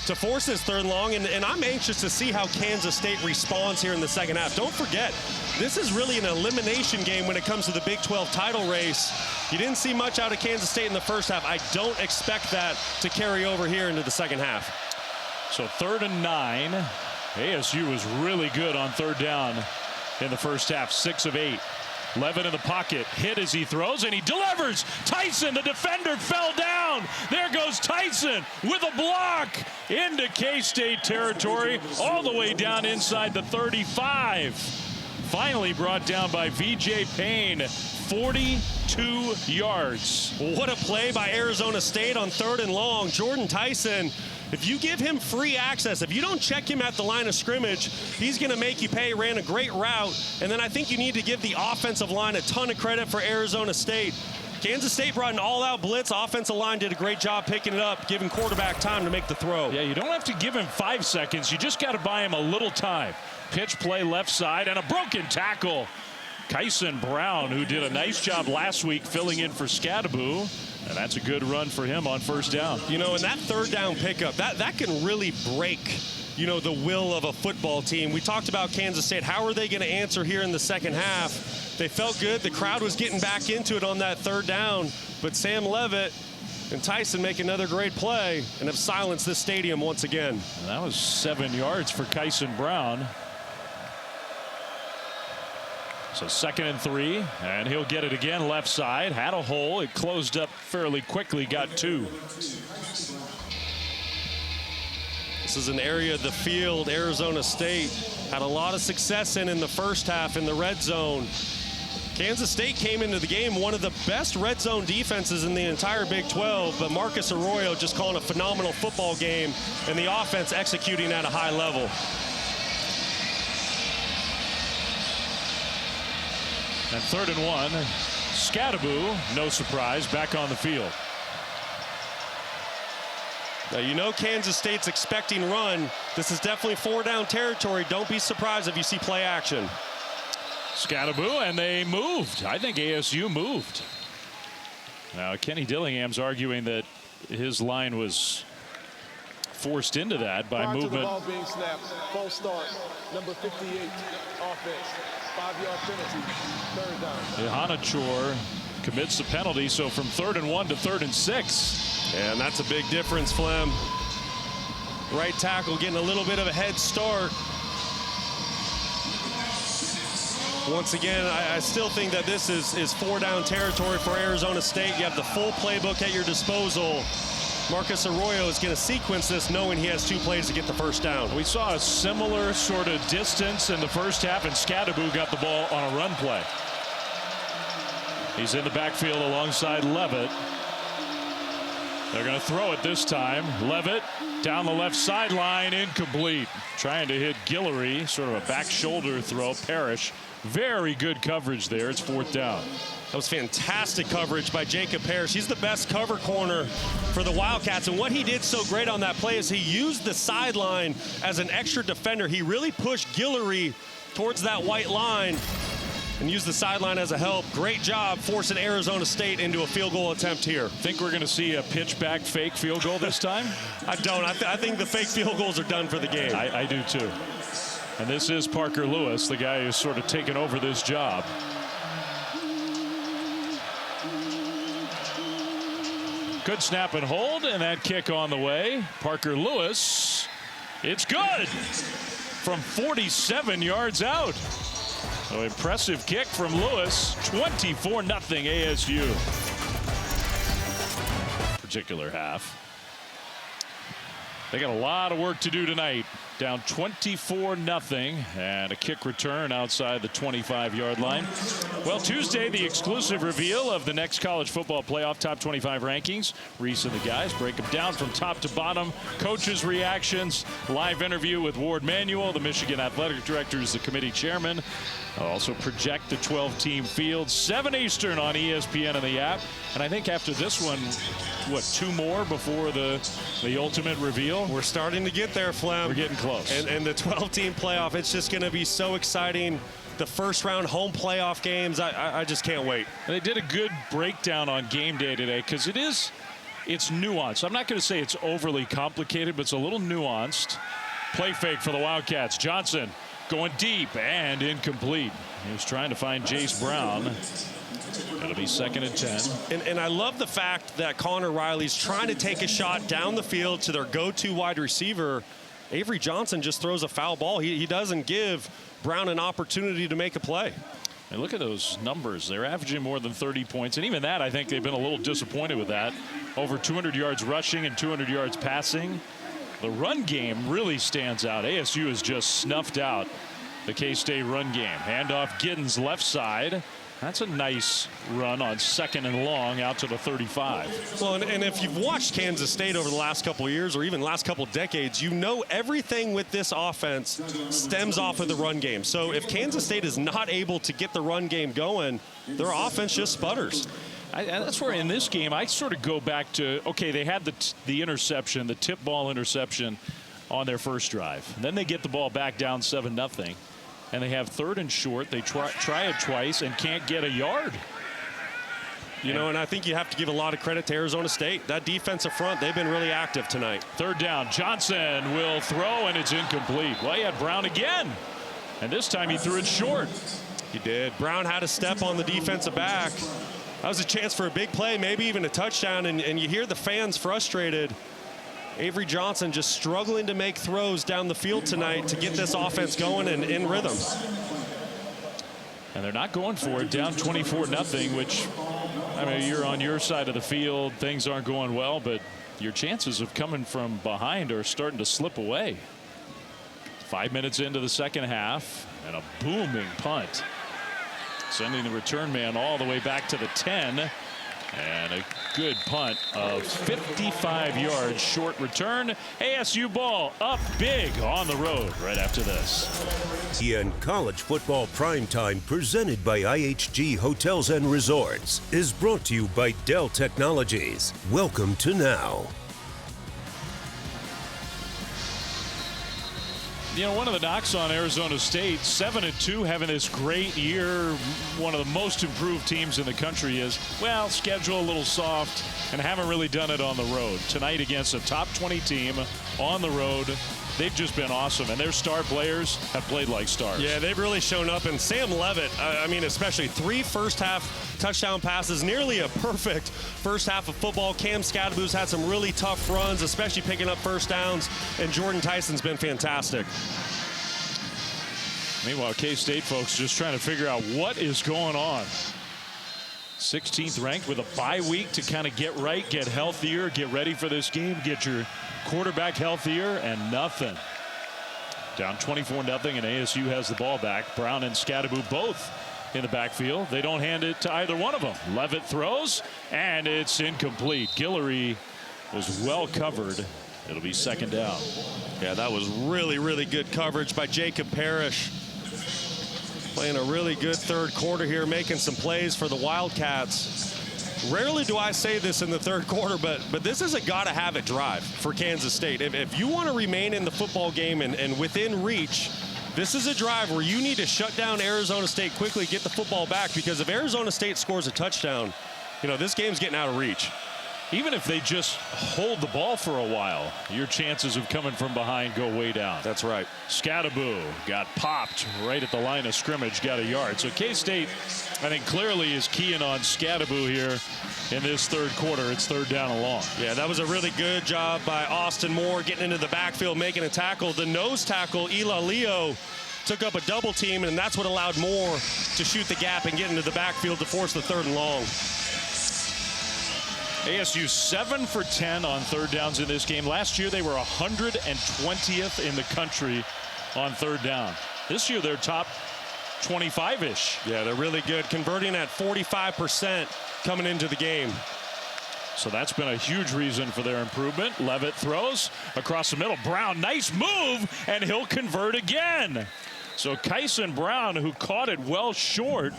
to force this third and long, and I'm anxious to see how Kansas State responds here in the second half. Don't forget, this is really an elimination game when it comes to the Big 12 title race. You didn't see much out of Kansas State in the first half. I don't expect that to carry over here into the second half. So 3rd and 9. ASU was really good on 3rd down in the first half, 6 of 8. Levin in the pocket, hit as he throws, and he delivers. Tyson, the defender, fell down. There goes Tyson with a block into K-State territory, all the way down inside the 35. Finally brought down by V.J. Payne, 42 yards. What a play by Arizona State on 3rd and long. Jordan Tyson, if you give him free access, if you don't check him at the line of scrimmage, he's going to make you pay. Ran a great route. And then I think you need to give the offensive line a ton of credit for Arizona State. Kansas State brought an all-out blitz. Offensive line did a great job picking it up, giving quarterback time to make the throw. Yeah, you don't have to give him 5 seconds. You just got to buy him a little time. Pitch play left side and a broken tackle. Kyson Brown, who did a nice job last week filling in for Scadaboo. And that's a good run for him on 1st down. You know, and that 3rd down pickup, that can really break, you know, the will of a football team. We talked about Kansas State. How are they going to answer here in the second half? They felt good. The crowd was getting back into it on that 3rd down. But Sam Levitt and Tyson make another great play and have silenced this stadium once again. And that was 7 yards for Kyson Brown. So 2nd and 3, and he'll get it again left side. Had a hole. It closed up fairly quickly. Got 2. This is an area of the field Arizona State had a lot of success in the first half in the red zone. Kansas State came into the game one of the best red zone defenses in the entire Big 12, but Marcus Arroyo just calling a phenomenal football game and the offense executing at a high level. And 3rd and 1, Scadaboo, no surprise, back on the field. Now, you know Kansas State's expecting run. This is definitely 4-down territory. Don't be surprised if you see play action. Scadaboo, and they moved. I think ASU moved. Now, Kenny Dillingham's arguing that his line was forced into that by movement. To the ball being snapped, false start, number 58, offense. 5-yard penalty, 3rd down. Ihanachor commits the penalty, so from 3rd and 1 to 3rd and 6. And that's a big difference, Flem. Right tackle getting a little bit of a head start. Once again, I still think that this is 4-down territory for Arizona State. You have the full playbook at your disposal. Marcus Arroyo is going to sequence this knowing he has 2 plays to get the 1st down. We saw a similar sort of distance in the first half, and Scadaboo got the ball on a run play. He's in the backfield alongside Levitt. They're going to throw it this time. Levitt down the left sideline, incomplete. Trying to hit Guillory, sort of a back shoulder throw. Parrish, very good coverage there. It's 4th down. That was fantastic coverage by Jacob Parrish. He's the best cover corner for the Wildcats. And what he did so great on that play is he used the sideline as an extra defender. He really pushed Guillory towards that white line and used the sideline as a help. Great job forcing Arizona State into a field goal attempt here. Think we're going to see a pitch back fake field goal this time? I don't. I think the fake field goals are done for the game. I do too. And this is Parker Lewis, the guy who's sort of taken over this job. Good snap and hold, and that kick on the way. Parker Lewis, it's good from 47 yards out. So impressive kick from Lewis. 24-0 ASU. Particular half. They got a lot of work to do tonight. Down 24-0, and a kick return outside the 25-yard line. Well, Tuesday, the exclusive reveal of the next college football playoff top 25 rankings. Reese and the guys break them down from top to bottom. Coaches' reactions, live interview with Ward Manuel, the Michigan Athletic Director, is the committee chairman. I'll also project the 12-team field, 7 Eastern on ESPN and the app. And I think after this one, what, 2 more before the ultimate reveal? We're starting to get there, Flem. We're getting close. And the 12-team playoff, it's just going to be so exciting. The first-round home playoff games, I just can't wait. They did a good breakdown on game day today, because it is it's nuanced. I'm not going to say it's overly complicated, but it's a little nuanced. Play fake for the Wildcats. Johnson going deep and incomplete. He was trying to find Jace Brown. It'll be 2nd and 10. And I love the fact that Connor Riley's trying to take a shot down the field to their go-to wide receiver. Avery Johnson just throws a foul ball. He doesn't give Brown an opportunity to make a play. And look at those numbers. They're averaging more than 30 points. And even that, I think they've been a little disappointed with that. Over 200 yards rushing and 200 yards passing. The run game really stands out. ASU has just snuffed out the K-State run game. Handoff Giddens left side. That's a nice run on 2nd and long out to the 35. Well, and if you've watched Kansas State over the last couple of years or even last couple of decades, you know everything with this offense stems off of the run game. So if Kansas State is not able to get the run game going, their offense just sputters. That's where in this game I sort of go back to, okay, they had the interception, the tip ball interception on their first drive. And then they get the ball back down 7-0. And they have 3rd and short. They try it twice and can't get a yard. You know, and I think you have to give a lot of credit to Arizona State. That defensive front, they've been really active tonight. 3rd down. Johnson will throw, and it's incomplete. Well, he had Brown again. And this time he threw it short. He did. Brown had a step on the defensive back. That was a chance for a big play, maybe even a touchdown. And you hear the fans frustrated. Avery Johnson just struggling to make throws down the field tonight to get this offense going and in rhythm. And they're not going for it, down 24-0, which, I mean, you're on your side of the field. Things aren't going well, but your chances of coming from behind are starting to slip away. 5 minutes into the second half, and a booming punt. Sending the return man all the way back to the 10. And a good punt of 55 yards, short return. ASU ball up big on the road right after this. ESPN College Football Primetime, presented by IHG Hotels and Resorts, is brought to you by Dell Technologies. Welcome to Now. You know, one of the knocks on Arizona State, 7-2, having this great year, one of the most improved teams in the country, is, well, schedule a little soft and haven't really done it on the road. Tonight against a top 20 team on the road, they've just been awesome, and their star players have played like stars. Yeah, they've really shown up, and Sam Levitt, I mean, especially 3 first-half touchdown passes, nearly a perfect first half of football. Cam Scadaboo's had some really tough runs, especially picking up first downs, and Jordan Tyson's been fantastic. Meanwhile, K-State folks just trying to figure out what is going on. 16th ranked with a bye week to kind of get right, get healthier, get ready for this game, get your quarterback healthier, and nothing. Down 24-0, and ASU has the ball back. Brown and Scadaboo both in the backfield. They don't hand it to either one of them. Levitt throws, and it's incomplete. Guillory was well covered. It'll be 2nd down. Yeah, that was really, really good coverage by Jacob Parrish. Playing a really good third quarter here, making some plays for the Wildcats. Rarely do I say this in the third quarter, but this is a gotta-have-it drive for Kansas State. If you want to remain in the football game and within reach, this is a drive where you need to shut down Arizona State quickly, get the football back, because if Arizona State scores a touchdown, you know, this game's getting out of reach. Even if they just hold the ball for a while, your chances of coming from behind go way down. That's right. Scadaboo got popped right at the line of scrimmage, got a yard. So K-State, I think, clearly is keying on Scadaboo here in this third quarter. It's 3rd down and long. Yeah, that was a really good job by Austin Moore getting into the backfield, making a tackle. The nose tackle, Ela Leo, took up a double team, and that's what allowed Moore to shoot the gap and get into the backfield to force the 3rd and long. ASU 7 for 10 on 3rd downs in this game. Last year they were 120th in the country on 3rd down. This year they're top 25-ish. Yeah, they're really good, converting at 45% coming into the game. So that's been a huge reason for their improvement. Levitt throws across the middle. Brown, nice move, and he'll convert again. So Kyson Brown, who caught it well short,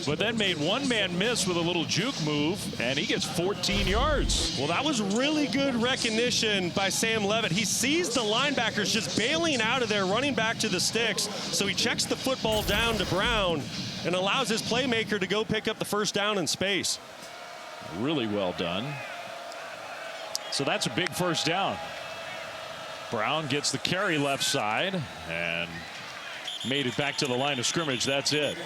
but then made one man miss with a little juke move, and he gets 14 yards. Well, that was really good recognition by Sam Levitt. He sees the linebackers just bailing out of there, running back to the sticks. So he checks the football down to Brown and allows his playmaker to go pick up the first down in space. Really well done. So that's a big first down. Brown gets the carry left side and made it back to the line of scrimmage. That's it.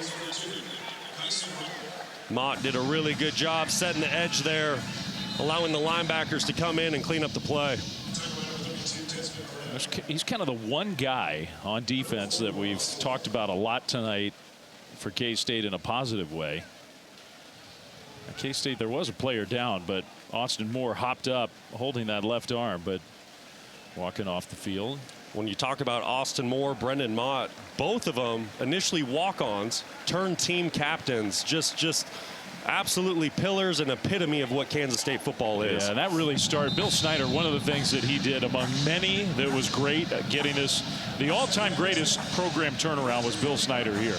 Mott did a really good job setting the edge there, allowing the linebackers to come in and clean up the play. He's kind of the one guy on defense that we've talked about a lot tonight for K-State in a positive way. At K-State, there was a player down, but Austin Moore hopped up holding that left arm, but walking off the field. When you talk about Austin Moore, Brendan Mott, both of them initially walk-ons, turned team captains, just absolutely pillars and epitome of what Kansas State football is. Yeah, and that really started. Bill Snyder, one of the things that he did among many that was great at getting us, the all-time greatest program turnaround was Bill Snyder here.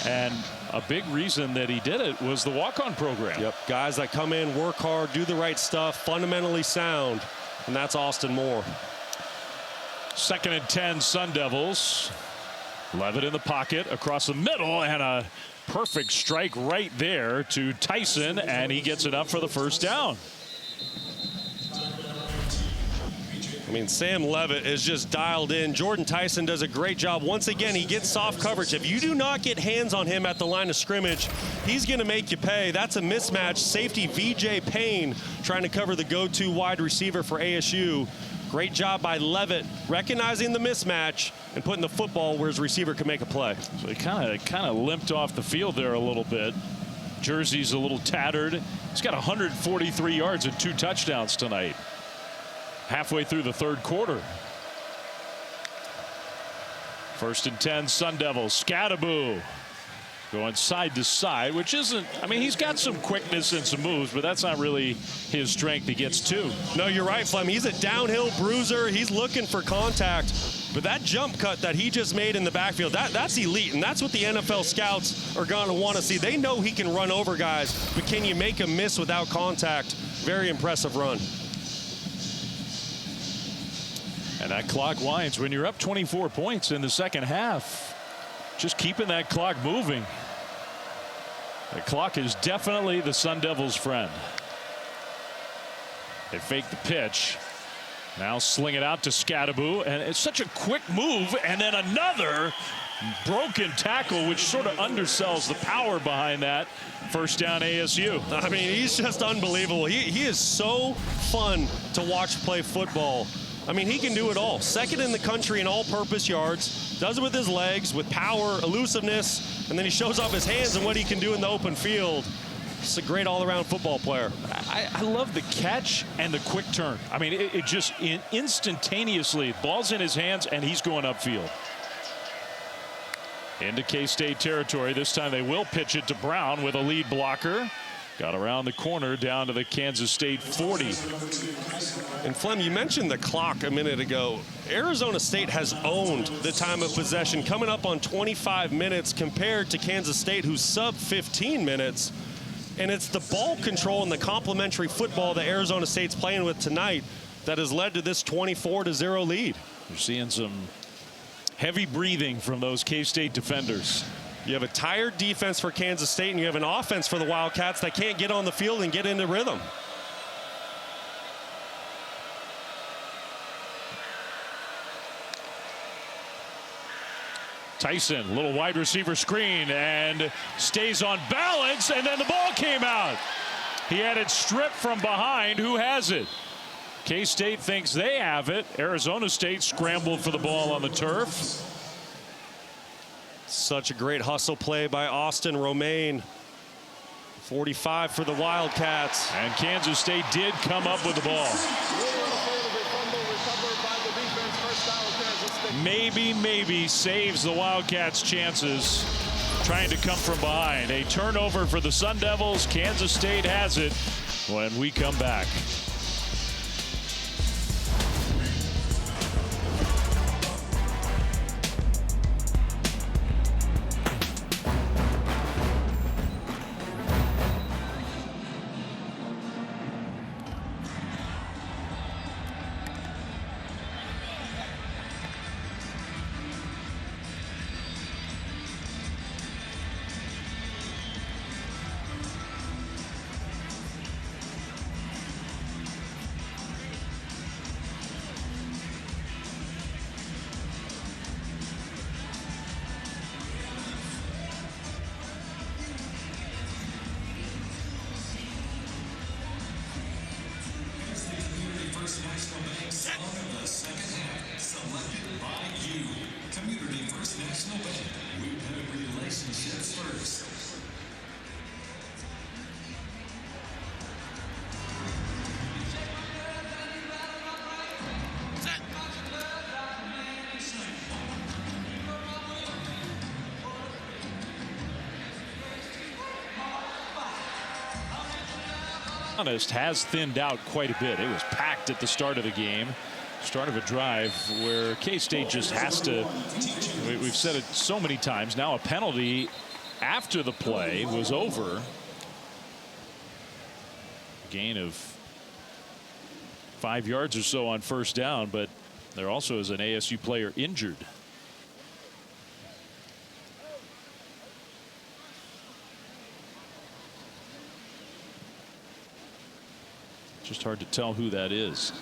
And a big reason that he did it was the walk-on program. Yep, guys that come in, work hard, do the right stuff, fundamentally sound, and that's Austin Moore. 2nd and 10 Sun Devils. Levitt in the pocket across the middle, and a perfect strike right there to Tyson, and he gets it up for the first down. I mean, Sam Levitt is just dialed in. Jordan Tyson does a great job. Once again, he gets soft coverage. If you do not get hands on him at the line of scrimmage, he's going to make you pay. That's a mismatch. Safety VJ Payne trying to cover the go-to wide receiver for ASU. Great job by Levitt recognizing the mismatch and putting the football where his receiver can make a play. So he kind of limped off the field there a little bit. Jersey's a little tattered. He's got 143 yards and 2 touchdowns tonight. Halfway through the 3rd quarter. 1st and 10 Sun Devils. Scadaboo going side to side, which isn't, I mean, he's got some quickness and some moves, but that's not really his strength. He gets 2. No, you're right, Flem. He's a downhill bruiser. He's looking for contact. But that jump cut that he just made in the backfield, that's elite. And that's what the NFL scouts are going to want to see. They know he can run over guys, but can you make him miss without contact? Very impressive run. And that clock winds when you're up 24 points in the second half. Just keeping that clock moving. The clock is definitely the Sun Devils' friend. They fake the pitch. Now sling it out to Scadaboo, and it's such a quick move, and then another broken tackle, which sort of undersells the power behind that. First down ASU. I mean, he's just unbelievable. He is so fun to watch play football. I mean, he can do it all. 2nd in the country in all-purpose yards. Does it with his legs, with power, elusiveness, and then he shows off his hands and what he can do in the open field. Just a great all-around football player. I love the catch and the quick turn. I mean, it just instantaneously, ball's in his hands, and he's going upfield. Into K-State territory. This time they will pitch it to Brown with a lead blocker. Got around the corner down to the Kansas State 40. And Flem, you mentioned the clock a minute ago. Arizona State has owned the time of possession, coming up on 25 minutes compared to Kansas State, who's sub 15 minutes. And it's the ball control and the complementary football that Arizona State's playing with tonight that has led to this 24-0 lead. You're seeing some heavy breathing from those K-State defenders. You have a tired defense for Kansas State, and you have an offense for the Wildcats that can't get on the field and get into rhythm. Tyson, little wide receiver screen, and stays on balance, and then the ball came out. He had it stripped from behind. Who has it? K-State thinks they have it. Arizona State scrambled for the ball on the turf. Such a great hustle play by Austin Romaine. 45 for the Wildcats. And Kansas State did come up with the ball. Maybe saves the Wildcats' chances trying to come from behind. A turnover for the Sun Devils. Kansas State has it when we come back. Has thinned out quite a bit. It was packed at the start of the game, start of a drive where K-State just has to, we've said it so many times now, a penalty after the play was over. Gain of 5 yards or so on first down, but there also is an ASU player injured. Just hard to tell who that is.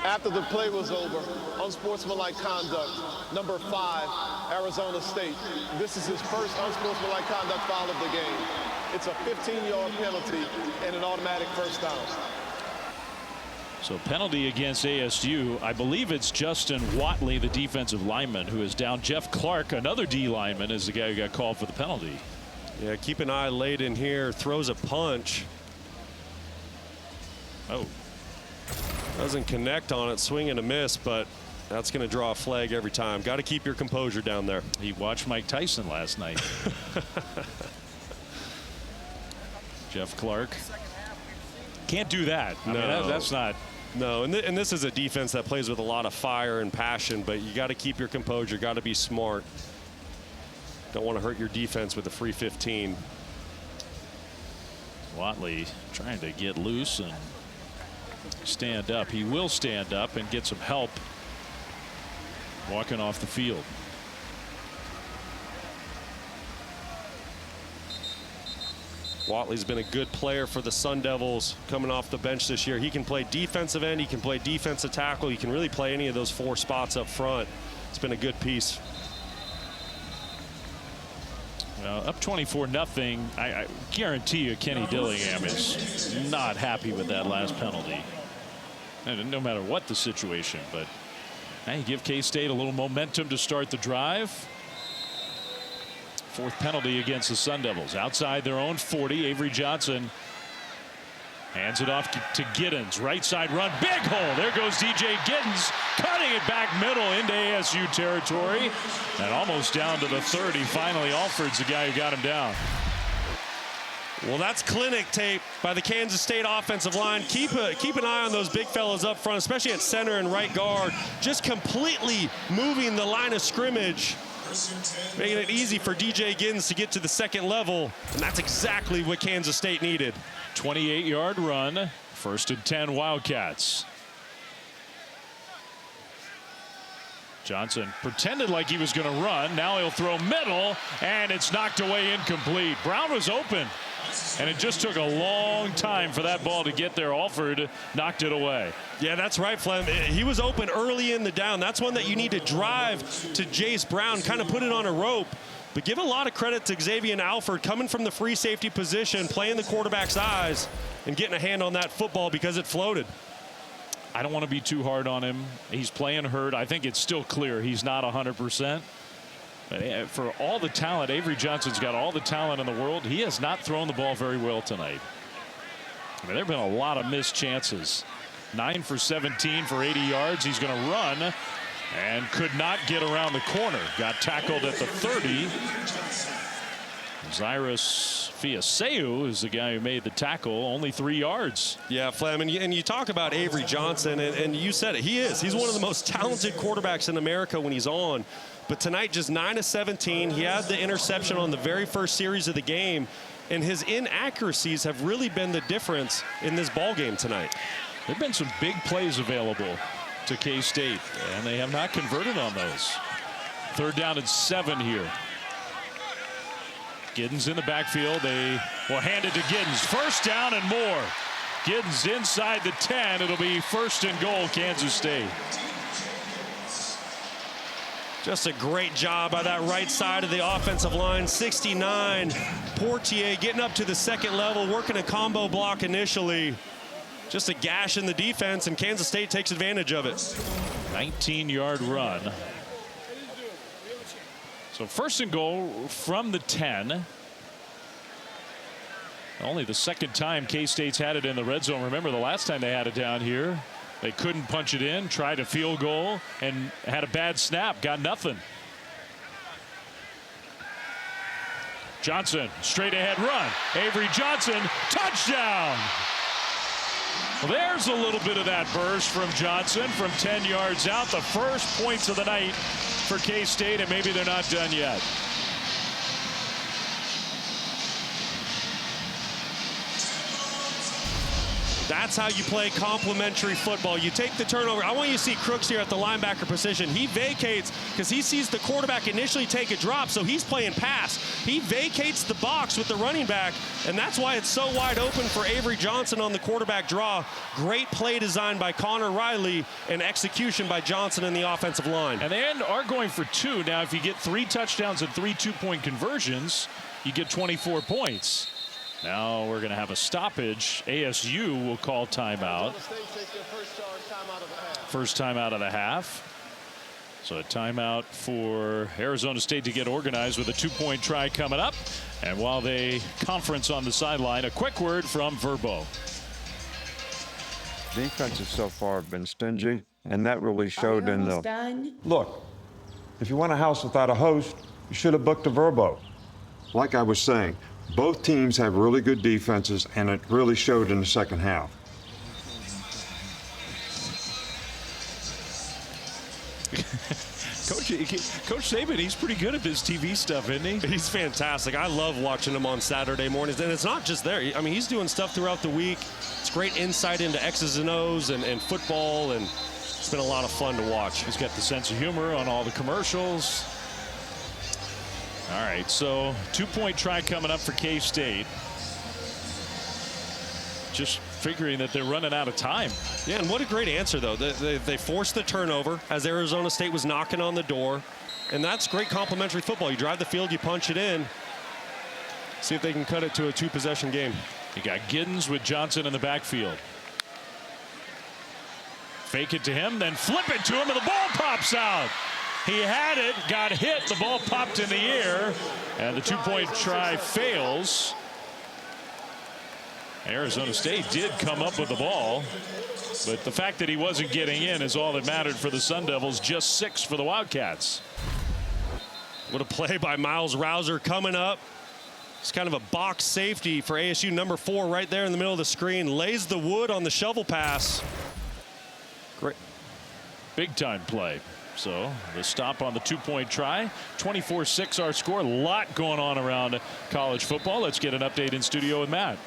After the play was over, unsportsmanlike conduct, number 5, Arizona State. This is his first unsportsmanlike conduct foul of the game. It's a 15-yard penalty and an automatic first down. So penalty against ASU. I believe it's Justin Watley, the defensive lineman, who is down. Jeff Clark, another D lineman, is the guy who got called for the penalty. Yeah, keep an eye late in here. Throws a punch. Oh. Doesn't connect on it. Swing and a miss, but that's going to draw a flag every time. Got to keep your composure down there. He watched Mike Tyson last night. Jeff Clark. Can't do that. I mean, that's not. No, and this is a defense that plays with a lot of fire and passion, but you got to keep your composure. Got to be smart. Don't want to hurt your defense with a free 15. Watley trying to get loose and stand up. He will stand up and get some help walking off the field. Watley's been a good player for the Sun Devils coming off the bench this year. He can play defensive end. He can play defensive tackle. He can really play any of those 4 spots up front. It's been a good piece. Well, up 24-0. I guarantee you Kenny Dillingham is not happy with that last penalty. And no matter what the situation, but now you give K-State a little momentum to start the drive. 4th penalty against the Sun Devils. Outside their own 40, Avery Johnson hands it off to Giddens. Right side run, big hole. There goes DJ Giddens, cutting it back middle into ASU territory. And almost down to the 30. Finally, Alford's the guy who got him down. Well, that's clinic tape by the Kansas State offensive line. Keep an eye on those big fellas up front, especially at center and right guard. Just completely moving the line of scrimmage, making it easy for DJ Giddens to get to the second level, and that's exactly what Kansas State needed. 28-yard run, 1st and 10 Wildcats. Johnson pretended like he was going to run. Now he'll throw middle, and it's knocked away incomplete. Brown was open, and it just took a long time for that ball to get there. Alford knocked it away. Yeah, that's right, Flem. He was open early in the down. That's one that you need to drive to Jace Brown, kind of put it on a rope. But give a lot of credit to Xavier Alford coming from the free safety position, playing the quarterback's eyes, and getting a hand on that football because it floated. I don't want to be too hard on him. He's playing hurt. I think it's still clear he's not 100%. But for all the talent, Avery Johnson's got all the talent in the world. He has not thrown the ball very well tonight. I mean, there have been a lot of missed chances. 9 for 17 for 80 yards. He's going to run and could not get around the corner. Got tackled at the 30. Cyrus Fiaseu is the guy who made the tackle, only 3 yards. Yeah, Flem, and you talk about Avery Johnson, and you said it. He's one of the most talented quarterbacks in America when he's on. But tonight, just 9 of 17. He had the interception on the very first series of the game, and his inaccuracies have really been the difference in this ball game tonight. There have been some big plays available to K-State, and they have not converted on those. 3rd down and 7 here. Giddens in the backfield. They will hand it to Giddens. 1st down and more. Giddens inside the 10. It'll be 1st and goal, Kansas State. Just a great job by that right side of the offensive line. 69, Portier getting up to the second level, working a combo block initially. Just a gash in the defense, and Kansas State takes advantage of it. 19-yard run. So first and goal from the 10. Only the second time K-State's had it in the red zone. Remember the last time they had it down here, they couldn't punch it in, tried a field goal, and had a bad snap, got nothing. Johnson, straight ahead run. Avery Johnson, touchdown. Well, there's a little bit of that burst from Johnson from 10 yards out. The first points of the night for K-State, and maybe they're not done yet. That's how you play complementary football. You take the turnover. I want you to see Crooks here at the linebacker position. He vacates because he sees the quarterback initially take a drop, so he's playing pass. He vacates the box with the running back, and that's why it's so wide open for Avery Johnson on the quarterback draw. Great play design by Connor Riley and execution by Johnson in the offensive line. And they are going for 2. Now, if you get 3 touchdowns and 3 two-point conversions, you get 24 points. Now we're going to have a stoppage. ASU will call timeout. First timeout of the half. So a timeout for Arizona State to get organized with a 2-point try coming up. And while they conference on the sideline, a quick word from Verbo. Defenses so far have been stingy, and that really showed in the... Done? Look, if you want a house without a host, you should have booked a Verbo. Like I was saying, both teams have really good defenses, and it really showed in the second half. Coach Saban, he's pretty good at this TV stuff, isn't he? He's fantastic. I love watching him on Saturday mornings. And it's not just there. I mean, he's doing stuff throughout the week. It's great insight into X's and O's and football, and it's been a lot of fun to watch. He's got the sense of humor on all the commercials. All right, so 2-point try coming up for K-State. Just figuring that they're running out of time. Yeah, and what a great answer, though. They forced the turnover as Arizona State was knocking on the door. And that's great complementary football. You drive the field, you punch it in. See if they can cut it to a 2-possession game. You got Giddens with Johnson in the backfield. Fake it to him, then flip it to him, and the ball pops out. He had it, got hit, the ball popped in the air, and the 2-point try fails. Arizona State did come up with the ball, but the fact that he wasn't getting in is all that mattered for the Sun Devils. Just 6 for the Wildcats. What a play by Miles Rouser coming up. It's kind of a box safety for ASU, number 4 right there in the middle of the screen. Lays the wood on the shovel pass. Great. Big time play. So the stop on the 2-point try. 24-6 our score. A lot going on around college football. Let's get an update in studio with Matt.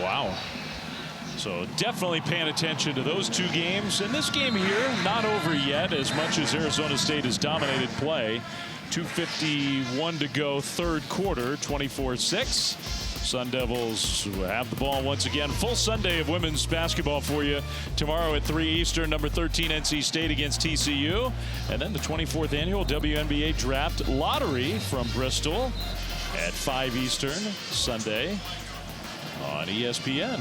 Wow. So definitely paying attention to those 2 games. And this game here, not over yet, as much as Arizona State has dominated play. 2:51 to go, third quarter, 24-6. Sun Devils have the ball once again. Full Sunday of women's basketball for you tomorrow at 3 Eastern. Number 13 NC State against TCU. And then the 24th annual WNBA Draft Lottery from Bristol at 5 Eastern Sunday on ESPN.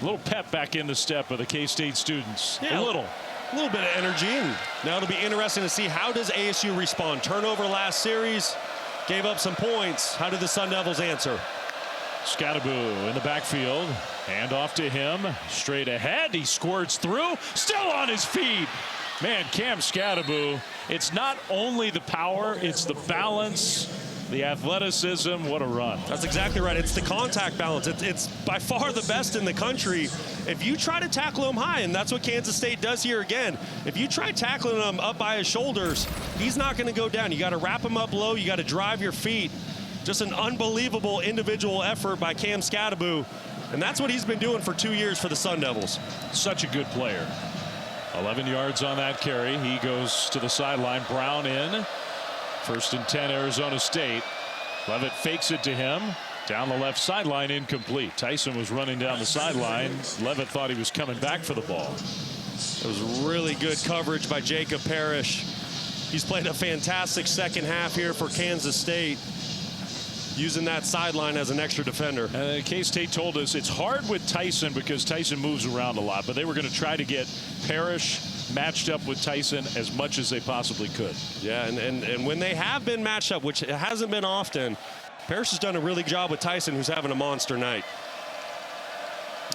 A little pep back in the step of the K-State students. Yeah, a little bit of energy. And now it'll be interesting to see how does ASU respond. Turnover last series, gave up some points. How did the Sun Devils answer? Scadaboo in the backfield. Hand off to him. Straight ahead. He squirts through. Still on his feet. Man, Cam Scadaboo, it's not only the power, it's the balance, the athleticism. What a run. That's exactly right. It's the contact balance. It's by far the best in the country. If you try to tackle him high, and that's what Kansas State does here again, if you try tackling him up by his shoulders, he's not going to go down. You got to wrap him up low. You got to drive your feet. Just an unbelievable individual effort by Cam Scadaboo. And that's what he's been doing for 2 years for the Sun Devils. Such a good player. 11 yards on that carry. He goes to the sideline. Brown in. 1st and 10, Arizona State. Levitt fakes it to him. Down the left sideline, incomplete. Tyson was running down the sideline. Levitt thought he was coming back for the ball. It was really good coverage by Jacob Parrish. He's played a fantastic second half here for Kansas State, using that sideline as an extra defender. K-State told us it's hard with Tyson because Tyson moves around a lot, but they were going to try to get Parrish matched up with Tyson as much as they possibly could. Yeah, and when they have been matched up, which it hasn't been often, Parrish has done a really good job with Tyson, who's having a monster night.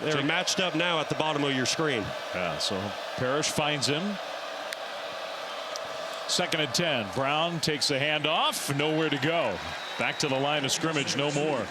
They're matched up now at the bottom of your screen. Yeah, so Parrish finds him. 2nd and 10. Brown takes the handoff. Nowhere to go. Back to the line of scrimmage. No more.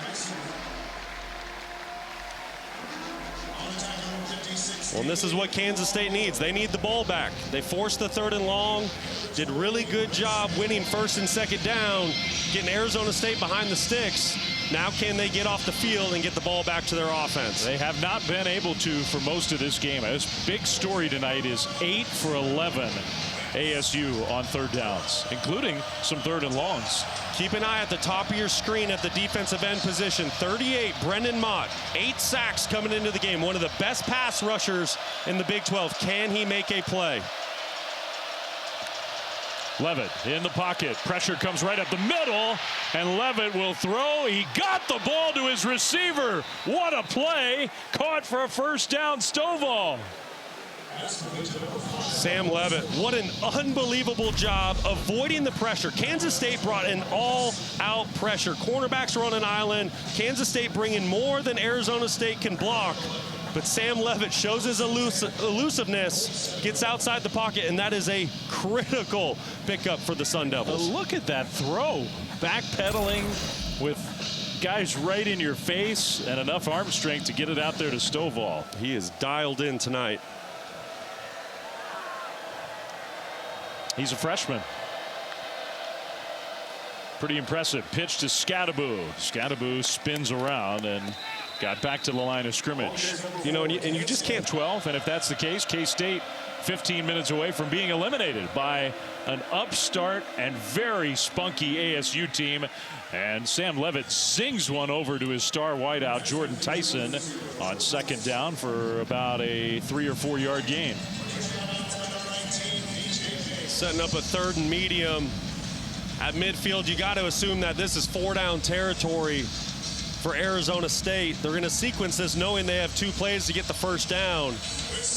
Well, and this is what Kansas State needs. They need the ball back. They forced the 3rd and long. Did a really good job winning 1st and 2nd down, getting Arizona State behind the sticks. Now can they get off the field and get the ball back to their offense? They have not been able to for most of this game. This big story tonight is 8 for 11 ASU on 3rd downs, including some 3rd and longs. Keep an eye at the top of your screen at the defensive end position. 38, Brendan Mott, 8 sacks coming into the game. One of the best pass rushers in the Big 12. Can he make a play? Levitt in the pocket. Pressure comes right up the middle, and Levitt will throw. He got the ball to his receiver. What a play. Caught for a 1st down, Stovall. Sam Levitt, what an unbelievable job avoiding the pressure. Kansas State brought an all-out pressure. Cornerbacks are on an island. Kansas State bringing more than Arizona State can block. But Sam Levitt shows his elusiveness, gets outside the pocket, and that is a critical pickup for the Sun Devils. Look at that throw. Backpedaling with guys right in your face and enough arm strength to get it out there to Stovall. He is dialed in tonight. He's a freshman. Pretty impressive. Pitch to Scadaboo. Scadaboo spins around and got back to the line of scrimmage. You know, and you just can't. 12, and if that's the case, K-State 15 minutes away from being eliminated by an upstart and very spunky ASU team. And Sam Levitt zings one over to his star wideout, Jordan Tyson, on 2nd down for about a 3 or 4 yard gain. Setting up a 3rd and medium at midfield. You got to assume that this is 4-down territory for Arizona State. They're going to sequence this knowing they have 2 plays to get the 1st down.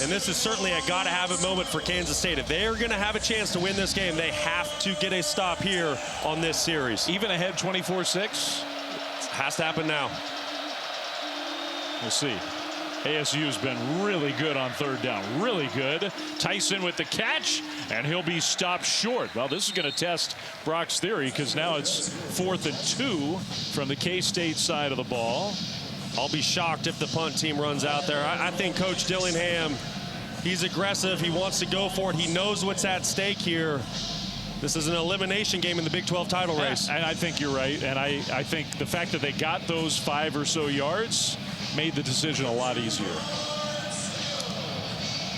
And this is certainly a gotta-have-it moment for Kansas State. If they are going to have a chance to win this game, they have to get a stop here on this series. Even ahead 24-6? Has to happen now. We'll see. ASU has been really good on 3rd down. Really good. Tyson with the catch, and he'll be stopped short. Well, this is going to test Brock's theory because now it's 4th and 2 from the K-State side of the ball. I'll be shocked if the punt team runs out there. I think Coach Dillingham, he's aggressive. He wants to go for it. He knows what's at stake here. This is an elimination game in the Big 12 title race. And I think you're right. And I think the fact that they got those 5 or so yards made the decision a lot easier.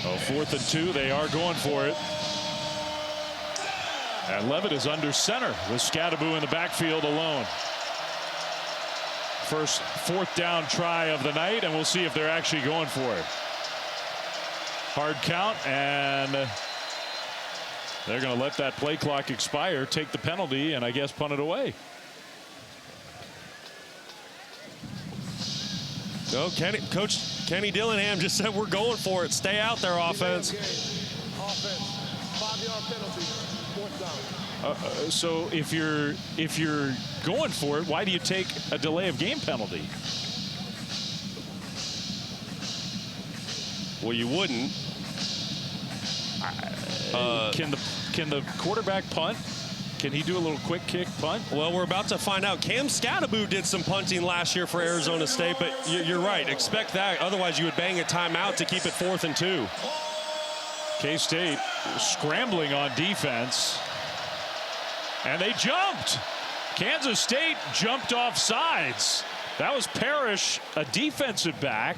Oh, 4th and 2, they are going for it. And Levitt is under center with Scadaboo in the backfield alone. First 4th down try of the night, and we'll see if they're actually going for it. Hard count, and they're going to let that play clock expire, take the penalty, and I guess punt it away. No, Coach Kenny Dillingham just said we're going for it. Stay out there, offense. Offense, 5-yard penalty, 4th down. So if you're going for it, why do you take a delay of game penalty? Well, you wouldn't. Can the quarterback punt? Can he do a little quick kick punt? Well, we're about to find out. Cam Scadaboo did some punting last year for Arizona State, but you're right. Expect that. Otherwise, you would bang a timeout to keep it 4th and 2. K-State scrambling on defense. And they jumped. Kansas State jumped off sides. That was Parrish, a defensive back,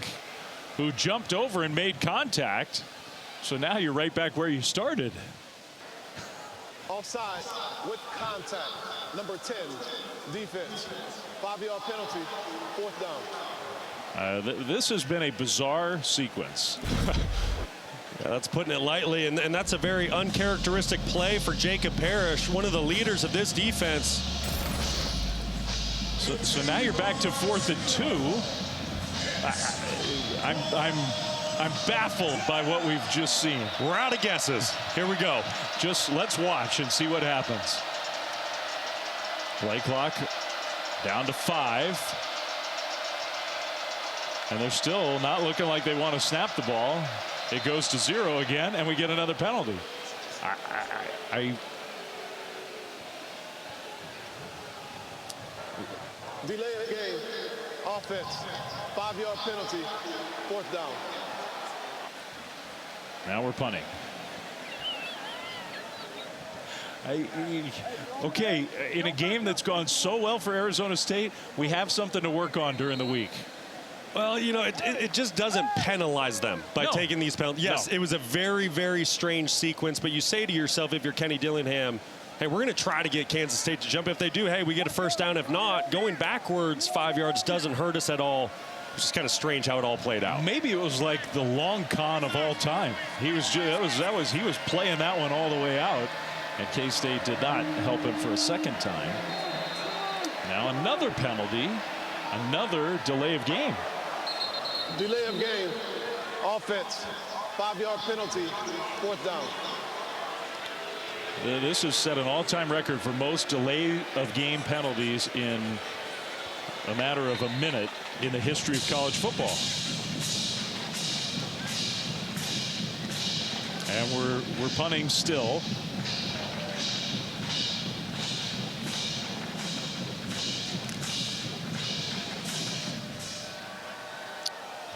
who jumped over and made contact. So now you're right back where you started. Offside with contact. Number 10, defense. 5-yard penalty, 4th down. This has been a bizarre sequence. Yeah, that's putting it lightly, and that's a very uncharacteristic play for Jacob Parrish, one of the leaders of this defense. So now you're back to 4th and 2. I'm baffled by what we've just seen. We're out of guesses. Here we go. Just let's watch and see what happens. Play clock down to 5. And they're still not looking like they want to snap the ball. It goes to 0 again, and we get another penalty. Delay of the game. Offense. 5-yard penalty. 4th down. Now we're punting. Okay, in a game that's gone so well for Arizona State, we have something to work on during the week. Well, you know, it just doesn't penalize them by taking these penalties. Yes, it was a very, very strange sequence, but you say to yourself, if you're Kenny Dillingham, hey, we're going to try to get Kansas State to jump. If they do, hey, we get a 1st down. If not, going backwards 5 yards doesn't hurt us at all. It's just kind of strange how it all played out. Maybe it was like the long con of all time. He was playing that one all the way out, and K-State did not help him for a 2nd time. Now another penalty, another delay of game. Delay of game. Offense. 5-yard penalty. 4th down. This has set an all-time record for most delay of game penalties in a matter of a minute in the history of college football. And we're punting still.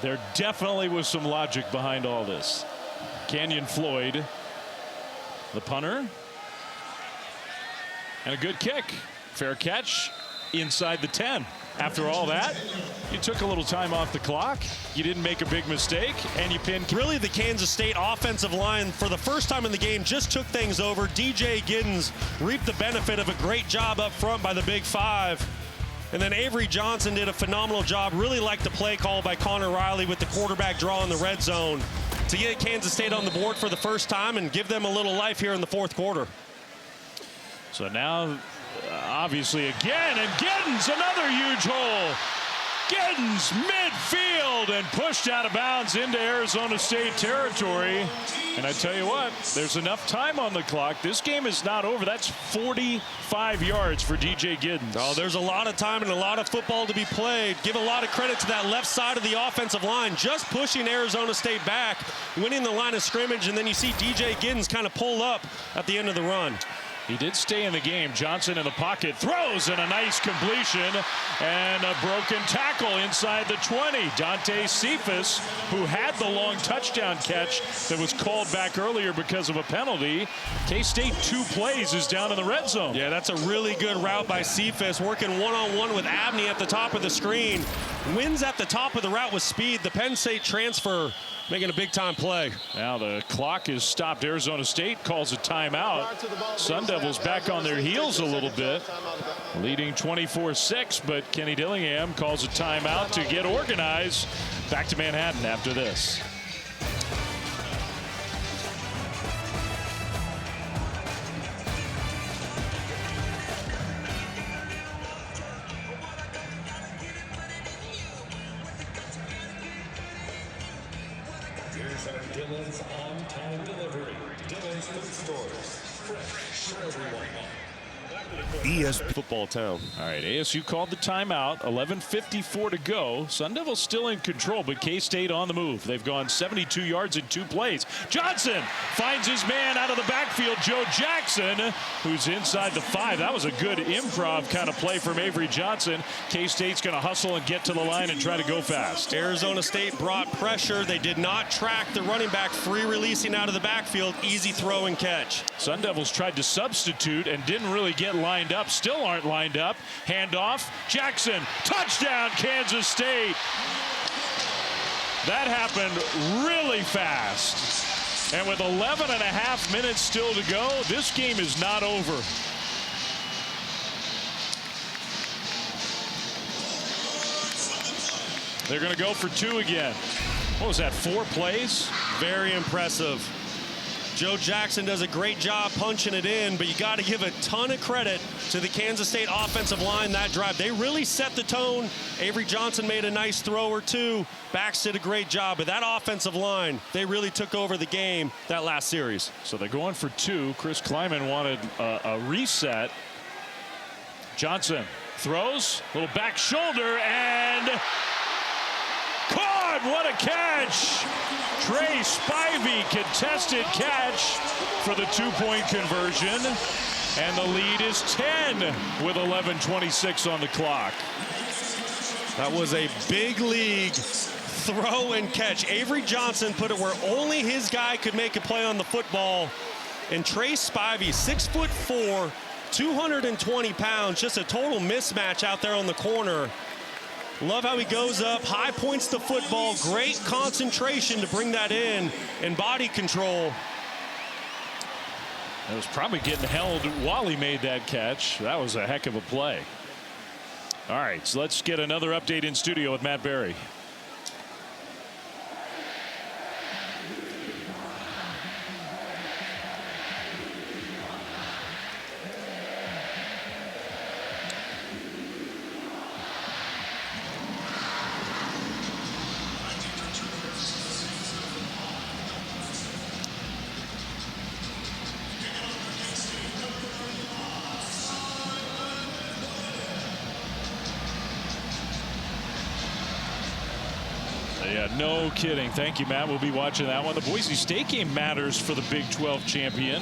There definitely was some logic behind all this. Canyon Floyd, the punter, and a good kick. Fair catch inside the 10. After all that, you took a little time off the clock, you didn't make a big mistake, and you pinned. Really, the Kansas State offensive line, for the first time in the game, just took things over. DJ Giddens reaped the benefit of a great job up front by the Big Five. And then Avery Johnson did a phenomenal job. Really liked the play call by Connor Riley with the quarterback draw in the red zone to get Kansas State on the board for the first time and give them a little life here in the 4th quarter. So now, obviously again, and Giddens, another huge hole. Giddens midfield and pushed out of bounds into Arizona State territory. And I tell you what, there's enough time on the clock. This game is not over. That's 45 yards for DJ Giddens. Oh, there's a lot of time and a lot of football to be played. Give a lot of credit to that left side of the offensive line, just pushing Arizona State back, winning the line of scrimmage, and then you see DJ Giddens kind of pull up at the end of the run. He did stay in the game. Johnson in the pocket, throws, and a nice completion, and a broken tackle inside the 20. Dante Cephas, who had the long touchdown catch that was called back earlier because of a penalty. K-State 2 plays is down in the red zone. Yeah, that's a really good route by Cephas, working one-on-one with Abney at the top of the screen. Wins at the top of the route with speed. The Penn State transfer making a big-time play. Now the clock is stopped. Arizona State calls a timeout. Sun Devils back on their heels a little bit, leading 24-6, but Kenny Dillingham calls a timeout to get organized. Back to Manhattan after this. Dylan's on-time delivery. Dylan's Food Stores. Fresh for everyone. ESPN Football town. All right, ASU called the timeout. 11:54 to go. Sun Devils still in control, but K-State on the move. They've gone 72 yards in 2 plays. Johnson finds his man out of the backfield, Joe Jackson, who's inside the 5. That was a good improv kind of play from Avery Johnson. K-State's going to hustle and get to the line and try to go fast. Arizona State brought pressure. They did not track the running back, free releasing out of the backfield. Easy throw and catch. Sun Devils tried to substitute and didn't really get lined up, still aren't lined up. Handoff, Jackson, touchdown, Kansas State. That happened really fast. And with 11 and a half minutes still to go, this game is not over. They're going to go for 2 again. What was that, 4 plays? Very impressive. Joe Jackson does a great job punching it in, but you got to give a ton of credit to the Kansas State offensive line that drive. They really set the tone. Avery Johnson made a nice throw or 2. Backs did a great job, but that offensive line, they really took over the game that last series. So they're going for 2. Chris Kleiman wanted a reset. Johnson throws, little back shoulder, and caught! What a catch! Trey Spivey, contested catch for the 2-point conversion. And the lead is 10 with 11:26 on the clock. That was a big league throw and catch. Avery Johnson put it where only his guy could make a play on the football. And Trey Spivey, 6'4", 220 pounds, just a total mismatch out there on the corner. Love how he goes up, high points the football, great concentration to bring that in, and body control. It was probably getting held while he made that catch. That was a heck of a play. All right, so let's get another update in studio with Matt Berry. Yeah, no kidding. Thank you, Matt. We'll be watching that one. The Boise State game matters for the Big 12 champion.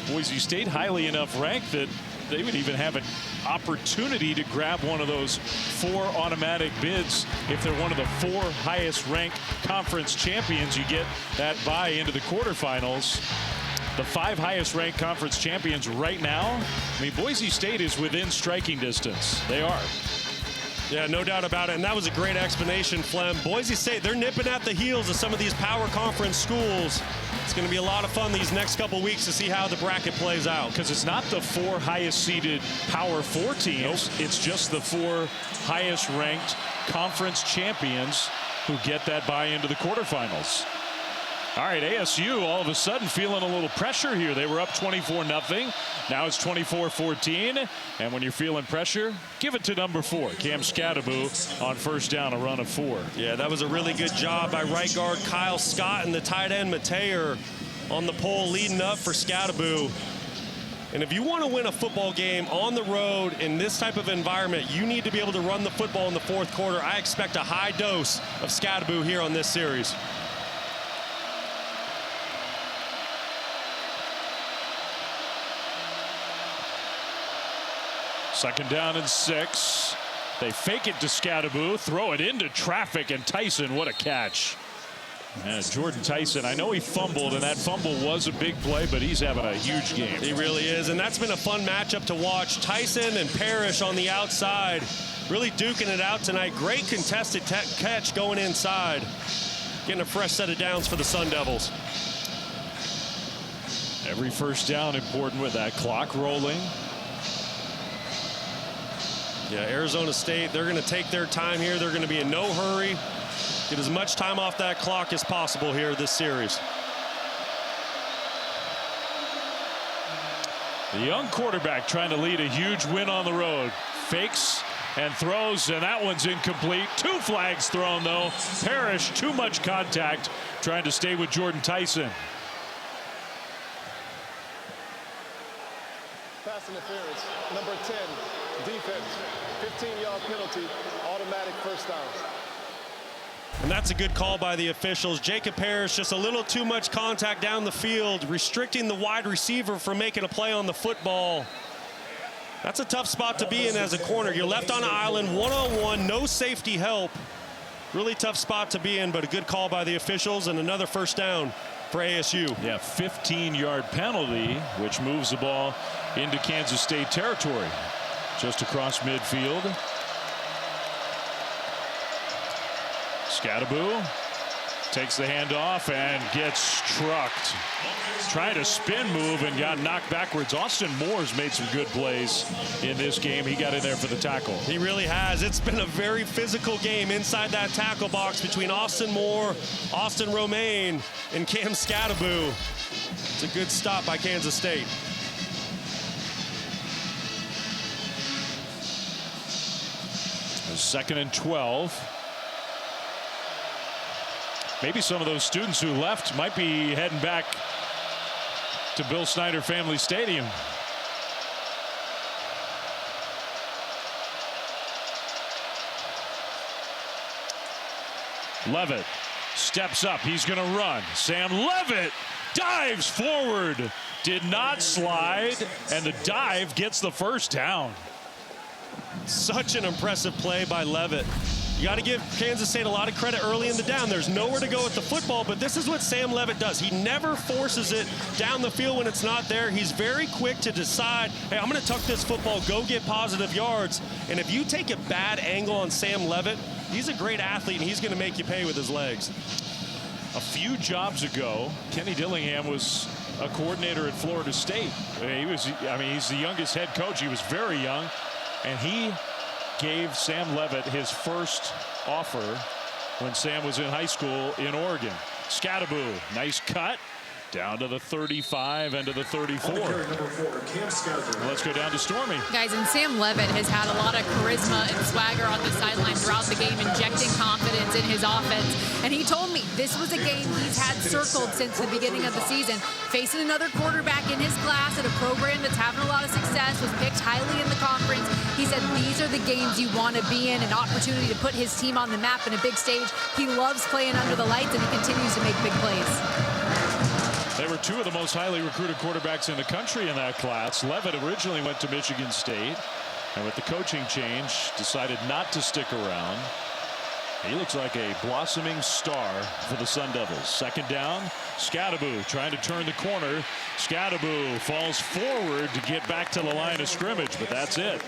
Boise State highly enough ranked that they would even have an opportunity to grab one of those 4 automatic bids. If they're one of the 4 highest ranked conference champions, you get that bye into the quarterfinals. The 5 highest ranked conference champions right now, I mean, Boise State is within striking distance. They are. Yeah, no doubt about it. And that was a great explanation, Flem. Boise State, they're nipping at the heels of some of these power conference schools. It's going to be a lot of fun these next couple weeks to see how the bracket plays out. Because it's not the 4 highest seeded Power 4 teams. Nope. It's just the 4 highest ranked conference champions who get that bye into the quarterfinals. All right, ASU all of a sudden feeling a little pressure here. They were up 24-0. Now it's 24-14. And when you're feeling pressure, give it to number 4, Cam Scadaboo, on first down, a run of 4. Yeah, that was a really good job by right guard Kyle Scott and the tight end Mateer on the pole leading up for Scadaboo. And if you want to win a football game on the road in this type of environment, you need to be able to run the football in the 4th quarter. I expect a high dose of Scadaboo here on this series. Second down and 6. They fake it to Scadaboo, throw it into traffic, and Tyson, what a catch. And Jordan Tyson, I know he fumbled, and that fumble was a big play, but he's having a huge game. He really is, and that's been a fun matchup to watch. Tyson and Parrish on the outside, really duking it out tonight. Great contested catch going inside. Getting a fresh set of downs for the Sun Devils. Every first down important with that clock rolling. Yeah, Arizona State, they're going to take their time here. They're going to be in no hurry. Get as much time off that clock as possible here this series. The young quarterback trying to lead a huge win on the road. Fakes and throws, and that one's incomplete. 2 flags thrown, though. Parrish, too much contact, trying to stay with Jordan Tyson. Pass interference, number 10, defense, 15-yard penalty, automatic first down. And that's a good call by the officials. Jacob Parrish, just a little too much contact down the field, restricting the wide receiver from making a play on the football. That's a tough spot to be in as a corner. You're left on an island, one-on-one, no safety help. Really tough spot to be in, but a good call by the officials and another first down for ASU. Yeah, 15-yard penalty, which moves the ball into Kansas State territory, just across midfield. Scadaboo takes the handoff and gets trucked. Tried a spin move and got knocked backwards. Austin Moore's made some good plays in this game. He got in there for the tackle. He really has. It's been a very physical game inside that tackle box between Austin Moore, Austin Romaine, and Cam Scadaboo. It's a good stop by Kansas State. Second and 12. Maybe some of those students who left might be heading back to Bill Snyder Family Stadium. Levitt steps up. He's going to run. Sam Levitt dives forward. Did not slide, and the dive gets the first down. Such an impressive play by Levitt. You got to give Kansas State a lot of credit early in the down. There's nowhere to go with the football, but this is what Sam Levitt does. He never forces it down the field when it's not there. He's very quick to decide, hey, I'm going to tuck this football, go get positive yards. And if you take a bad angle on Sam Levitt, he's a great athlete, and he's going to make you pay with his legs. A few jobs ago, Kenny Dillingham was a coordinator at Florida State. He's the youngest head coach. He was very young, and he gave Sam Levitt his first offer when Sam was in high school in Oregon. Scadaboo, nice cut. Down to the 35 and to the 34. Let's go down to Stormy. Guys, and Sam Levitt has had a lot of charisma and swagger on the sideline throughout the game, injecting confidence in his offense. And he told me this was a game he's had circled since the beginning of the season. Facing another quarterback in his class at a program that's having a lot of success, was picked highly in the conference. He said these are the games you want to be in, an opportunity to put his team on the map in a big stage. He loves playing under the lights, and he continues to make big plays. They were two of the most highly recruited quarterbacks in the country in that class. Levitt originally went to Michigan State, and with the coaching change, decided not to stick around. He looks like a blossoming star for the Sun Devils. Second down, Scadaboo trying to turn the corner. Scadaboo falls forward to get back to the line of scrimmage, but that's it.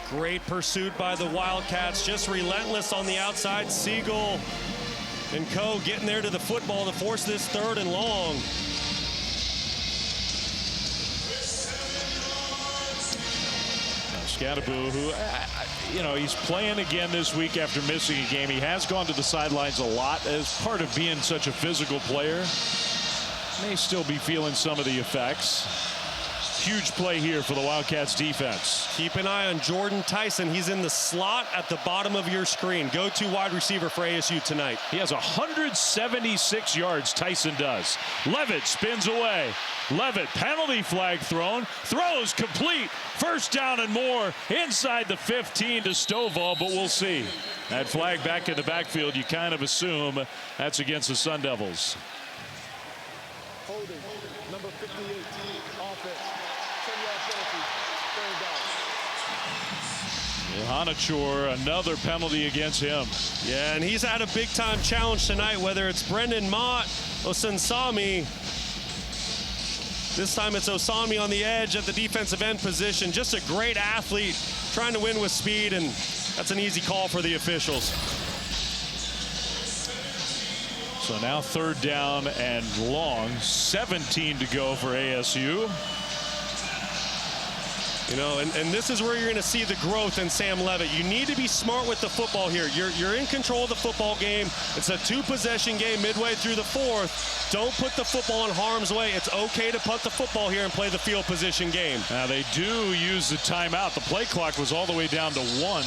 Great pursuit by the Wildcats, just relentless on the outside. Siegel and co getting there to the football to force this 3rd and long. Scadaboo, who, he's playing again this week after missing a game. He has gone to the sidelines a lot as part of being such a physical player. May still be feeling some of the effects. Huge play here for the Wildcats defense. Keep an eye on Jordan Tyson. He's in the slot at the bottom of your screen. Go-to wide receiver for ASU tonight. He has 176 yards, Tyson does. Levitt spins away. Levitt, penalty flag thrown. Throws complete. First down and more inside the 15 to Stovall, but we'll see. That flag back in the backfield, you kind of assume that's against the Sun Devils. Holding, number 58, offense. 10-yard penalty, 3rd down. Hanachur, another penalty against him. Yeah, and he's had a big-time challenge tonight, whether it's Brendan Mott, Osunsami. This time it's Osami on the edge at the defensive end position. Just a great athlete, trying to win with speed, and that's an easy call for the officials. So now 3rd down and long. 17 to go for ASU. You know, and this is where you're going to see the growth in Sam Levitt. You need to be smart with the football here. You're in control of the football game. It's a 2-possession game midway through the 4th. Don't put the football in harm's way. It's okay to punt the football here and play the field position game. Now they do use the timeout. The play clock was all the way down to 1,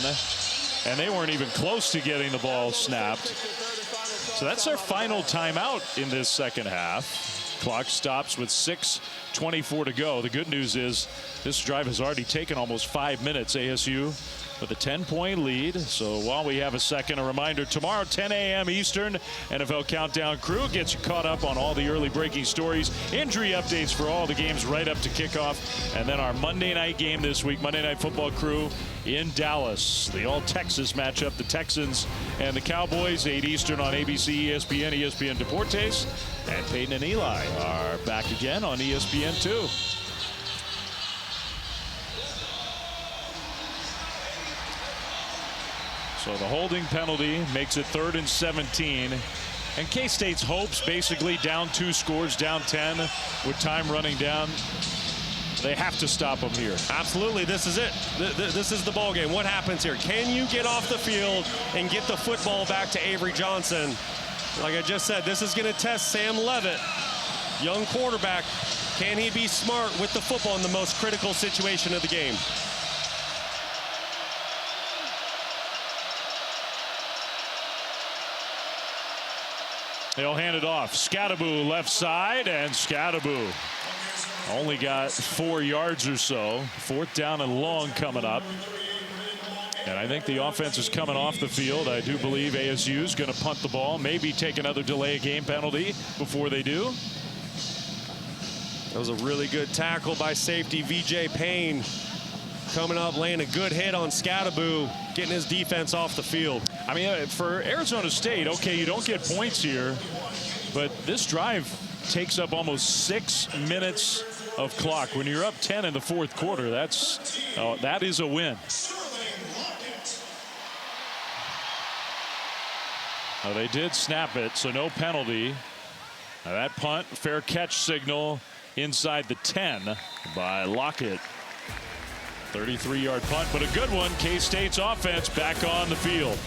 and they weren't even close to getting the ball snapped. So that's their final timeout in this second half. Clock stops with 6:24 to go. The good news is this drive has already taken almost 5 minutes. ASU with a 10-point lead. So while we have a second, a reminder, tomorrow 10 a.m. Eastern, NFL Countdown Crew gets you caught up on all the early breaking stories, injury updates for all the games right up to kickoff, and then our Monday night game this week, Monday Night Football Crew in Dallas. The All-Texas matchup, the Texans and the Cowboys, 8 Eastern on ABC, ESPN, ESPN Deportes. And Peyton and Eli are back again on ESPN2. So the holding penalty makes it 3rd and 17. And K-State's hopes basically down 2 scores, down 10 with time running down. They have to stop them here. Absolutely, this is it. This is the ball game. What happens here? Can you get off the field and get the football back to Avery Johnson? Like I just said, this is going to test Sam Levitt, young quarterback. Can he be smart with the football in the most critical situation of the game? They'll hand it off. Scadaboo left side, and Scadaboo only got 4 yards or so. 4th down and long coming up. And I think the offense is coming off the field. I do believe ASU is going to punt the ball, maybe take another delay of game penalty before they do. That was a really good tackle by safety VJ Payne. Coming up, laying a good hit on Scadaboo, getting his defense off the field. I mean, for Arizona State, okay, you don't get points here, but this drive takes up almost 6 minutes of clock. When you're up 10 in the 4th quarter, that is a win. Now, they did snap it, so no penalty. Now that punt, fair catch signal inside the 10 by Lockett. 33-yard punt, but a good one. K-State's offense back on the field.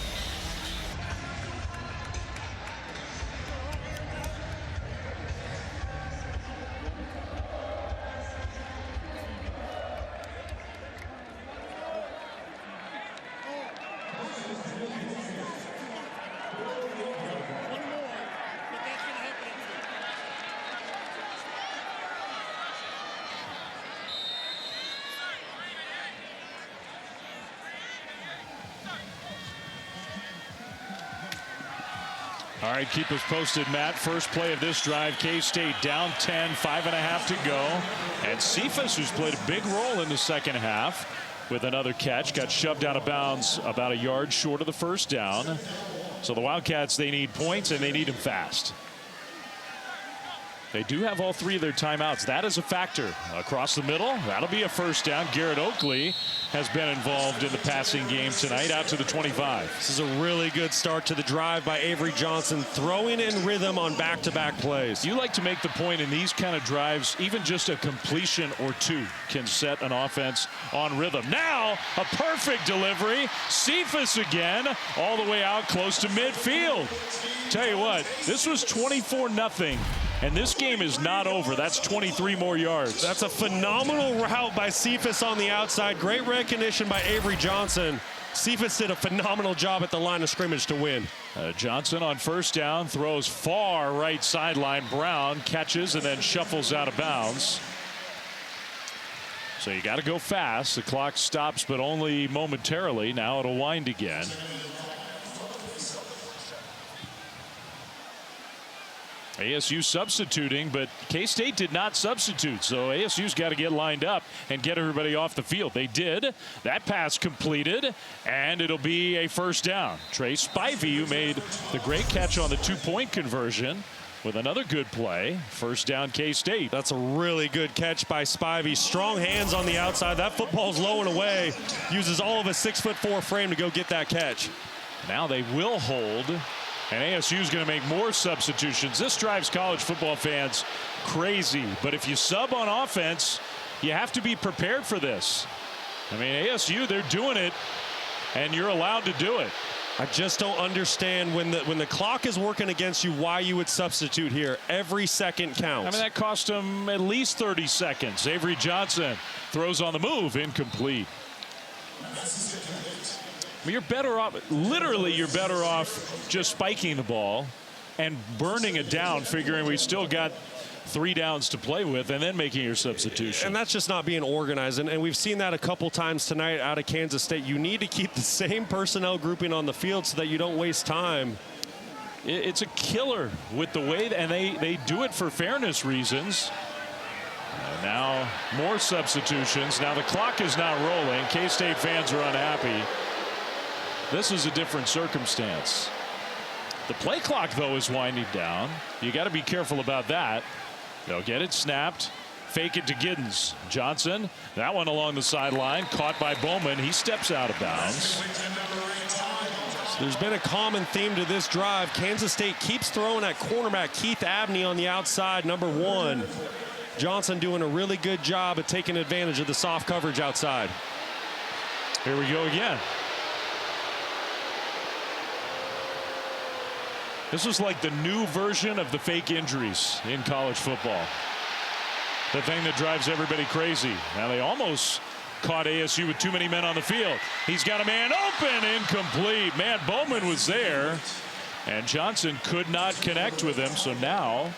All right, keep us posted, Matt. First play of this drive, K-State down 10, 5.5 to go. And Cephas, who's played a big role in the second half with another catch, got shoved out of bounds about a yard short of the first down. So the Wildcats, they need points, and they need them fast. They do have all 3 of their timeouts. That is a factor. Across the middle, that'll be a first down. Garrett Oakley has been involved in the passing game tonight, out to the 25. This is a really good start to the drive by Avery Johnson, throwing in rhythm on back-to-back plays. You like to make the point in these kind of drives, even just a completion or 2 can set an offense on rhythm. Now, a perfect delivery. Cephas again, all the way out close to midfield. Tell you what, this was 24-0. And this game is not over. That's 23 more yards. That's a phenomenal route by Cephas on the outside. Great recognition by Avery Johnson. Cephas did a phenomenal job at the line of scrimmage to win. Johnson on first down throws far right sideline. Brown catches and then shuffles out of bounds. So you got to go fast. The clock stops, but only momentarily. Now it'll wind again. ASU substituting, but K-State did not substitute, so ASU's got to get lined up and get everybody off the field. They did. That pass completed, and it'll be a first down. Trey Spivey, who made the great catch on the 2-point conversion, with another good play. First down, K-State. That's a really good catch by Spivey. Strong hands on the outside. That football's low and away. Uses all of a 6'4" frame to go get that catch. Now they will hold. And ASU is going to make more substitutions. This drives college football fans crazy. But if you sub on offense, you have to be prepared for this. I mean, ASU, they're doing it, and you're allowed to do it. I just don't understand when the clock is working against you, why you would substitute here. Every second counts. I mean, that cost them at least 30 seconds. Avery Johnson throws on the move, incomplete. I mean, you're better off, literally you're better off just spiking the ball and burning it down, figuring we still got 3 downs to play with, and then making your substitution. And that's just not being organized. And we've seen that a couple times tonight out of Kansas State. You need to keep the same personnel grouping on the field so that you don't waste time. It's a killer with the way, and they do it for fairness reasons. And now more substitutions. Now the clock is not rolling. K-State fans are unhappy. This is a different circumstance. The play clock, though, is winding down. You got to be careful about that. They'll get it snapped. Fake it to Giddens. Johnson, that one along the sideline, caught by Bowman. He steps out of bounds. There's been a common theme to this drive. Kansas State keeps throwing at cornerback Keith Abney on the outside, number 1. Johnson doing a really good job of taking advantage of the soft coverage outside. Here we go again. This was like the new version of the fake injuries in college football. The thing that drives everybody crazy. Now they almost caught ASU with too many men on the field. He's got a man open, incomplete. Man, Bowman was there, and Johnson could not connect with him. So now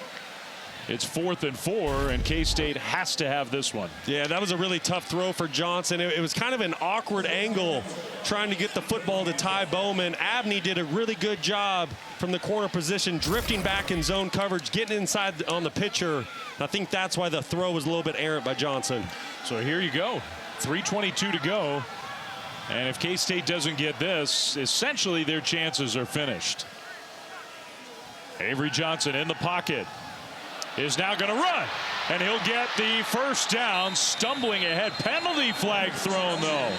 it's 4th and 4, and K-State has to have this one. Yeah, that was a really tough throw for Johnson. It was kind of an awkward angle trying to get the football to Ty Bowman. Abney did a really good job from the corner position, drifting back in zone coverage, getting inside on the pitcher. I think that's why the throw was a little bit errant by Johnson. So here you go. 3:22 to go. And if K-State doesn't get this, essentially their chances are finished. Avery Johnson in the pocket is now going to run, and he'll get the first down, stumbling ahead. Penalty flag thrown, though.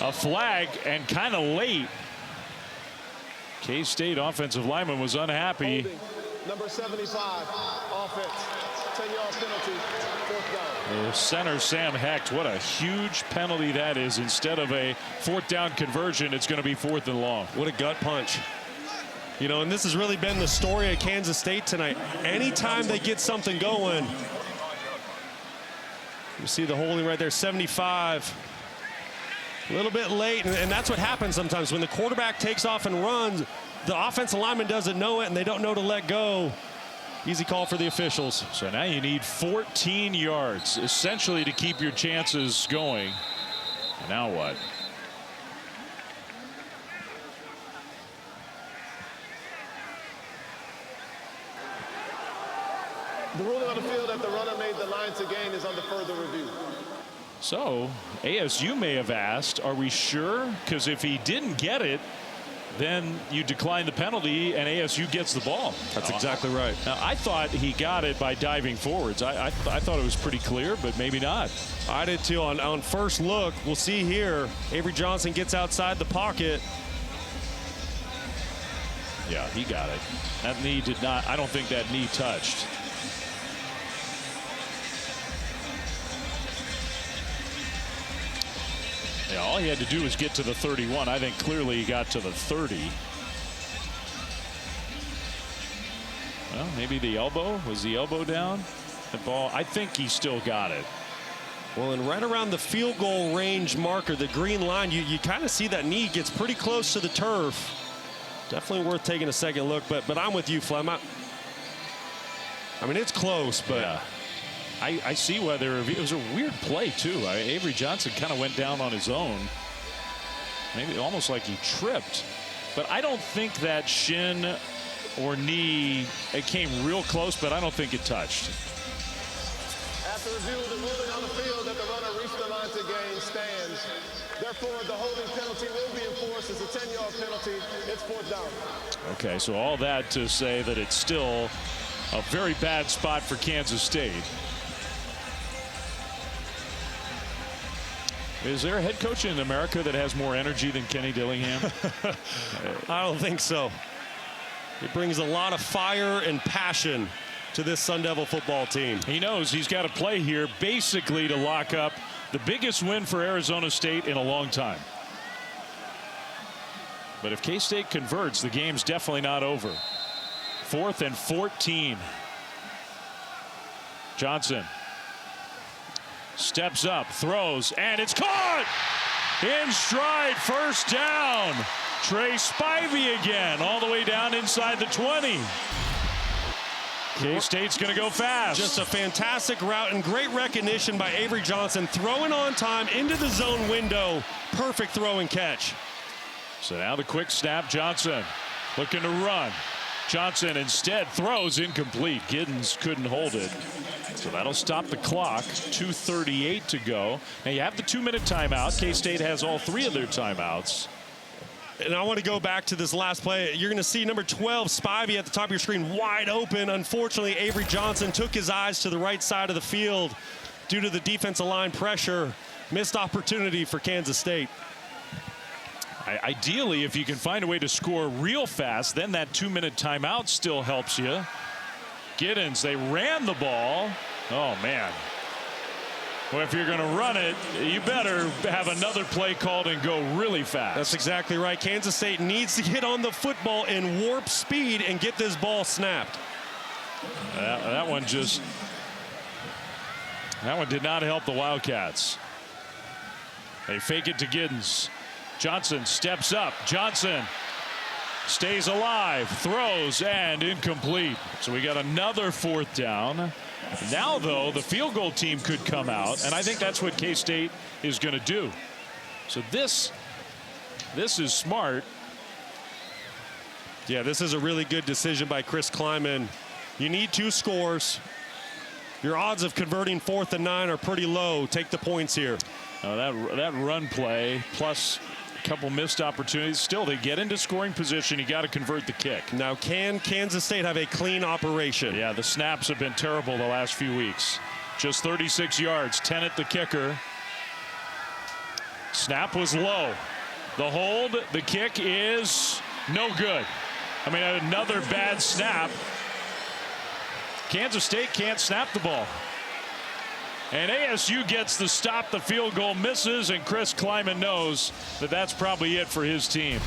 A flag, and kind of late. K-State offensive lineman was unhappy. Holding, number 75, offense, 10-yard penalty, 4th down. The center, Sam Hecht, what a huge penalty that is. Instead of a 4th down conversion, it's going to be 4th and long. What a gut punch. You know, and this has really been the story of Kansas State tonight. Anytime they get something going, you see the holding right there, 75. A little bit late, and that's what happens sometimes. When the quarterback takes off and runs, the offensive lineman doesn't know it, and they don't know to let go. Easy call for the officials. So now you need 14 yards, essentially, to keep your chances going. And now what? The ruling on the field that the runner made the line to gain is under further review. So ASU may have asked, are we sure? Because if he didn't get it, then you decline the penalty and ASU gets the ball. That's exactly right. Now, I thought he got it by diving forwards. I thought it was pretty clear, but maybe not. I did too. On first look, we'll see here, Avery Johnson gets outside the pocket. Yeah, he got it. That knee did not, I don't think that knee touched. Yeah, all he had to do was get to the 31. I think clearly he got to the 30. Well, maybe the elbow. Was the elbow down? The ball, I think he still got it. Well, and right around the field goal range marker, the green line, you kind of see that knee gets pretty close to the turf. Definitely worth taking a second look, but I'm with you, Flem. I mean, it's close, but... Yeah. I see whether it was a weird play, too. Avery Johnson kind of went down on his own. Maybe almost like he tripped. But I don't think that shin or knee, it came real close, but I don't think it touched. After review, the ruling on the field that the runner reached the line to gain stands. Therefore, the holding penalty will be enforced as a 10-yard penalty. It's 4th down. Okay, so all that to say that it's still a very bad spot for Kansas State. Is there a head coach in America that has more energy than Kenny Dillingham? I don't think so. It brings a lot of fire and passion to this Sun Devil football team. He knows he's got to play here basically to lock up the biggest win for Arizona State in a long time. But if K-State converts, the game's definitely not over. 4th and 14. Johnson steps up, throws, and it's caught! In stride, first down. Trey Spivey again, all the way down inside the 20. K-State's going to go fast. Just a fantastic route and great recognition by Avery Johnson, throwing on time into the zone window. Perfect throw and catch. So now the quick snap, Johnson looking to run. Johnson instead throws incomplete. Giddens couldn't hold it. So that'll stop the clock. 2:38 to go. Now you have the 2-minute timeout. K-State has all 3 of their timeouts. And I want to go back to this last play. You're going to see number 12, Spivey, at the top of your screen, wide open. Unfortunately, Avery Johnson took his eyes to the right side of the field due to the defensive line pressure. Missed opportunity for Kansas State. Ideally, if you can find a way to score real fast, then that 2-minute timeout still helps you. Giddens, they ran the ball. Oh, man. Well, if you're going to run it, you better have another play called and go really fast. That's exactly right. Kansas State needs to get on the football in warp speed and get this ball snapped. That one did not help the Wildcats. They fake it to Giddens. Johnson steps up. Johnson stays alive, throws, and incomplete. So we got another 4th down. Now, though, the field goal team could come out, and I think that's what K-State is going to do. So this is smart. Yeah, this is a really good decision by Chris Kleiman. You need 2 scores. Your odds of converting 4th and 9 are pretty low. Take the points here. That run play plus a couple missed opportunities. Still, they get into scoring position. You got to convert the kick. Now, can Kansas State have a clean operation? Yeah, the snaps have been terrible the last few weeks. Just 36 yards, 10 at the kicker. Snap was low. The hold, the kick is no good. I mean, another bad snap. Kansas State can't snap the ball. And ASU gets the stop. The field goal misses, and Chris Kleiman knows that that's probably it for his team.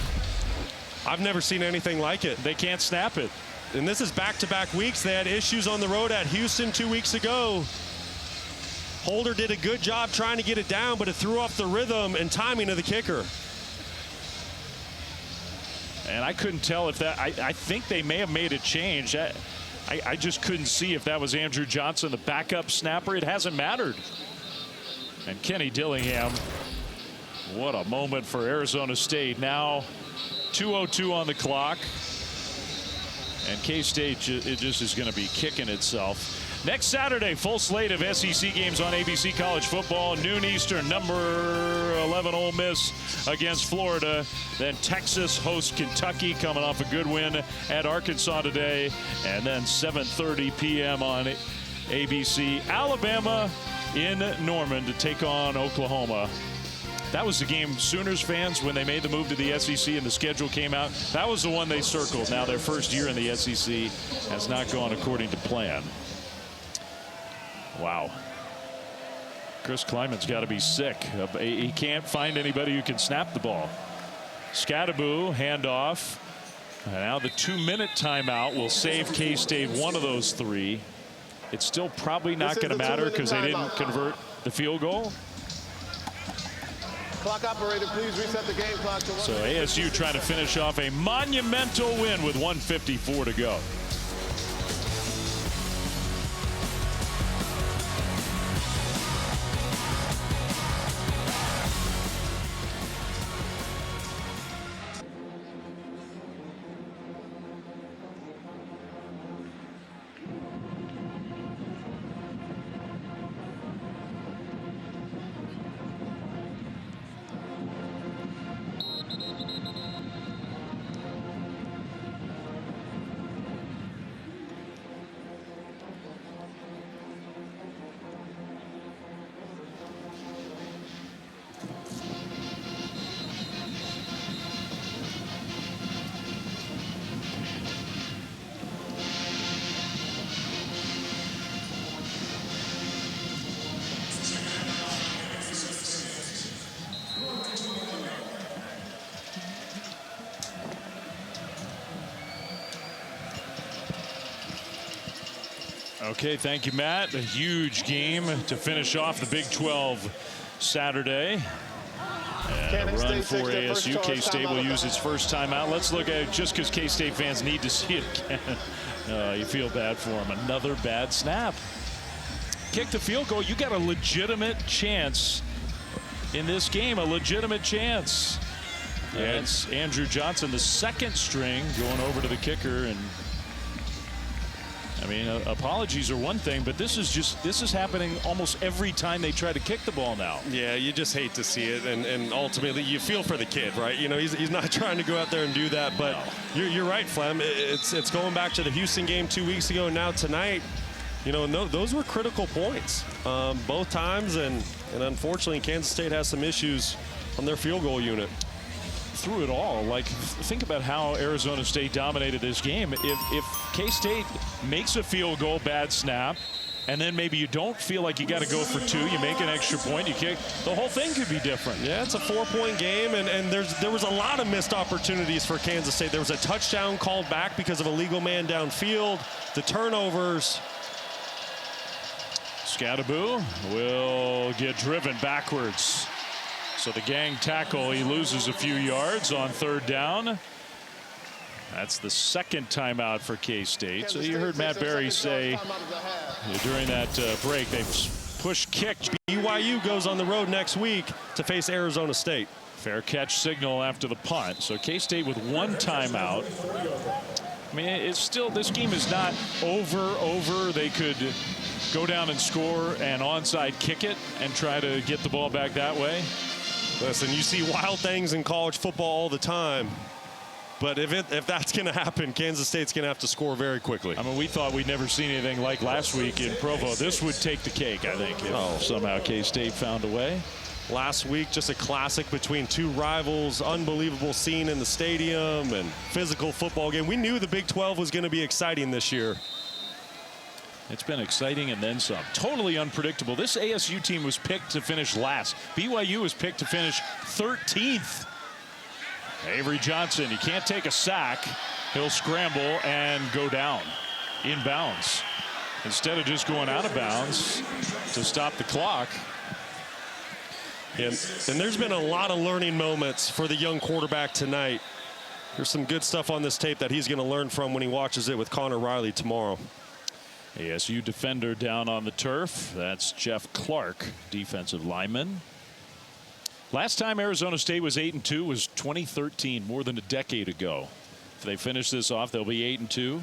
I've never seen anything like it. They can't snap it. And this is back-to-back weeks. They had issues on the road at Houston 2 weeks ago. Holder did a good job trying to get it down, but it threw off the rhythm and timing of the kicker. And I couldn't tell if that, I think they may have made a change. I just couldn't see if that was Andrew Johnson, the backup snapper. It hasn't mattered. And Kenny Dillingham, what a moment for Arizona State. Now 2:02 on the clock. And K-State, it just is going to be kicking itself. Next Saturday, full slate of SEC games on ABC College Football. Noon Eastern, number 11 Ole Miss against Florida. Then Texas hosts Kentucky, coming off a good win at Arkansas today. And then 7:30 p.m. on ABC. Alabama in Norman to take on Oklahoma. That was the game Sooners fans, when they made the move to the SEC and the schedule came out, that was the one they circled. Now their first year in the SEC has not gone according to plan. Wow. Chris Kleiman's got to be sick. He can't find anybody who can snap the ball. Scadaboo, handoff. And now the 2-minute timeout will save K-State one of those 3. It's still probably not going to matter because they didn't convert the field goal. Clock operator, please reset the game clock to 1. So ASU trying to finish off a monumental win with 1:54 to go. Okay, thank you, Matt. A huge game to finish off the Big 12 Saturday. And a run for ASU. K-State will use its first timeout. Let's look at it just because K-State fans need to see it again. You feel bad for them. Another bad snap. Kick the field goal. You got a legitimate chance in this game. A legitimate chance. And it's Andrew Johnson, the second string, going over to the kicker. And I mean, apologies are one thing, but this is happening almost every time they try to kick the ball now. Yeah, you just hate to see it, and ultimately you feel for the kid, right? You know, he's not trying to go out there and do that, but no. You're right, Flem. It's going back to the Houston game 2 weeks ago, and now tonight. You know, and those were critical points both times, and unfortunately Kansas State has some issues on their field goal unit. Through it all, like, think about how Arizona State dominated this game. If K-State makes a field goal, bad snap, and then maybe you don't feel like you got to go for two, you make an extra point, you kick, the whole thing could be different. Yeah, it's a 4-point game, and there was a lot of missed opportunities for Kansas State. There was a touchdown called back because of a legal man downfield, the turnovers. Scadaboo will get driven backwards. So the gang tackle, he loses a few yards on 3rd down. That's the second timeout for K-State. So you heard Matt Berry say during that break, they've pushed kick. BYU goes on the road next week to face Arizona State. Fair catch signal after the punt. So K-State with 1 timeout. I mean, it's still, this game is not over. They could go down and score and onside kick it and try to get the ball back that way. Listen, you see wild things in college football all the time. But if that's going to happen, Kansas State's going to have to score very quickly. I mean, we thought we'd never seen anything like last week in Provo. This would take the cake, I think, if somehow K-State found a way. Last week, just a classic between two rivals, unbelievable scene in the stadium and physical football game. We knew the Big 12 was going to be exciting this year. It's been exciting and then some. Totally unpredictable. This ASU team was picked to finish last. BYU was picked to finish 13th. Avery Johnson, he can't take a sack. He'll scramble and go down inbounds instead of just going out of bounds to stop the clock. And there's been a lot of learning moments for the young quarterback tonight. There's some good stuff on this tape that he's going to learn from when he watches it with Connor Riley tomorrow. ASU defender down on the turf. That's Jeff Clark, defensive lineman. Last time Arizona State was 8-2 was 2013, more than a decade ago. If they finish this off, they'll be 8-2.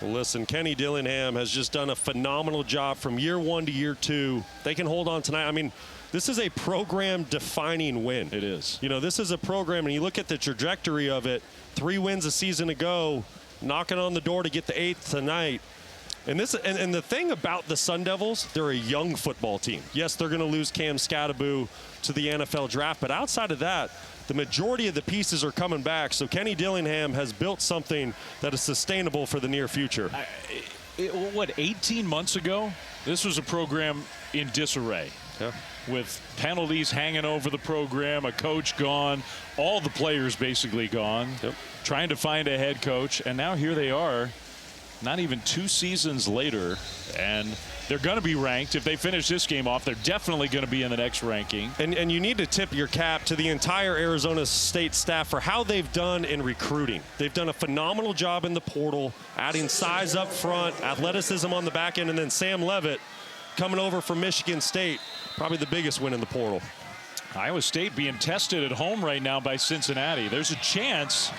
Well, listen, Kenny Dillingham has just done a phenomenal job from year 1 to year 2. They can hold on tonight. I mean, this is a program-defining win. It is. You know, this is a program, and you look at the trajectory of it. 3 wins a season ago, knocking on the door to get the 8th tonight. And the thing about the Sun Devils, they're a young football team. Yes, they're going to lose Cam Scadaboo to the NFL draft, but outside of that, the majority of the pieces are coming back. So Kenny Dillingham has built something that is sustainable for the near future. What, 18 months ago, this was a program in disarray. Yeah. With penalties hanging over the program, a coach gone, all the players basically gone, trying to find a head coach, and now here they are, not even 2 seasons later, and they're going to be ranked. If they finish this game off, they're definitely going to be in the next ranking. And you need to tip your cap to the entire Arizona State staff for how they've done in recruiting. They've done a phenomenal job in the portal, adding size up front, athleticism on the back end, and then Sam Leavitt coming over from Michigan State, probably the biggest win in the portal. Iowa State being tested at home right now by Cincinnati. There's a chance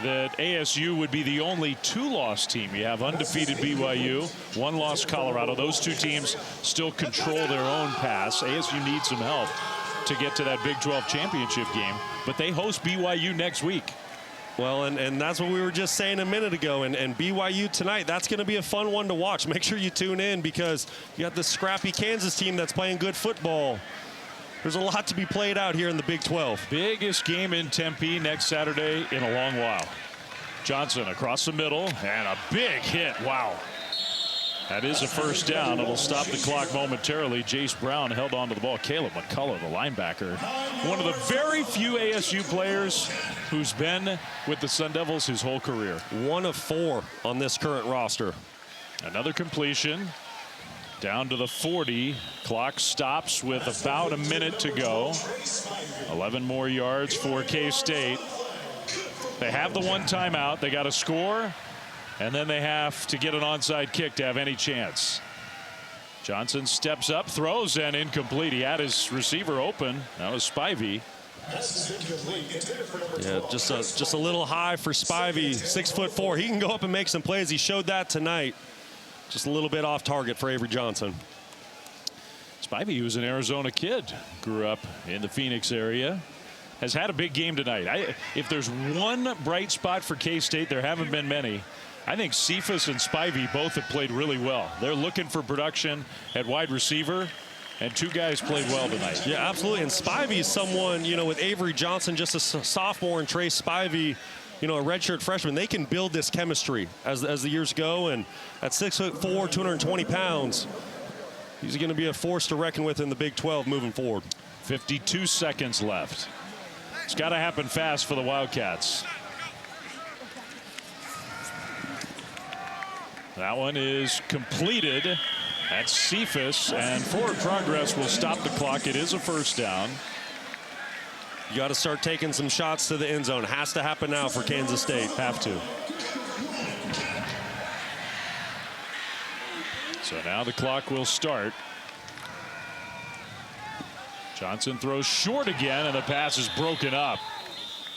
that ASU would be the only 2-loss team. You have undefeated BYU, 1-loss Colorado. Those 2 teams still control their own pass. ASU needs some help to get to that Big 12 championship game, but they host BYU next week. Well, and that's what we were just saying a minute ago. And BYU tonight, that's going to be a fun one to watch. Make sure you tune in because you got the scrappy Kansas team that's playing good football. There's a lot to be played out here in the Big 12. Biggest game in Tempe next Saturday in a long while. Johnson across the middle and a big hit. Wow. That is a first down. It'll stop the clock momentarily. Jace Brown held on to the ball. Caleb McCullough, the linebacker, one of the very few ASU players who's been with the Sun Devils his whole career. 1 of 4 on this current roster. Another completion. Down to the 40. Clock stops with about a minute to go. 11 more yards for K-State. They have the 1 timeout. They got to score, and then they have to get an onside kick to have any chance. Johnson steps up, throws, and incomplete. He had his receiver open. That was Spivey. Yeah, just a little high for Spivey, 6'4". He can go up and make some plays. He showed that tonight. Just a little bit off target for Avery Johnson. Spivey was an Arizona kid, grew up in the Phoenix area, has had a big game tonight. If there's one bright spot for K-State, there haven't been many. I think Cephas and Spivey both have played really well. They're looking for production at wide receiver, and two guys played well tonight. Yeah, absolutely. And Spivey is someone, you know, with Avery Johnson, just a sophomore, and Trey Spivey, you know, a redshirt freshman, they can build this chemistry as the years go. And at 6'4", 220 pounds, he's going to be a force to reckon with in the Big 12 moving forward. 52 seconds left. It's got to happen fast for the Wildcats. That one is completed. That's Cephas, and forward progress will stop the clock. It is a first down. You got to start taking some shots to the end zone. Has to happen now for Kansas State. Have to. So now the clock will start. Johnson throws short again, and the pass is broken up.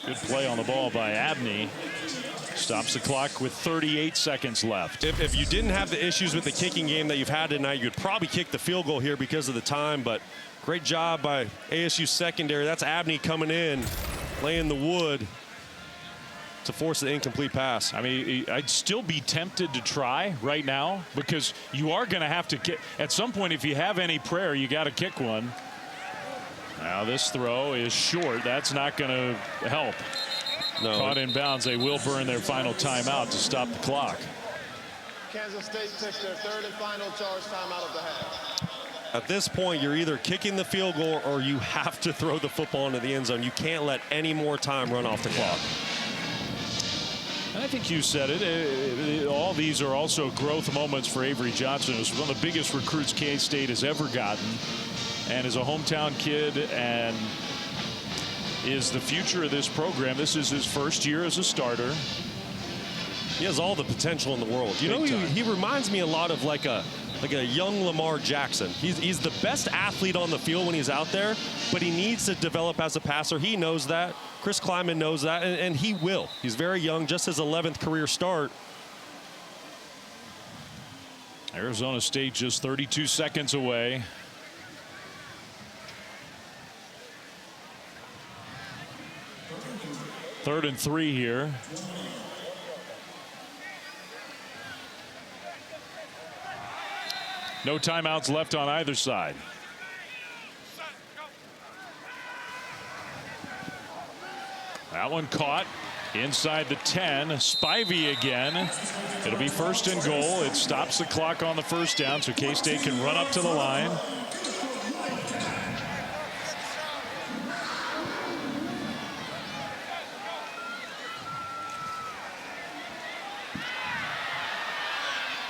Good play on the ball by Abney. Stops the clock with 38 seconds left. If you didn't have the issues with the kicking game that you've had tonight, you'd probably kick the field goal here because of the time, but great job by ASU secondary. That's Abney coming in, laying the wood to force the incomplete pass. I mean, I'd still be tempted to try right now because you are going to have to kick. At some point, if you have any prayer, you got to kick one. Now this throw is short. That's not going to help. No. Caught in bounds. They will burn their final timeout to stop the clock. Kansas State takes their third and final charge timeout of the half. At this point, you're either kicking the field goal or you have to throw the football into the end zone. You can't let any more time run off the clock. And I think you said it. All these are also growth moments for Avery Johnson. It's one of the biggest recruits K-State has ever gotten, and is a hometown kid and is the future of this program. This is his first year as a starter. He has all the potential in the world. You know, he reminds me a lot of like a young Lamar Jackson. He's the best athlete on the field when he's out there, but he needs to develop as a passer. He knows that. Chris Klieman knows that, and he will. He's very young, just his 11th career start. Arizona State just 32 seconds away. Third and 3 here. No timeouts left on either side. That one caught inside the 10. Spivey again. It'll be first and goal. It stops the clock on the first down, so K-State can run up to the line.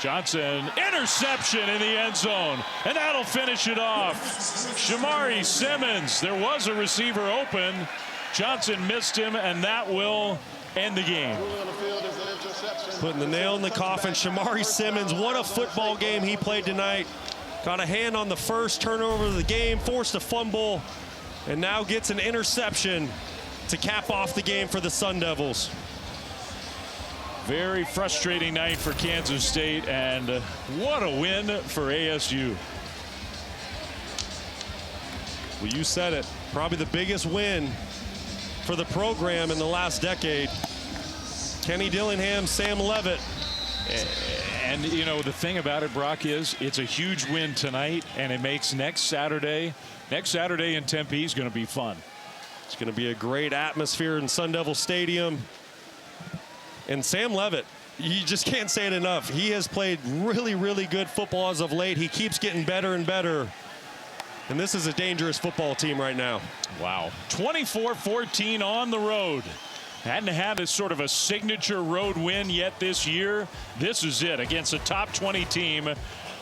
Johnson, interception in the end zone, and that'll finish it off. Shamari Simmons, there was a receiver open. Johnson missed him, and that will end the game. Putting the nail in the coffin. Shamari Simmons, what a football game he played tonight. Got a hand on the first turnover of the game, forced a fumble, and now gets an interception to cap off the game for the Sun Devils. Very frustrating night for Kansas State, and what a win for ASU. Well, you said it. Probably the biggest win for the program in the last decade. Kenny Dillingham, Sam Levitt. And, you know, the thing about it, Brock, is it's a huge win tonight, and it makes next Saturday in Tempe is going to be fun. It's going to be a great atmosphere in Sun Devil Stadium. And Sam Levitt, you just can't say it enough. He has played really, really good football as of late. He keeps getting better and better. And this is a dangerous football team right now. Wow. 24-14 on the road. Hadn't had a sort of a signature road win yet this year. This is it against a top 20 team.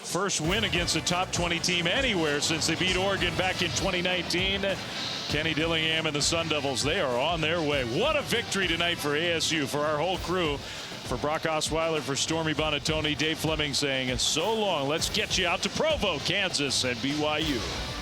First win against a top 20 team anywhere since they beat Oregon back in 2019. Kenny Dillingham and the Sun Devils, they are on their way. What a victory tonight for ASU, for our whole crew. For Brock Osweiler, for Stormy Bonatoni, Dave Fleming saying so long. Let's get you out to Provo, Kansas, and BYU.